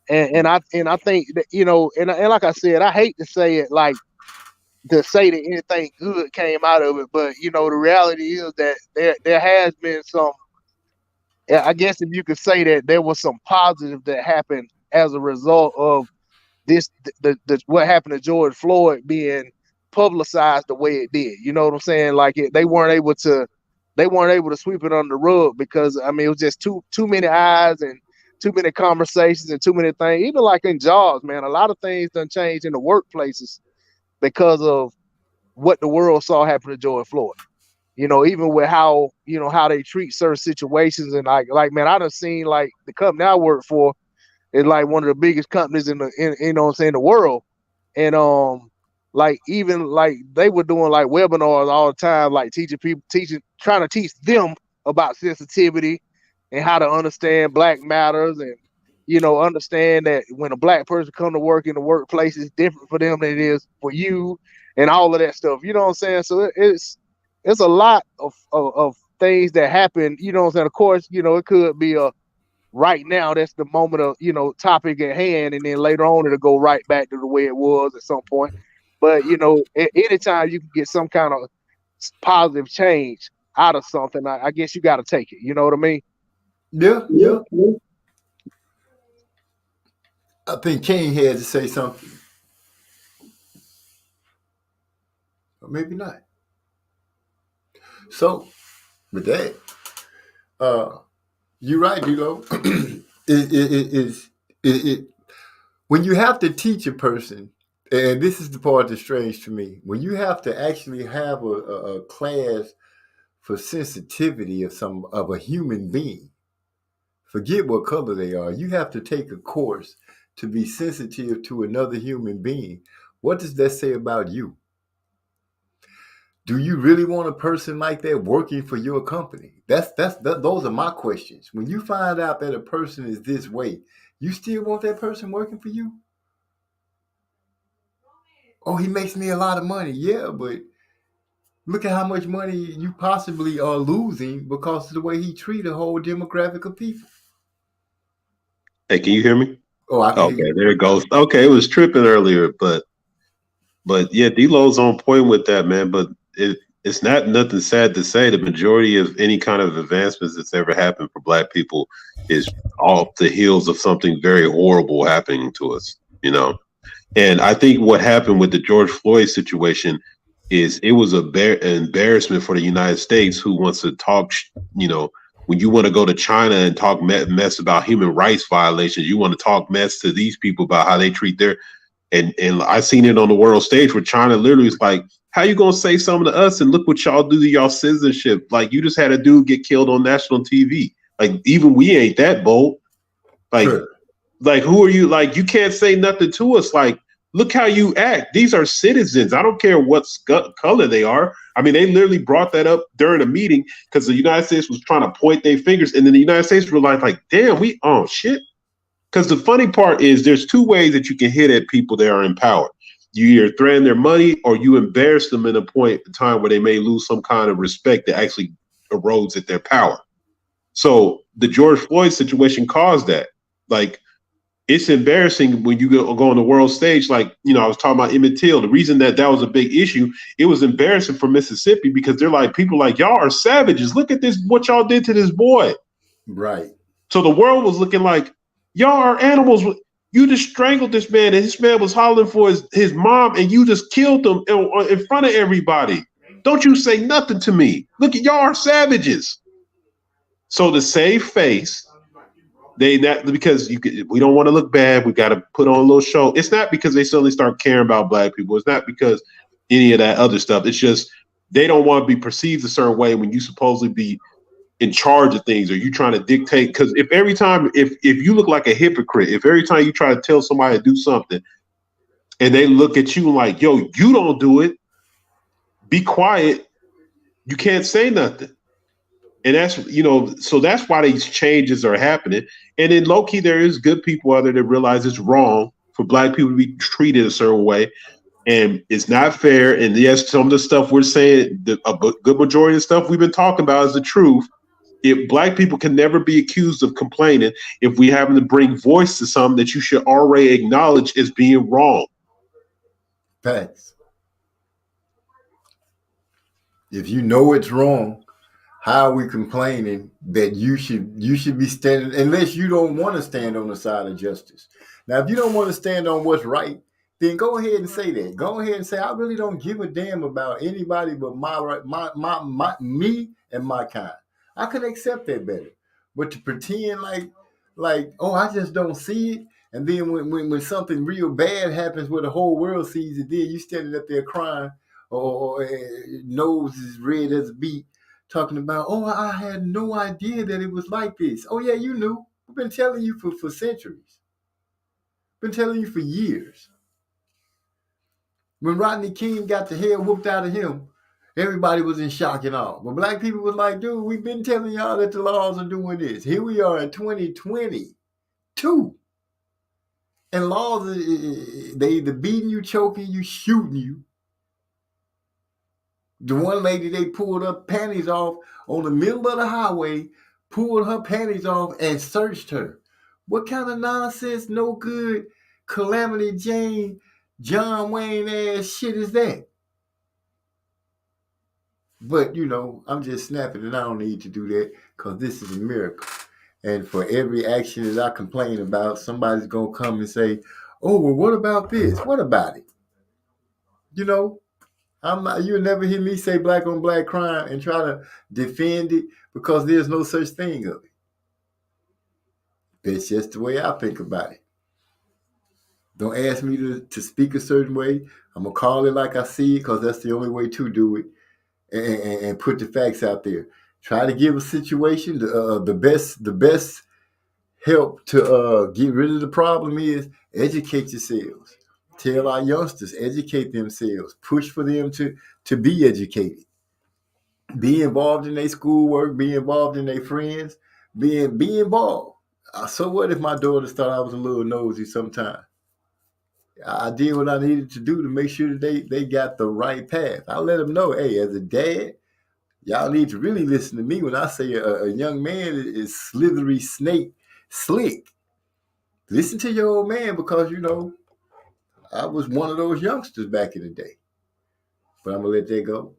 And I think that, you know, and like I said, I hate to say it, like to say that anything good came out of it, but you know, the reality is that there has been some, I guess if you could say that there was some positive that happened as a result of this, what happened to George Floyd being publicized the way it did. You know what I'm saying? Like they weren't able to sweep it under the rug, because I mean, it was just too many eyes and too many conversations and too many things. Even like in jobs, man, a lot of things done changed in the workplaces because of what the world saw happen to George Floyd. You know, even with how they treat certain situations, and like man, I done seen like the company I work for is like one of the biggest companies in you know what I'm saying, the world. And like even like they were doing like webinars all the time, like trying to teach them about sensitivity and how to understand Black matters, and you know, understand that when a Black person come to work in the workplace, it's different for them than it is for you, and all of that stuff. You know what I'm saying? So it's a lot of things that happen. You know what I'm saying? Of course, you know, it could be right now that's the moment of, you know, topic at hand, and then later on it'll go right back to the way it was at some point. But you know, anytime you can get some kind of positive change out of something, I guess you got to take it. You know what I mean? Yeah. I think King had to say something. Or maybe not. So, with that, you're right, D-Lo. When you have to teach a person, and this is the part that's strange to me, when you have to actually have a class for sensitivity of a human being, forget what color they are, you have to take a course to be sensitive to another human being. What does that say about you? Do you really want a person like that working for your company? Those are my questions. When you find out that a person is this way, you still want that person working for you? Oh, he makes me a lot of money. Yeah, but look at how much money you possibly are losing because of the way he treats a whole demographic of people. Hey, can you hear me? Oh, I can hear you. There it goes. Okay, it was tripping earlier, but yeah, D-Lo's on point with that, man. But it's not nothing sad to say. The majority of any kind of advancements that's ever happened for Black people is off the heels of something very horrible happening to us, you know. And I think what happened with the George Floyd situation is it was an embarrassment for the United States, who wants to talk, you know, when you want to go to China and talk mess about human rights violations, you want to talk mess to these people about how they treat their, and I seen it on the world stage where China literally was like, how you going to say something to us and look what y'all do to y'all citizenship? Like, you just had a dude get killed on national TV. Like, even we ain't that bold. Like, sure. Like, who are you? Like, you can't say nothing to us. Like, look how you act. These are citizens. I don't care what color they are. I mean, they literally brought that up during a meeting because the United States was trying to point their fingers, and then the United States realized, like, damn, oh shit. Because the funny part is there's two ways that you can hit at people that are in power. You either threaten their money or you embarrass them in a point in time where they may lose some kind of respect that actually erodes at their power. So the George Floyd situation caused that. Like, it's embarrassing when you go on the world stage. Like, you know, I was talking about Emmett Till. The reason that was a big issue, it was embarrassing for Mississippi because they're like, people like, y'all are savages. Look at this, what y'all did to this boy. Right. So the world was looking like, y'all are animals. You just strangled this man, and this man was hollering for his mom, and you just killed him in front of everybody. Don't you say nothing to me. Look, y'all are savages. So to save face, because we don't want to look bad, we got to put on a little show. It's not because they suddenly start caring about black people. It's not because any of that other stuff. It's just they don't want to be perceived a certain way when you supposedly be in charge of things, or you trying to dictate. Because if you look like a hypocrite, if every time you try to tell somebody to do something and they look at you like, yo, you don't do it, be quiet, you can't say nothing. And that's, you know, so that's why these changes are happening. And then low key, there is good people out there that realize it's wrong for black people to be treated a certain way. And it's not fair. And yes, some of the stuff we're saying, a good majority of the stuff we've been talking about is the truth. If black people can never be accused of complaining, if we happen to bring voice to something that you should already acknowledge as being wrong. Facts. If you know it's wrong, how are we complaining that you should be standing, unless you don't want to stand on the side of justice? Now, if you don't want to stand on what's right, then go ahead and say that. Go ahead and say, I really don't give a damn about anybody but me and my kind. I could accept that better. But to pretend like, oh, I just don't see it, and then when something real bad happens where the whole world sees it, then you standing up there crying or nose is red as a beet, talking about, oh, I had no idea that it was like this. Oh, yeah, you knew. We've been telling you for centuries. Been telling you for years. When Rodney King got the hell whooped out of him, everybody was in shock and awe. But black people was like, dude, we've been telling y'all that the laws are doing this. Here we are in 2022. And laws, they either beating you, choking you, shooting you. The one lady, they pulled her panties off on the middle of the highway, pulled her panties off and searched her. What kind of nonsense, no good, Calamity Jane, John Wayne ass shit is that? But, you know, I'm just snapping and I don't need to do that because this is America. And for every action that I complain about, somebody's going to come and say, oh, well, what about this? What about it? You know? You'll never hear me say black on black crime and try to defend it because there's no such thing of it. That's just the way I think about it. Don't ask me to speak a certain way. I'm going to call it like I see it because that's the only way to do it and put the facts out there. Try to give a situation the best help to get rid of the problem is educate yourselves. Tell our youngsters, educate themselves, push for them to be educated, be involved in their schoolwork, be involved in their friends, be involved. So what if my daughters thought I was a little nosy sometime? I did what I needed to do to make sure that they got the right path. I let them know, hey, as a dad, y'all need to really listen to me when I say a young man is slithery snake slick. Listen to your old man because, you know, I was one of those youngsters back in the day. But I'm going to let that go.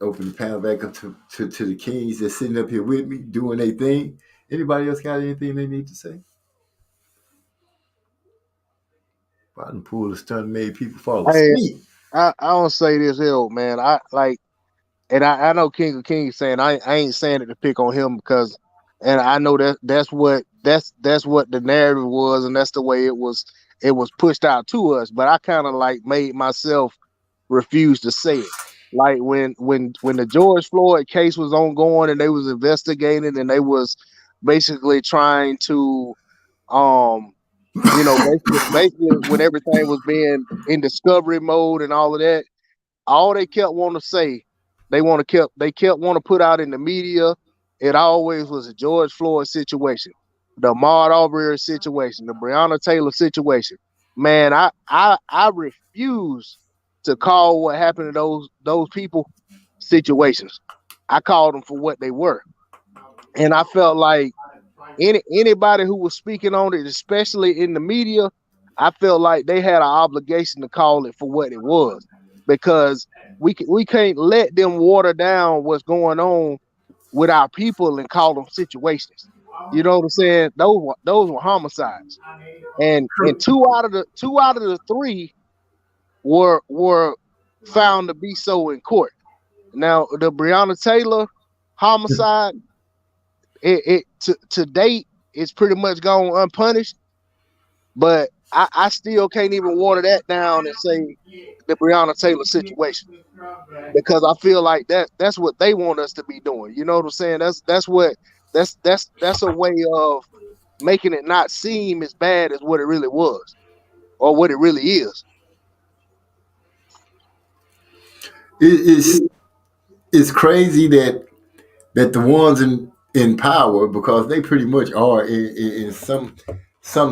Open the panel back up to the kings that's sitting up here with me, doing their thing. Anybody else got anything they need to say? I done pulled a stunt and made people fall asleep. I don't say this ill, man. I know King of Kings saying I ain't saying it to pick on him because, and I know that's what the narrative was, and that's the way it was pushed out to us. But I kind of like made myself refuse to say it. Like when the George Floyd case was ongoing and they was investigating and they was basically trying to basically when everything was being in discovery mode and all of that, all they kept wanting to say, they kept wanting to put out in the media, it always was a George Floyd situation, the Ahmaud Arbery situation, the Breonna Taylor situation. Man, I refuse to call what happened to those people situations. I called them for what they were. And I felt like anybody who was speaking on it, especially in the media, I felt like they had an obligation to call it for what it was, because we can't let them water down what's going on with our people and call them situations. You know what I'm saying? Those were homicides, and two out of the three were found to be so in court. Now the Breonna Taylor homicide, it to date, it's pretty much gone unpunished. But I still can't even water that down and say the Breonna Taylor situation, because I feel like that's what they want us to be doing. You know what I'm saying? That's a way of making it not seem as bad as what it really was or what it really is. It's crazy that the ones in power, because they pretty much are in some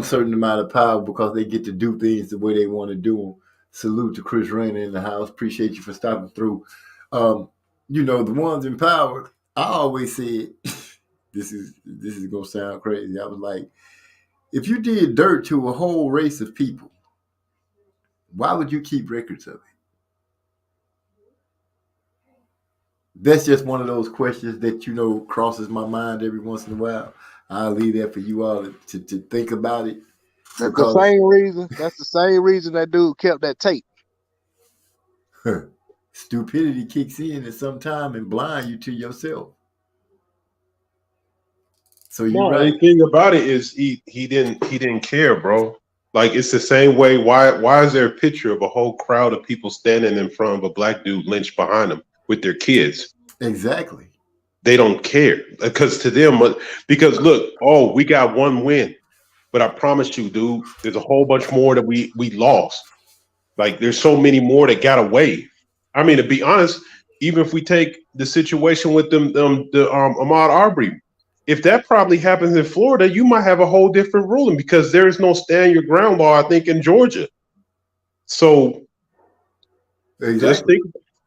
certain amount of power, because they get to do things the way they want to do them. Salute to Chris Rayner in the house. Appreciate you for stopping through. You know, the ones in power, I always said, this is gonna sound crazy. I was like, if you did dirt to a whole race of people, why would you keep records of it? That's just one of those questions that, you know, crosses my mind every once in a while. I'll leave that for you all to think about it. That's the same reason. That's the same reason that dude kept that tape. Stupidity kicks in at some time and blind you to yourself. So you're right. The thing about it is he didn't care, bro. Like, it's the same way. Why is there a picture of a whole crowd of people standing in front of a black dude lynched behind him with their kids? Exactly. They don't care, because to them, because look, we got one win, but I promise you, dude, there's a whole bunch more that we lost. Like, there's so many more that got away. I mean, to be honest, even if we take the situation with Ahmaud Arbery, if that probably happens in Florida, you might have a whole different ruling, because there is no stand your ground law, I think, in Georgia. So exactly.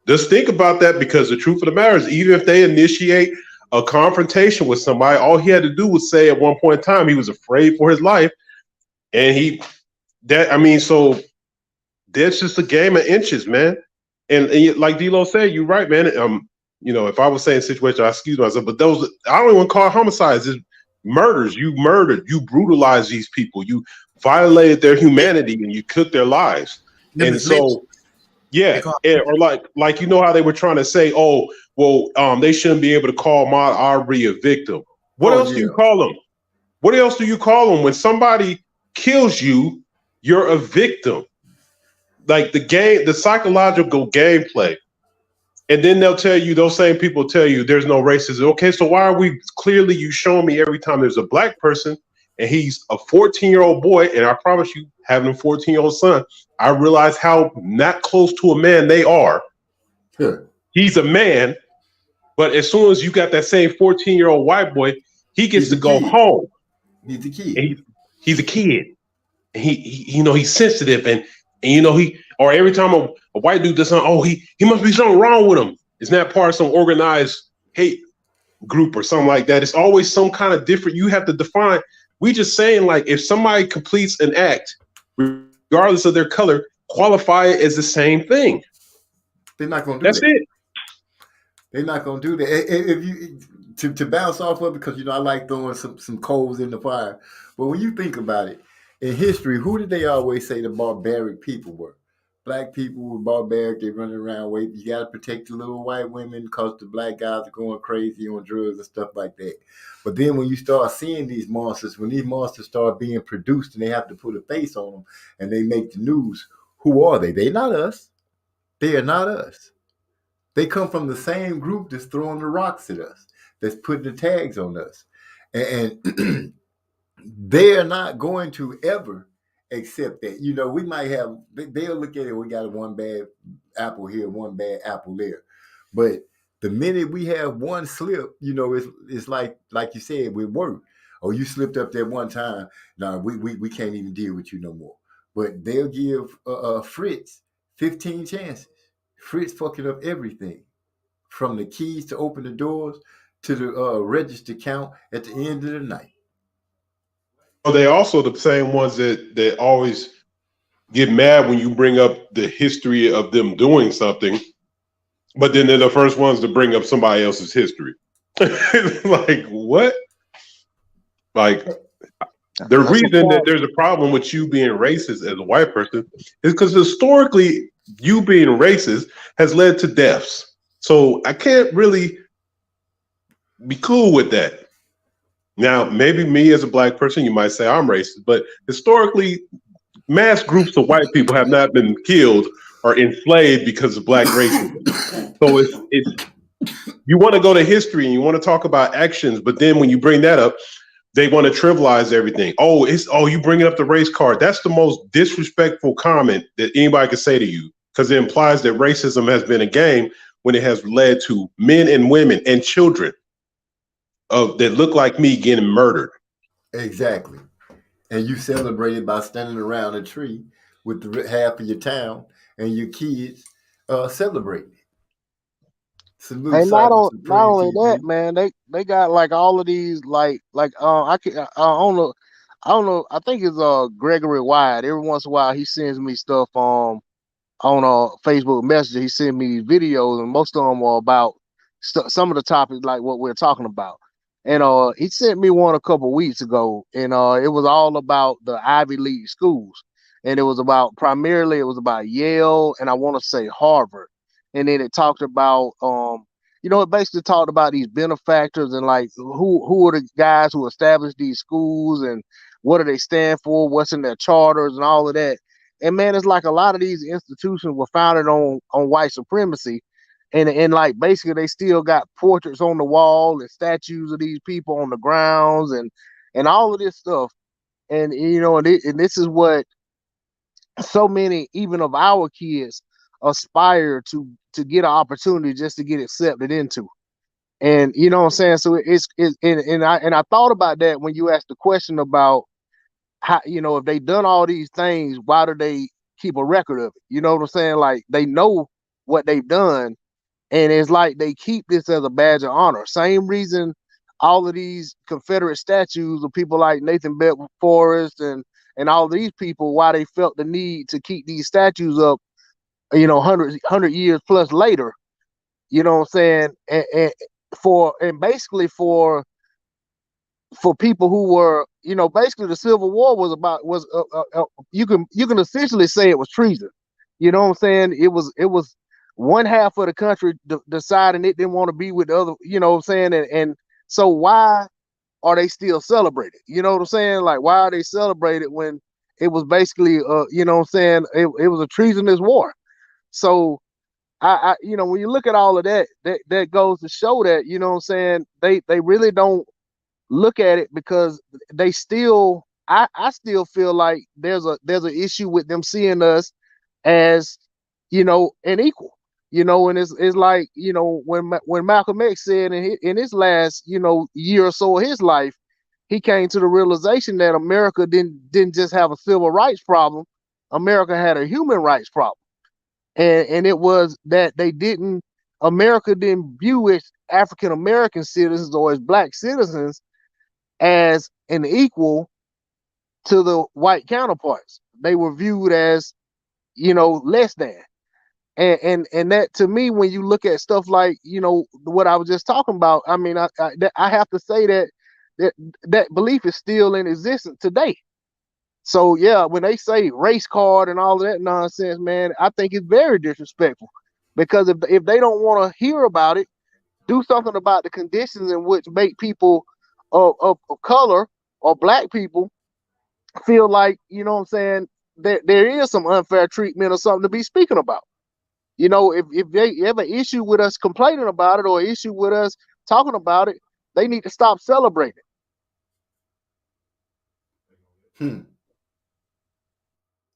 Just think about that, because the truth of the matter is, even if they initiate a confrontation with somebody, all he had to do was say at one point in time he was afraid for his life, and so that's just a game of inches, man. And like D-Lo said, you're right, man. You know, if I was saying situation, I excuse myself, but those, I don't even call it homicides. It's murders. You murdered. You brutalized these people. You violated their humanity, and you took their lives. And so, yeah, or like you know how they were trying to say, they shouldn't be able to call Ahmaud Arbery a victim. What else do you call them? What else do you call them when somebody kills you? You're a victim. Like the psychological gameplay. And then those same people tell you there's no racism. Okay, so why are we, clearly you showing me every time there's a black person and he's a 14-year-old boy, and I promise you, having a 14-year-old son, I realize how not close to a man they are. Sure. He's a man, but as soon as you got that same 14-year-old white boy, he gets to go home. He's a kid. He's a kid. And he's sensitive, and or every time a white dude does something, he must be something wrong with him. It's not part of some organized hate group or something like that. It's always some kind of different. You have to define. We just saying, like, if somebody completes an act, regardless of their color, qualify it as the same thing. They're not going to do that. That's it. They're not going to do that. If you to bounce off of it, because I like throwing some coals in the fire. But when you think about it, in history, who did they always say the barbaric people were? Black people were barbaric. They running around waiting. You got to protect the little white women because the black guys are going crazy on drugs and stuff like that. But then when you start seeing these monsters, when these monsters start being produced and they have to put a face on them and they make the news, who are they? They're not us. They are not us. They come from the same group that's throwing the rocks at us, that's putting the tags on us. And they're not going to ever accept that. We might have, they'll look at it, we got one bad apple here, one bad apple there. But the minute we have one slip, it's like you said, with work. Oh, you slipped up there one time. No, we can't even deal with you no more. But they'll give Fritz 15 chances. Fritz fucking up everything. From the keys to open the doors to the register count at the end of the night. Are they also the same ones that always get mad when you bring up the history of them doing something, but then they're the first ones to bring up somebody else's history? Like, what? Like, the reason that there's a problem with you being racist as a white person is because historically you being racist has led to deaths. So I can't really be cool with that. Now, maybe me as a black person, you might say I'm racist, but historically, mass groups of white people have not been killed or enslaved because of black racism. So it's you want to go to history and you want to talk about actions, but then when you bring that up, they want to trivialize everything. You bringing up the race card. That's the most disrespectful comment that anybody could say to you, because it implies that racism has been a game when it has led to men and women and children that look like me getting murdered. Exactly. And you celebrate it by standing around a tree with the half of your town and your kids celebrating. Salute, And not only to that, you. man, they got like all of these I don't know, I think it's Gregory Wyatt. Every once in a while he sends me stuff on Facebook Messenger. He sends me these videos, and most of them are about some of the topics like what we're talking about. And he sent me one a couple weeks ago, and it was all about the Ivy League schools, and it was about Yale, and I want to say Harvard. And then it talked about it basically talked about these benefactors and like who are the guys who established these schools and what do they stand for, what's in their charters and all of that. And man, it's like a lot of these institutions were founded on white supremacy, and like basically they still got portraits on the wall and statues of these people on the grounds and all of this stuff. And and this is what so many even of our kids aspire to get an opportunity just to get accepted into. And you know what I'm saying? So I thought about that when you asked the question about how, if they done all these things, why do they keep a record of it? You know what I'm saying? Like they know what they've done, and it's like they keep this as a badge of honor. Same reason all of these Confederate statues of people like Nathan Bedford Forrest and all these people, why they felt the need to keep these statues up, 100 years plus later, you know what I'm saying? And basically for people who were, basically the Civil War was you can essentially say it was treason. You know what I'm saying? It was one half of the country deciding it didn't want to be with the other, you know what I'm saying? And so why are they still celebrated? You know what I'm saying? Like, why are they celebrated when it was basically, you know what I'm saying? It was a treasonous war. So I when you look at all of that goes to show that, you know what I'm saying, they really don't look at it, because they still, I still feel like there's an issue with them seeing us as, an equal, and it's like, when Malcolm X said in his last, year or so of his life, he came to the realization that America didn't just have a civil rights problem. America had a human rights problem. And it was that America didn't view its African American citizens or its black citizens as an equal to the white counterparts. They were viewed as, less than. And that, to me, when you look at stuff like, what I was just talking about, I mean, I have to say that belief is still in existence today. So yeah, when they say race card and all of that nonsense, man, I think it's very disrespectful, because if they don't want to hear about it, do something about the conditions in which make people of color or black people feel like, you know what I'm saying, there is some unfair treatment or something to be speaking about. If they have an issue with us complaining about it or an issue with us talking about it, they need to stop celebrating.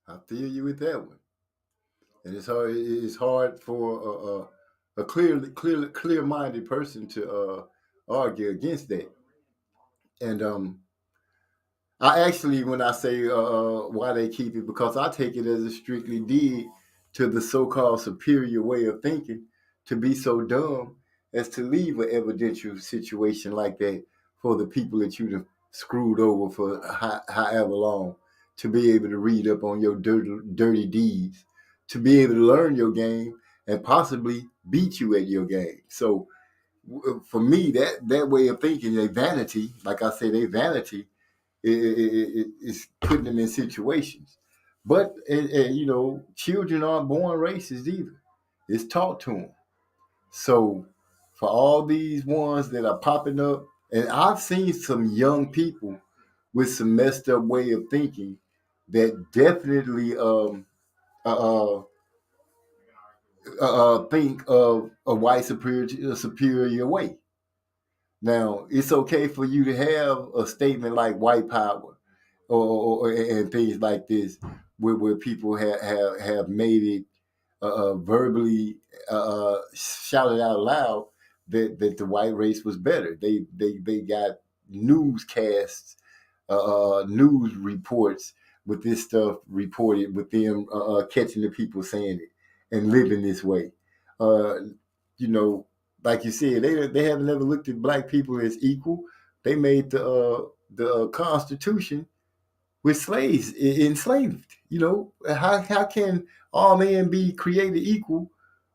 I feel you with that one. And it's hard for a clear-minded person to argue against that. And I actually, when I say why they keep it, because I take it as a strictly dig to the so-called superior way of thinking, to be so dumb as to leave an evidential situation like that for the people that you've screwed over for however long, to be able to read up on your dirty deeds, to be able to learn your game and possibly beat you at your game. So for me, that way of thinking, their vanity, like I said, their vanity is putting them in situations. But you know, children aren't born racist either. It's taught to them. So for all these ones that are popping up, and I've seen some young people with some messed up way of thinking that definitely uh, think of a white superior way. Now, it's okay for you to have a statement like white power and things like this, where people have made it verbally shouted out loud that the white race was better. They got newscasts, news reports with this stuff reported, with them catching the people saying it and living this way. You know, like you said, they haven't ever looked at black people as equal. They made the Constitution with slaves enslaved. You know, how can all men be created equal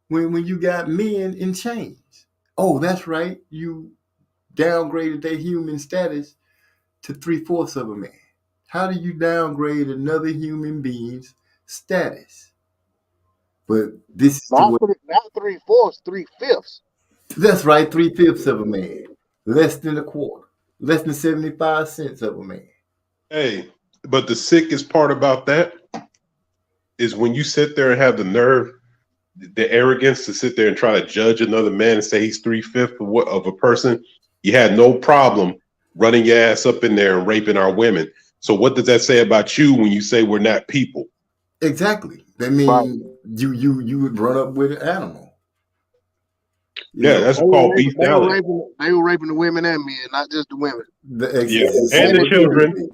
when you got men in chains? Oh, that's right. You downgraded their human status to 3/4 of a man. How do you downgrade another human being's status? But this is the way. Not 3/4, 3/5. That's right, 3/5 of a man. Less than a quarter. Less than 75 cents of a man. Hey, but the sickest part about that is when you sit there and have the nerve, the arrogance to sit there and try to judge another man and say he's 3/5 of a person. You had no problem running your ass up in there and raping our women. So what does that say about you when you say we're not people? Exactly. That means Right. you would run up with an animal. Yeah, that's called bestiality. They were raping the women and men, not just the women. And the children.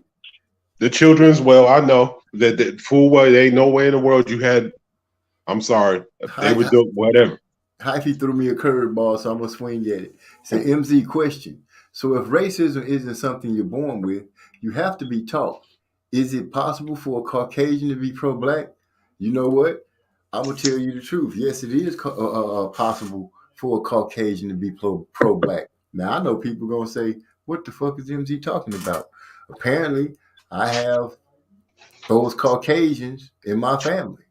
The children as well. I know that fool way. There ain't no way in the world you had. I'm sorry. They would do whatever. Hyphy threw me a curveball, so I'm gonna swing at it. It's an MZ question. So if racism isn't something you're born with, you have to be taught. Is it possible for a Caucasian to be pro-black? You know what? I'm gonna tell you the truth. Yes, it is possible for a Caucasian to be pro-black. Now I know people gonna say, "What the fuck is MZ talking about?" Apparently, I have those Caucasians in my family.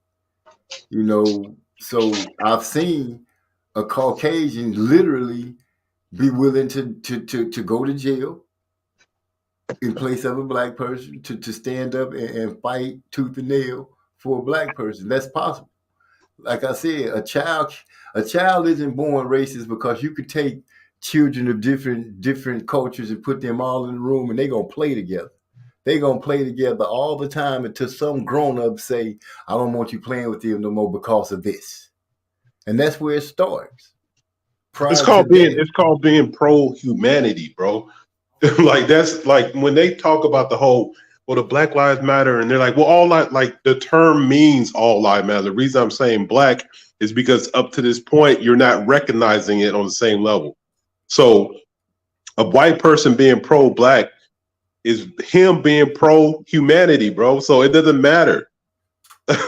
You know, so I've seen a Caucasian literally be willing to go to jail in place of a black person, to stand up and fight tooth and nail for a black person. That's possible. Like I said, a child isn't born racist, because you could take children of different cultures and put them all in the room and they're gonna play together. They're gonna play together all the time until some grown-up say, "I don't want you playing with them no more because of this." And that's where it starts. It's called being pro-humanity, bro. Like that's like when they talk about the whole, well, the Black Lives Matter, and they're like, well, all like the term means all lives matter. The reason I'm saying black is because up to this point, you're not recognizing it on the same level. So a white person being pro-black is him being pro-humanity, bro. So it doesn't matter.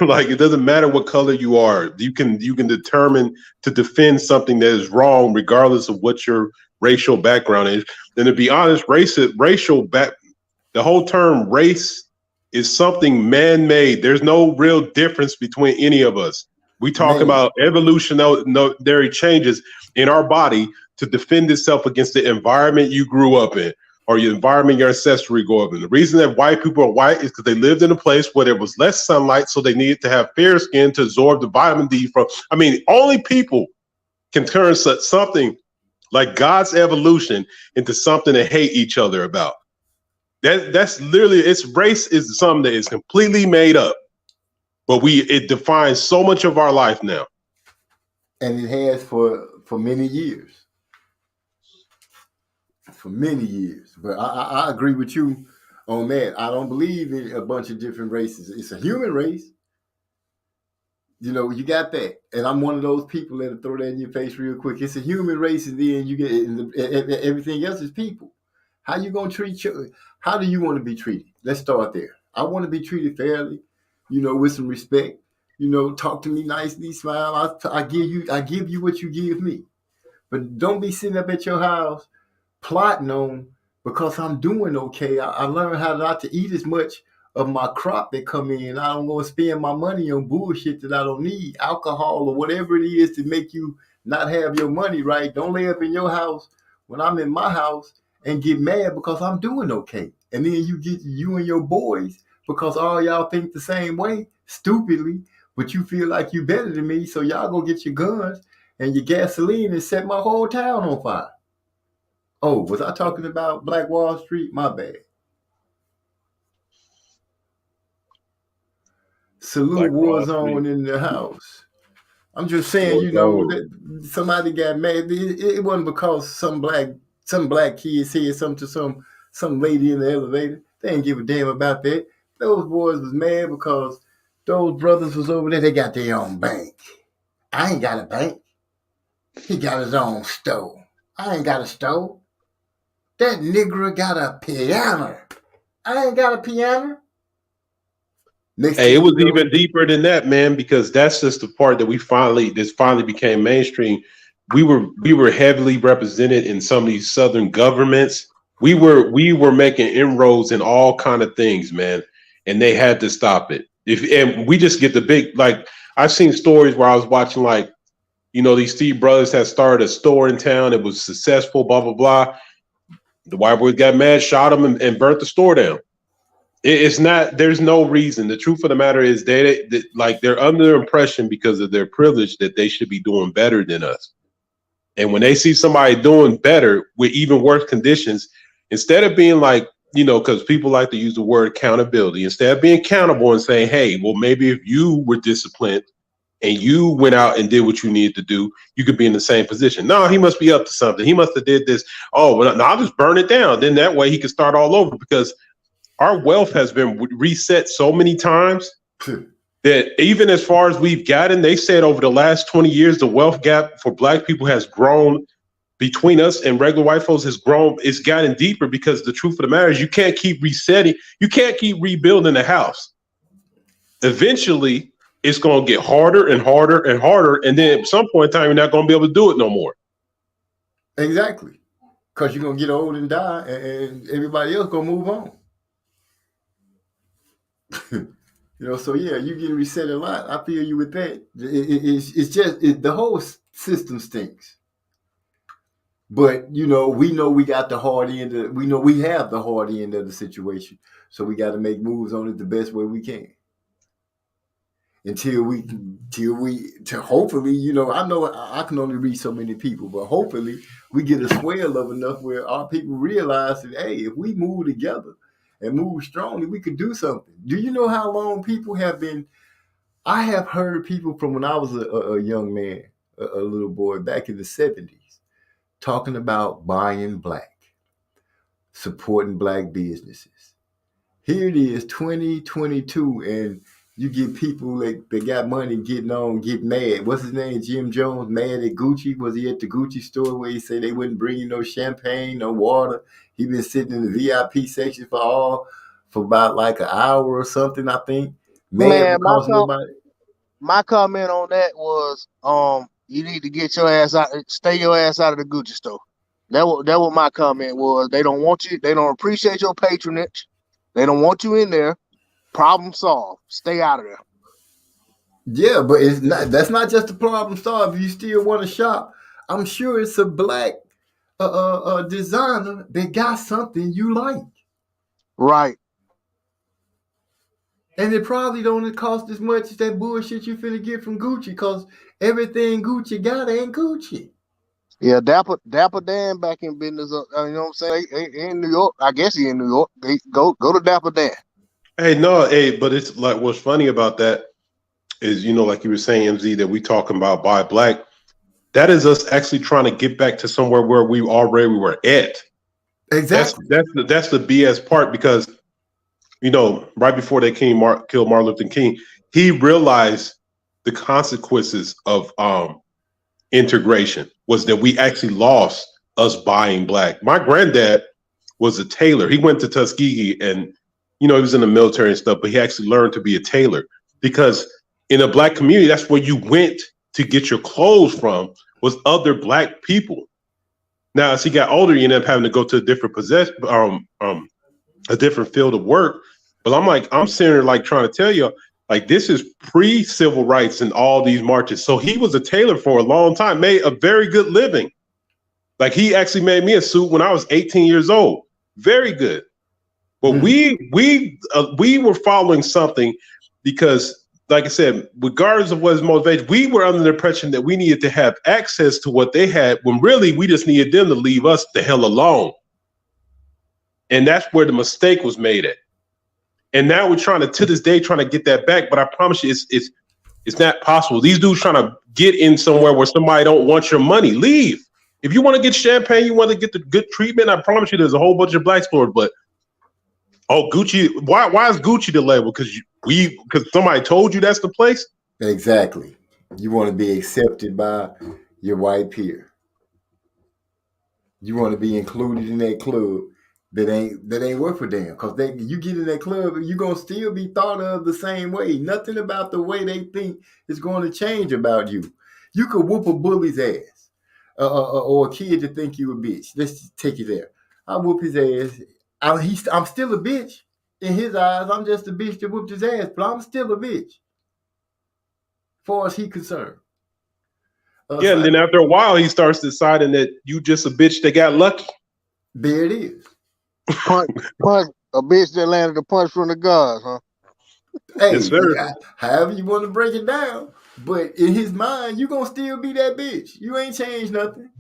Like it doesn't matter what color you are. You can determine to defend something that is wrong, regardless of what your racial background is. And to be honest, the whole term race is something man-made. There's no real difference between any of us. We talk about evolutionary changes in our body to defend itself against the environment you grew up in, or your environment your ancestry grew up in. The reason that white people are white is because they lived in a place where there was less sunlight, so they needed to have fair skin to absorb the vitamin D from. I mean, only people can turn something like God's evolution into something to hate each other about. That's literally, race is something that is completely made up, but it defines so much of our life now. And it has for many years. For many years. But I agree with you on that. I don't believe in a bunch of different races. It's a human race. You know, you got that. And I'm one of those people that'll throw that in your face real quick. It's a human race, and then you get everything else is people. How you gonna treat you? How do you want to be treated? Let's start there. I want to be treated fairly, you know, with some respect. You know, talk to me nicely, smile. I give you what you give me. But don't be sitting up at your house plotting on because I'm doing okay. I learned how not to eat as much of my crop that come in. I don't want to spend my money on bullshit that I don't need, alcohol or whatever it is to make you not have your money right. Don't lay up in your house when I'm in my house and get mad because I'm doing okay. And then you get you and your boys because all y'all think the same way, stupidly, but you feel like you better than me. So y'all go get your guns and your gasoline and set my whole town on fire. Oh, was I talking about Black Wall Street? My bad. Salute Warzone in the house. I'm just saying, you know, that somebody got mad. It wasn't because some black kid said something to some lady in the elevator. They didn't give a damn about that. Those boys was mad because those brothers was over there. They got their own bank. I ain't got a bank. He got his own stove. I ain't got a stove. That nigger got a piano. I ain't got a piano. Hey, it was even deeper than that, man, because that's just the part that this finally became mainstream. We were heavily represented in some of these southern governments. We were making inroads in all kind of things, man, and they had to stop it. And we just get the big, like, I've seen stories where I was watching, like, you know, these Steve brothers had started a store in town. It was successful, blah, blah, blah. The white boys got mad, shot them, and burnt the store down. It's not, there's no reason. The truth of the matter is they're under the impression because of their privilege that they should be doing better than us. And when they see somebody doing better with even worse conditions, instead of being like, you know, because people like to use the word accountability, instead of being accountable and saying, hey, well, maybe if you were disciplined and you went out and did what you needed to do, you could be in the same position. No, he must be up to something. He must have did this. Oh, well, no, I'll just burn it down. Then that way he can start all over, because our wealth has been reset so many times that even as far as we've gotten, they said over the last 20 years, the wealth gap for black people has grown between us and regular white folks has grown. It's gotten deeper because the truth of the matter is you can't keep resetting. You can't keep rebuilding the house. Eventually, it's going to get harder and harder and harder. And then at some point in time, you're not going to be able to do it no more. Exactly. Because you're going to get old and die and everybody else going to move on. You know, so yeah, you get reset a lot. I feel you with that. It's just the whole system stinks. But you know we got the hard end. We know we have the hard end of the situation, so we got to make moves on it the best way we can. Until hopefully, you know, I know I can only reach so many people, but hopefully we get a swell of enough where our people realize that, hey, if we move together and move strongly, we could do something. Do you know how long people have been? I have heard people from when I was a young man, a little boy back in the 70s, talking about buying black, supporting black businesses. Here it is, 2022, and you get people that got money getting mad. What's his name? Jim Jones, mad at Gucci. Was he at the Gucci store where he said they wouldn't bring you no champagne, no water? He been sitting in the VIP section for about like an hour or something, I think. Man, my comment on that was, you need to get your ass out, stay your ass out of the Gucci store. That what my comment was. They don't want you. They don't appreciate your patronage. They don't want you in there. Problem solved. Stay out of there. Yeah, but it's not. That's not just a problem solved. If you still want to shop, I'm sure it's a black designer that got something you like. Right. And it probably don't cost as much as that bullshit you finna get from Gucci, because everything Gucci got ain't Gucci. Yeah, Dapper Dan back in business. You know what I'm saying? In New York. I guess he in New York. They go to Dapper Dan. But it's like, what's funny about that is, you know, like you were saying, MZ, that we talking about buy black. That is us actually trying to get back to somewhere where we already were at. Exactly. That's the BS part, because, you know, right before they killed Martin Luther King, he realized the consequences of integration was that we actually lost us buying black. My granddad was a tailor. He went to Tuskegee and, you know, he was in the military and stuff, but he actually learned to be a tailor because in a black community, that's where you went to get your clothes from, was other black people. Now, as he got older, he ended up having to go to a different a different field of work. But I'm sitting there like trying to tell you, like, this is pre-civil rights and all these marches. So he was a tailor for a long time, made a very good living. Like, he actually made me a suit when I was 18 years old. Very good. But we were following something because, like I said, regardless of what his motivation, we were under the impression that we needed to have access to what they had when really we just needed them to leave us the hell alone. And that's where the mistake was made at. And now we're trying to get that back. But I promise you, it's not possible. These dudes trying to get in somewhere where somebody don't want your money. Leave. If you want to get champagne, you want to get the good treatment, I promise you there's a whole bunch of black stores. But Gucci, why is Gucci the label? Because somebody told you that's the place? Exactly. You want to be accepted by your white peer. You want to be included in that club that ain't worth a damn. Because you get in that club, you're going to still be thought of the same way. Nothing about the way they think is going to change about you. You could whoop a bully's ass. Or a kid to think you a bitch. Let's just take it there. I whoop his ass. I'm still a bitch. In his eyes, I'm just a bitch that whooped his ass, but I'm still a bitch. As far as he's concerned. Yeah, and then after a while, he starts deciding that you just a bitch that got lucky. There it is. Punch, a bitch that landed a punch from the gods, huh? Hey, yes, sir. However you want to break it down. But in his mind, you going to still be that bitch. You ain't changed nothing.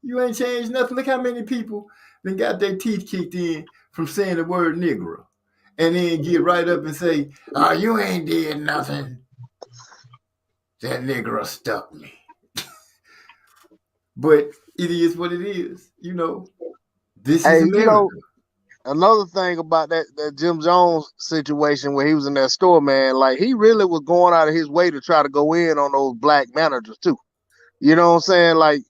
Look how many people then got their teeth kicked in from saying the word Negro. And then get right up and say, oh, you ain't did nothing. That Negro stuck me. But it is what it is. You know, this is America. You know, another thing about that Jim Jones situation where he was in that store, man, like he really was going out of his way to try to go in on those black managers too. You know what I'm saying? Like,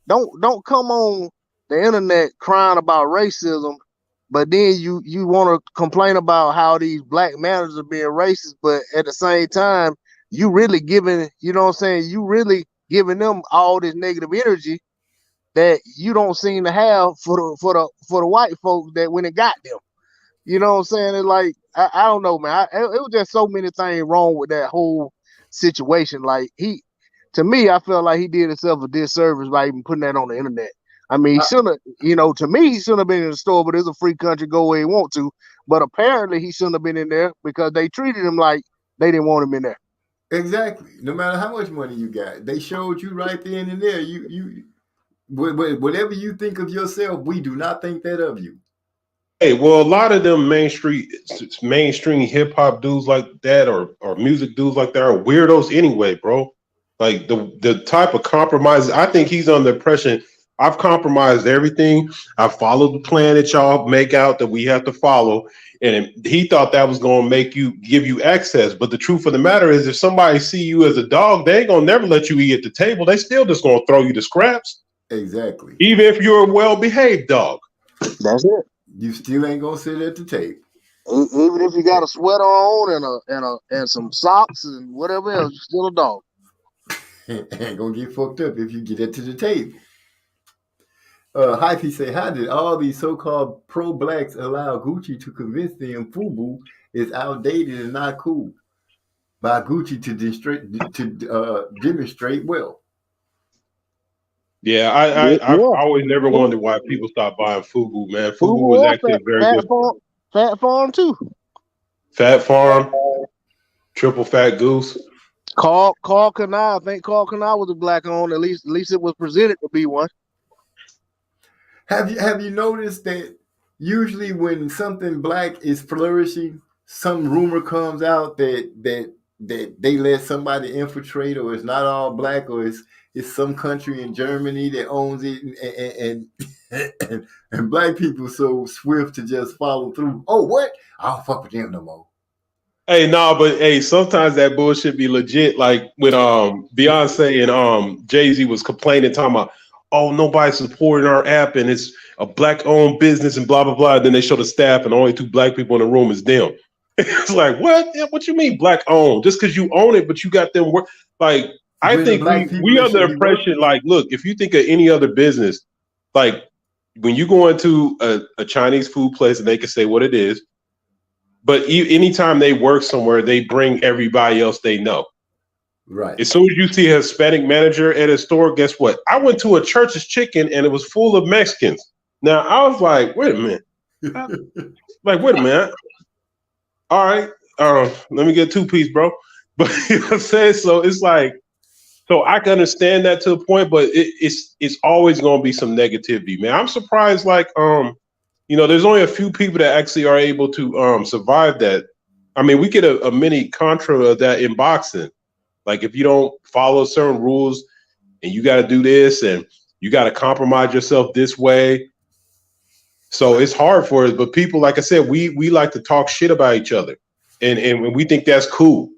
don't come on the internet crying about racism, but then you want to complain about how these black managers are being racist, but at the same time, you really giving, you know what I'm saying? You really giving them all this negative energy that you don't seem to have for the white folks that when it got them. You know what I'm saying? It's like, I don't know, man. It was just so many things wrong with that whole situation. Like to me, I felt like he did himself a disservice by even putting that on the internet. I mean, he shouldn't have, you know, to me, he shouldn't have been in the store, but it's a free country, go where he want to. But apparently he shouldn't have been in there because they treated him like they didn't want him in there. Exactly. No matter how much money you got, they showed you right then and there. You whatever you think of yourself, we do not think that of you. Hey, well, a lot of them mainstream hip hop dudes like that or music dudes like that are weirdos anyway, bro. Like the type of compromise, I think he's under the impression I've compromised everything. I followed the plan that y'all make out that we have to follow. And he thought that was going to give you access. But the truth of the matter is, if somebody see you as a dog, they ain't going to never let you eat at the table. They still just going to throw you the scraps. Exactly. Even if you're a well-behaved dog. That's it. You still ain't going to sit at the table. Even if you got a sweater on and some socks and whatever else, you're still a dog. Ain't going to get fucked up if you get it to the table. Hyphy say, how did all these so-called pro-blacks allow Gucci to convince them FUBU is outdated and not cool? By Gucci to demonstrate wealth. Yeah, I always never wondered why people stopped buying FUBU, man. FUBU was actually very good. Fat Farm too. Fat Farm, Triple Fat Goose. Carl Canal, I think Carl Canal was a black owned. At least it was presented to be one. Have you noticed that usually when something black is flourishing, some rumor comes out that they let somebody infiltrate, or it's not all black, or it's some country in Germany that owns it, and black people so swift to just follow through. Oh, what? I don't fuck with them no more. Hey, nah, but hey, sometimes that bullshit be legit. Like when Beyonce and Jay-Z was complaining, talking about, oh, nobody's supporting our app and it's a black-owned business and blah blah blah. Then they show the staff and only 2 black people in the room is them. It's like, what? Yeah, what you mean black-owned? Just because you own it, but you got them work. Like, I We're the think black people we that under should be impression. working. Like, look, if you think of any other business, like when you go into a Chinese food place and they can say what it is. But anytime they work somewhere, they bring everybody else they know. Right. As soon as you see a Hispanic manager at a store, guess what? I went to a Church's Chicken and it was full of Mexicans. Now I was like, wait a minute. Wait a minute. All right. Let me get 2-piece, bro. But you know what I'm saying? So it's like, so I can understand that to a point, but it's always gonna be some negativity, man. I'm surprised, like, there's only a few people that actually are able to survive that. I mean, we get a mini contra of that in boxing. Like if you don't follow certain rules and you got to do this and you got to compromise yourself this way. So it's hard for us. But people, like I said, we like to talk shit about each other. And we think that's cool.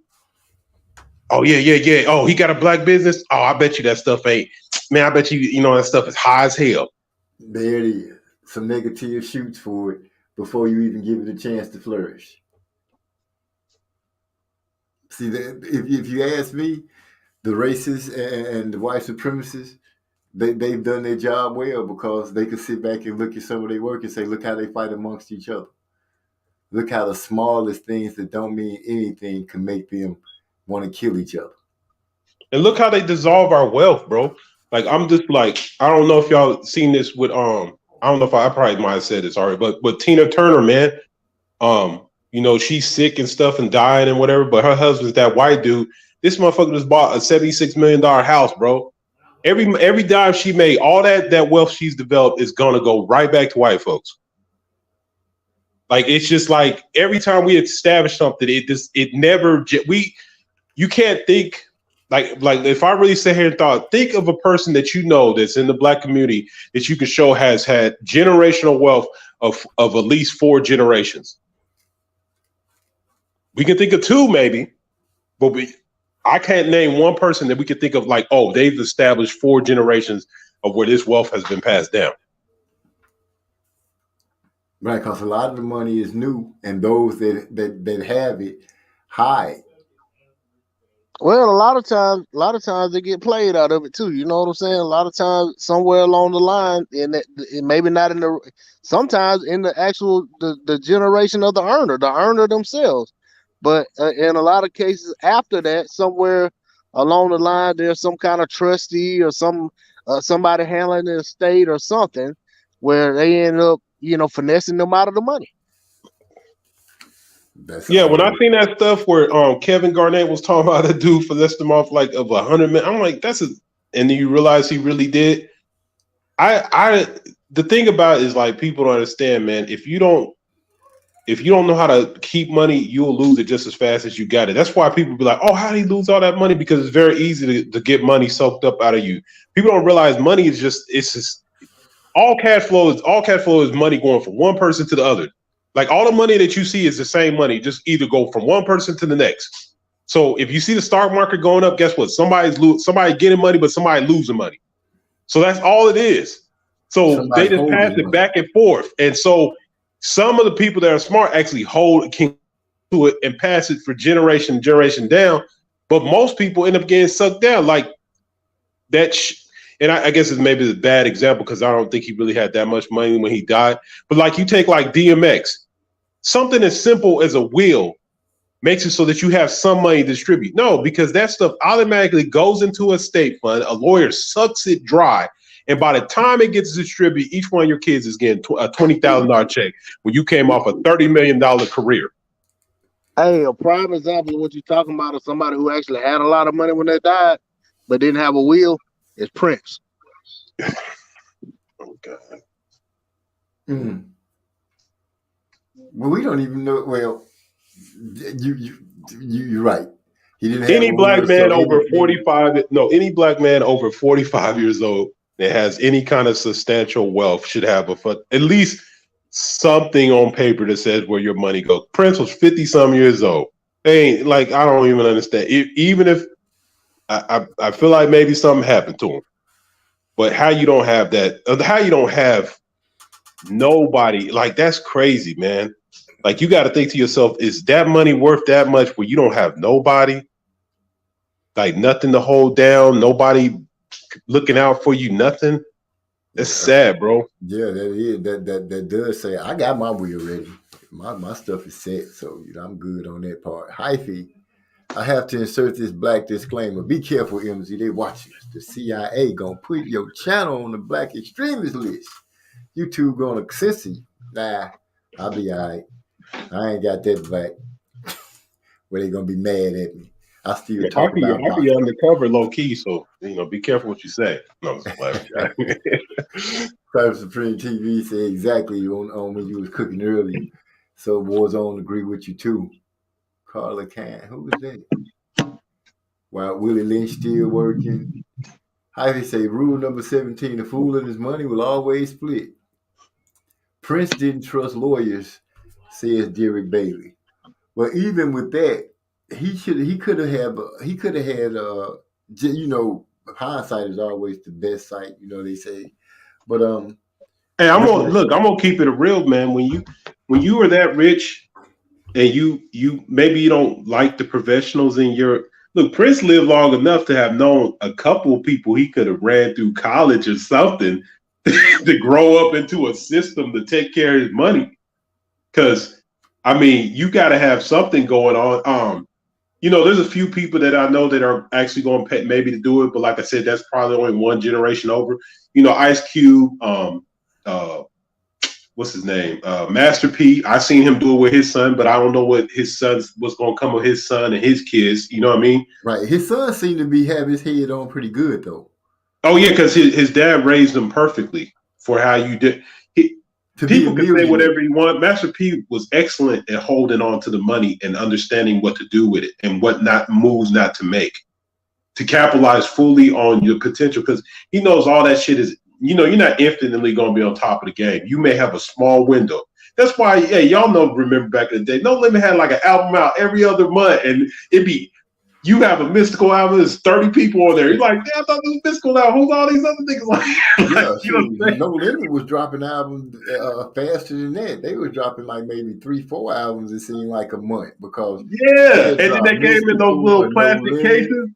Oh, yeah. Oh, he got a black business. Oh, I bet you that stuff ain't. Man, I bet you, that stuff is high as hell. There it is. Some negative shoots for it before you even give it a chance to flourish. See, if you ask me, the racists and the white supremacists, they've done their job well because they can sit back and look at some of their work and say, look how they fight amongst each other. Look how the smallest things that don't mean anything can make them want to kill each other. And look how they dissolve our wealth, bro. Like, I'm just like, I don't know if y'all seen this with, I don't know if I probably might have said this already, but Tina Turner, man, she's sick and stuff and dying and whatever, but her husband's that white dude. This motherfucker just bought a $76 million house, bro. Every dime she made, all that wealth she's developed is gonna go right back to white folks. Like, it's just like every time we establish something, you can't think like if I really sit here and think of a person that that's in the black community that you can show has had generational wealth of at least 4 generations. We can think of 2 maybe, but I can't name one person that we can think of like, oh, they've established 4 generations of where this wealth has been passed down. Right, because a lot of the money is new, and those that have it hide. Well, a lot of times they get played out of it too. You know what I'm saying? A lot of times, somewhere along the line, and maybe not sometimes in the actual the generation of the earner themselves. But in a lot of cases after that, somewhere along the line, there's some kind of trustee or somebody handling the estate or something where they end up, finessing them out of the money. When I seen that stuff where Kevin Garnett was talking about the dude finessed them off like of $100 million, I'm like, and then you realize he really did. The thing about it is like people don't understand, man. If you don't know how to keep money, you'll lose it just as fast as you got it. That's why people be like, oh, how did he lose all that money? Because it's very easy to get money soaked up out of you. People don't realize money is just all cash flow is money going from one person to the other. Like all the money that you see is the same money, just either go from one person to the next. So if you see the stock market going up, guess what? Somebody getting money, but somebody losing money. So that's all it is. So they just pass it back and forth. And so some of the people that are smart actually can to it and pass it for generation down. But most people end up getting sucked down like that. And I guess it's maybe a bad example because I don't think he really had that much money when he died. But like you take like DMX, something as simple as a will makes it so that you have some money to distribute. No, because that stuff automatically goes into a state fund. A lawyer sucks it dry. And by the time it gets distributed, each one of your kids is getting a $20,000 check when you came off a $30 million career. Hey, a prime example of what you're talking about is somebody who actually had a lot of money when they died, but didn't have a will. It's Prince. Oh God. Well, we don't even know. Well, you're right. He didn't have any black man over 45. No, any black man over 45 years old that has any kind of substantial wealth should have at least something on paper that says where your money goes. Prince was 50 some years old. ain't like I don't even understand. Even if I feel like maybe something happened to him, but how you don't have that? How you don't have nobody? Like that's crazy, man. Like you got to think to yourself: is that money worth that much? Where you don't have nobody, like nothing to hold down, nobody looking out for you, nothing. That's sad, bro. Yeah, that is that does say I got my wheel ready. My stuff is set, so I'm good on that part. Hyphy, I have to insert this black disclaimer. Be careful, MZ. They watching us. The CIA gonna put your channel on the black extremist list. YouTube gonna censor you. Nah, I'll be all right. I ain't got that black. Where they gonna be mad at me. I still talk about I be undercover low key, so be careful what you say. No, Cyber Supreme TV said exactly on when you was cooking earlier. So Warzone agree with you too. Carla Can, who was that? While Willie Lynch still working. Hyphy say rule number 17: the fool and his money will always split. Prince didn't trust lawyers, says Derek Bailey. Well, even with that, he could have had hindsight is always the best sight, they say. But hey, I'm gonna keep it a real, man. When you are that rich and you maybe you don't like the professionals in your look, Prince lived long enough to have known a couple of people he could have ran through college or something to grow up into a system to take care of his money. Because I mean, you got to have something going on. There's a few people that I know that are actually going to pay maybe to do it, but like I said, that's probably only one generation over. Ice Cube, what's his name? Master P. I seen him do it with his son, but I don't know what's going to come of his son and his kids. You know what I mean? Right. His son seemed to have his head on pretty good though. Oh yeah, because his dad raised him perfectly for how you did. People can say whatever you want. Master P was excellent at holding on to the money and understanding what to do with it and what moves not to make to capitalize fully on your potential, because he knows all that shit is, you're not infinitely going to be on top of the game. You may have a small window. That's why, y'all remember back in the day, No Limit had like an album out every other month, and you have a Mystical album, there's 30 people on there. You're like, damn, I thought this was Mystical album. Who's all these other niggas like? No Limit was dropping albums faster than that. They were dropping like maybe 3-4 albums, it seemed like a month, because and then they gave in those little plastic cases.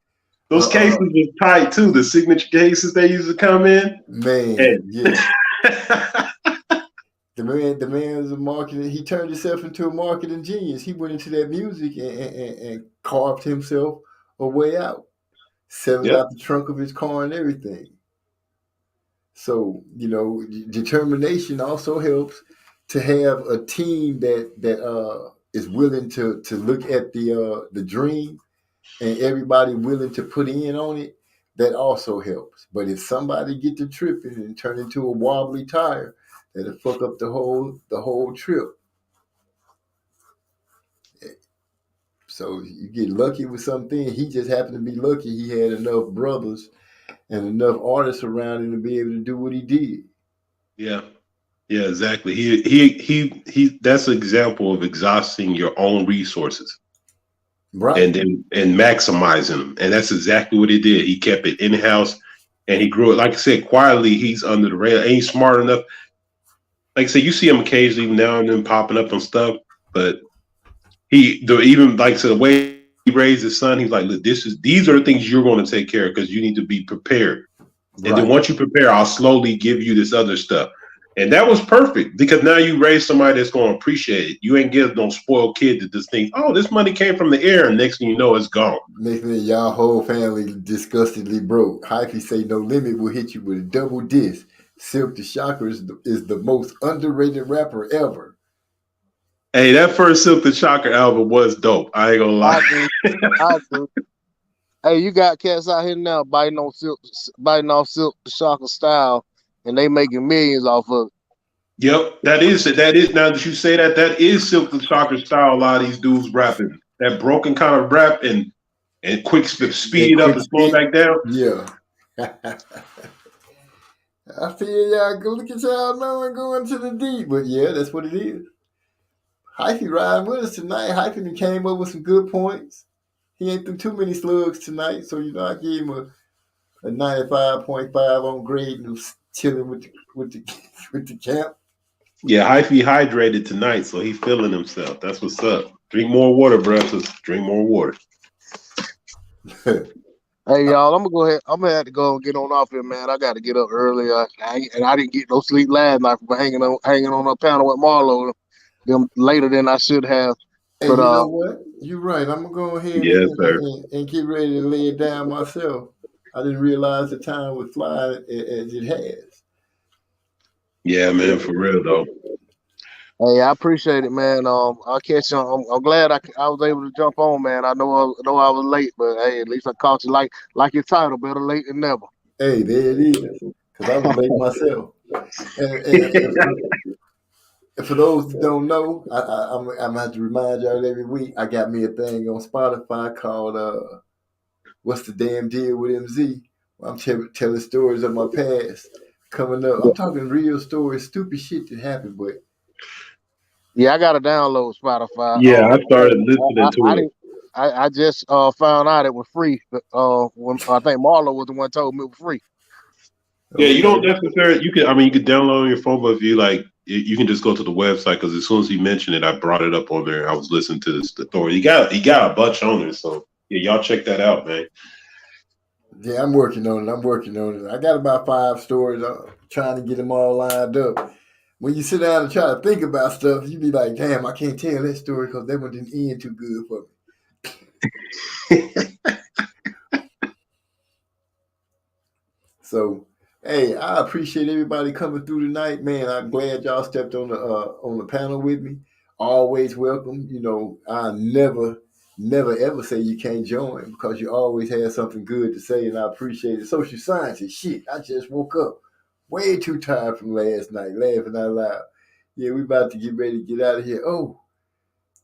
Those cases were tight too. The signature cases they used to come in. Man, yeah. The man was a marketing. He turned himself into a marketing genius. He went into that music and carved himself a way out, settled out the trunk of his car and everything. So determination also helps to have a team that is willing to look at the dream and everybody willing to put in on it. That also helps. But if somebody get to tripping and turn into a wobbly tire, that'll fuck up the whole trip. So you get lucky with something. He just happened to be lucky. He had enough brothers and enough artists around him to be able to do what he did. Yeah, exactly. He that's an example of exhausting your own resources, right? And maximizing them. And that's exactly what he did. He kept it in house, and he grew it. Like I said, quietly. He's under the radar. And he's smart enough. Like I said, you see him occasionally now and then popping up on stuff, but the way he raised his son, he's like, look, these are the things you're going to take care of because you need to be prepared. Right. And then once you prepare, I'll slowly give you this other stuff. And that was perfect because now you raise somebody that's going to appreciate it. You ain't give no spoiled kid that just think, oh, this money came from the air, and next thing you know, it's gone. Next thing, y'all whole family disgustedly broke. Hyphy say No Limit will hit you with a double disc. Silk the Shocker is the most underrated rapper ever. Hey, that first Silk the Shocker album was dope. I ain't gonna lie. I do. Hey, you got cats out here now biting off Silk the Shocker style, and they making millions off of it. Yep, that is. Now that you say that is Silk the Shocker style. A lot of these dudes rapping that broken kind of rap and quick speed up and slow back down. Yeah. I feel y'all go look at y'all now and going to the deep, but yeah, that's what it is. Hyphy riding with us tonight. Hyphy came up with some good points. He ain't threw too many slugs tonight, so I gave him a 95.5 on grade and was chilling with the camp. Yeah, Hyphy hydrated tonight, so he feeling himself. That's what's up. Drink more water, brothers. Drink more water. Hey y'all, I'm gonna go ahead. I'm gonna have to go and get on off here, man. I got to get up early, and I didn't get no sleep last night from hanging on a panel with Marlo them later than I should have. Hey, But you know what? You're right. I'm gonna go ahead and get ready to lay it down myself. I didn't realize the time would fly as it has. Yeah, man, for real though. Hey, I appreciate it, man. I'll catch you. I'm glad I was able to jump on, man. I know I was late, but hey, at least I caught you like your title, better late than never. Hey, there it is. Because I was late myself. And for those that don't know, I'm gonna have to remind y'all every week. I got me a thing on Spotify called "What's the Damn Deal with MZ?" I'm telling stories of my past coming up. I'm talking real stories, stupid shit that happened, but. Yeah, I got to download Spotify. Yeah, I started listening to it. I just found out it was free. When I think Marlo was the one told me it was free. Yeah, you don't necessarily. You can download on your phone, but if you like, you can just go to the website because as soon as he mentioned it, I brought it up on there. I was listening to the story. He got a bunch on there, so yeah, y'all check that out, man. Yeah, I'm working on it. I got about 5 stories. I'm trying to get them all lined up. When you sit down and try to think about stuff, you be like, damn, I can't tell that story because that one didn't end too good for me. So, hey, I appreciate everybody coming through tonight, man. I'm glad y'all stepped on the panel with me. Always welcome. I never ever say you can't join because you always have something good to say, and I appreciate it. Social sciences, shit. I just woke up way too tired from last night, laughing out loud. Yeah, we about to get ready to get out of here. Oh,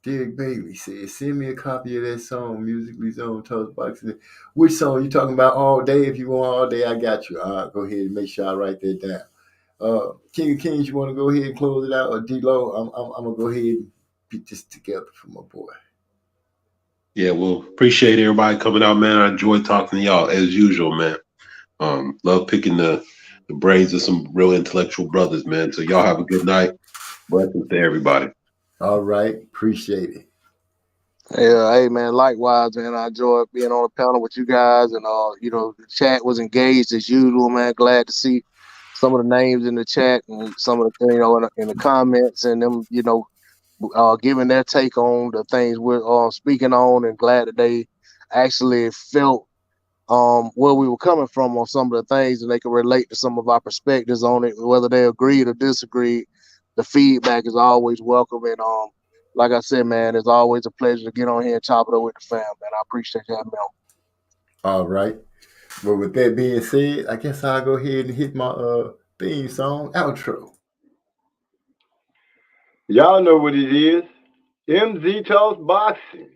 Derek Bailey says, send me a copy of that song, Musically Zone Toast Boxing. Which song you talking about? All Day? If you want All Day, I got you. All right, go ahead and make sure I write that down. King of Kings, you want to go ahead and close it out? Or D-Lo, I'm going to go ahead and put this together for my boy. Yeah, well, appreciate everybody coming out, man. I enjoyed talking to y'all as usual, man. Love picking the brains of some real intellectual brothers, man. So y'all have a good night. Blessings to everybody. All right. Appreciate it. Yeah, hey man, likewise, man. I enjoyed being on the panel with you guys, and the chat was engaged as usual, man. Glad to see some of the names in the chat and some of the in the comments and them, giving their take on the things we're speaking on, and glad that they actually felt where we were coming from on some of the things, and they can relate to some of our perspectives on it, whether they agreed or disagreed. The feedback is always welcome, and like I said, man, it's always a pleasure to get on here and chop it up with the fam, man. I appreciate you having me on. All right. Well, with that being said, I guess I'll go ahead and hit my theme song outro. Y'all know what it is. MZ Talks Boxing.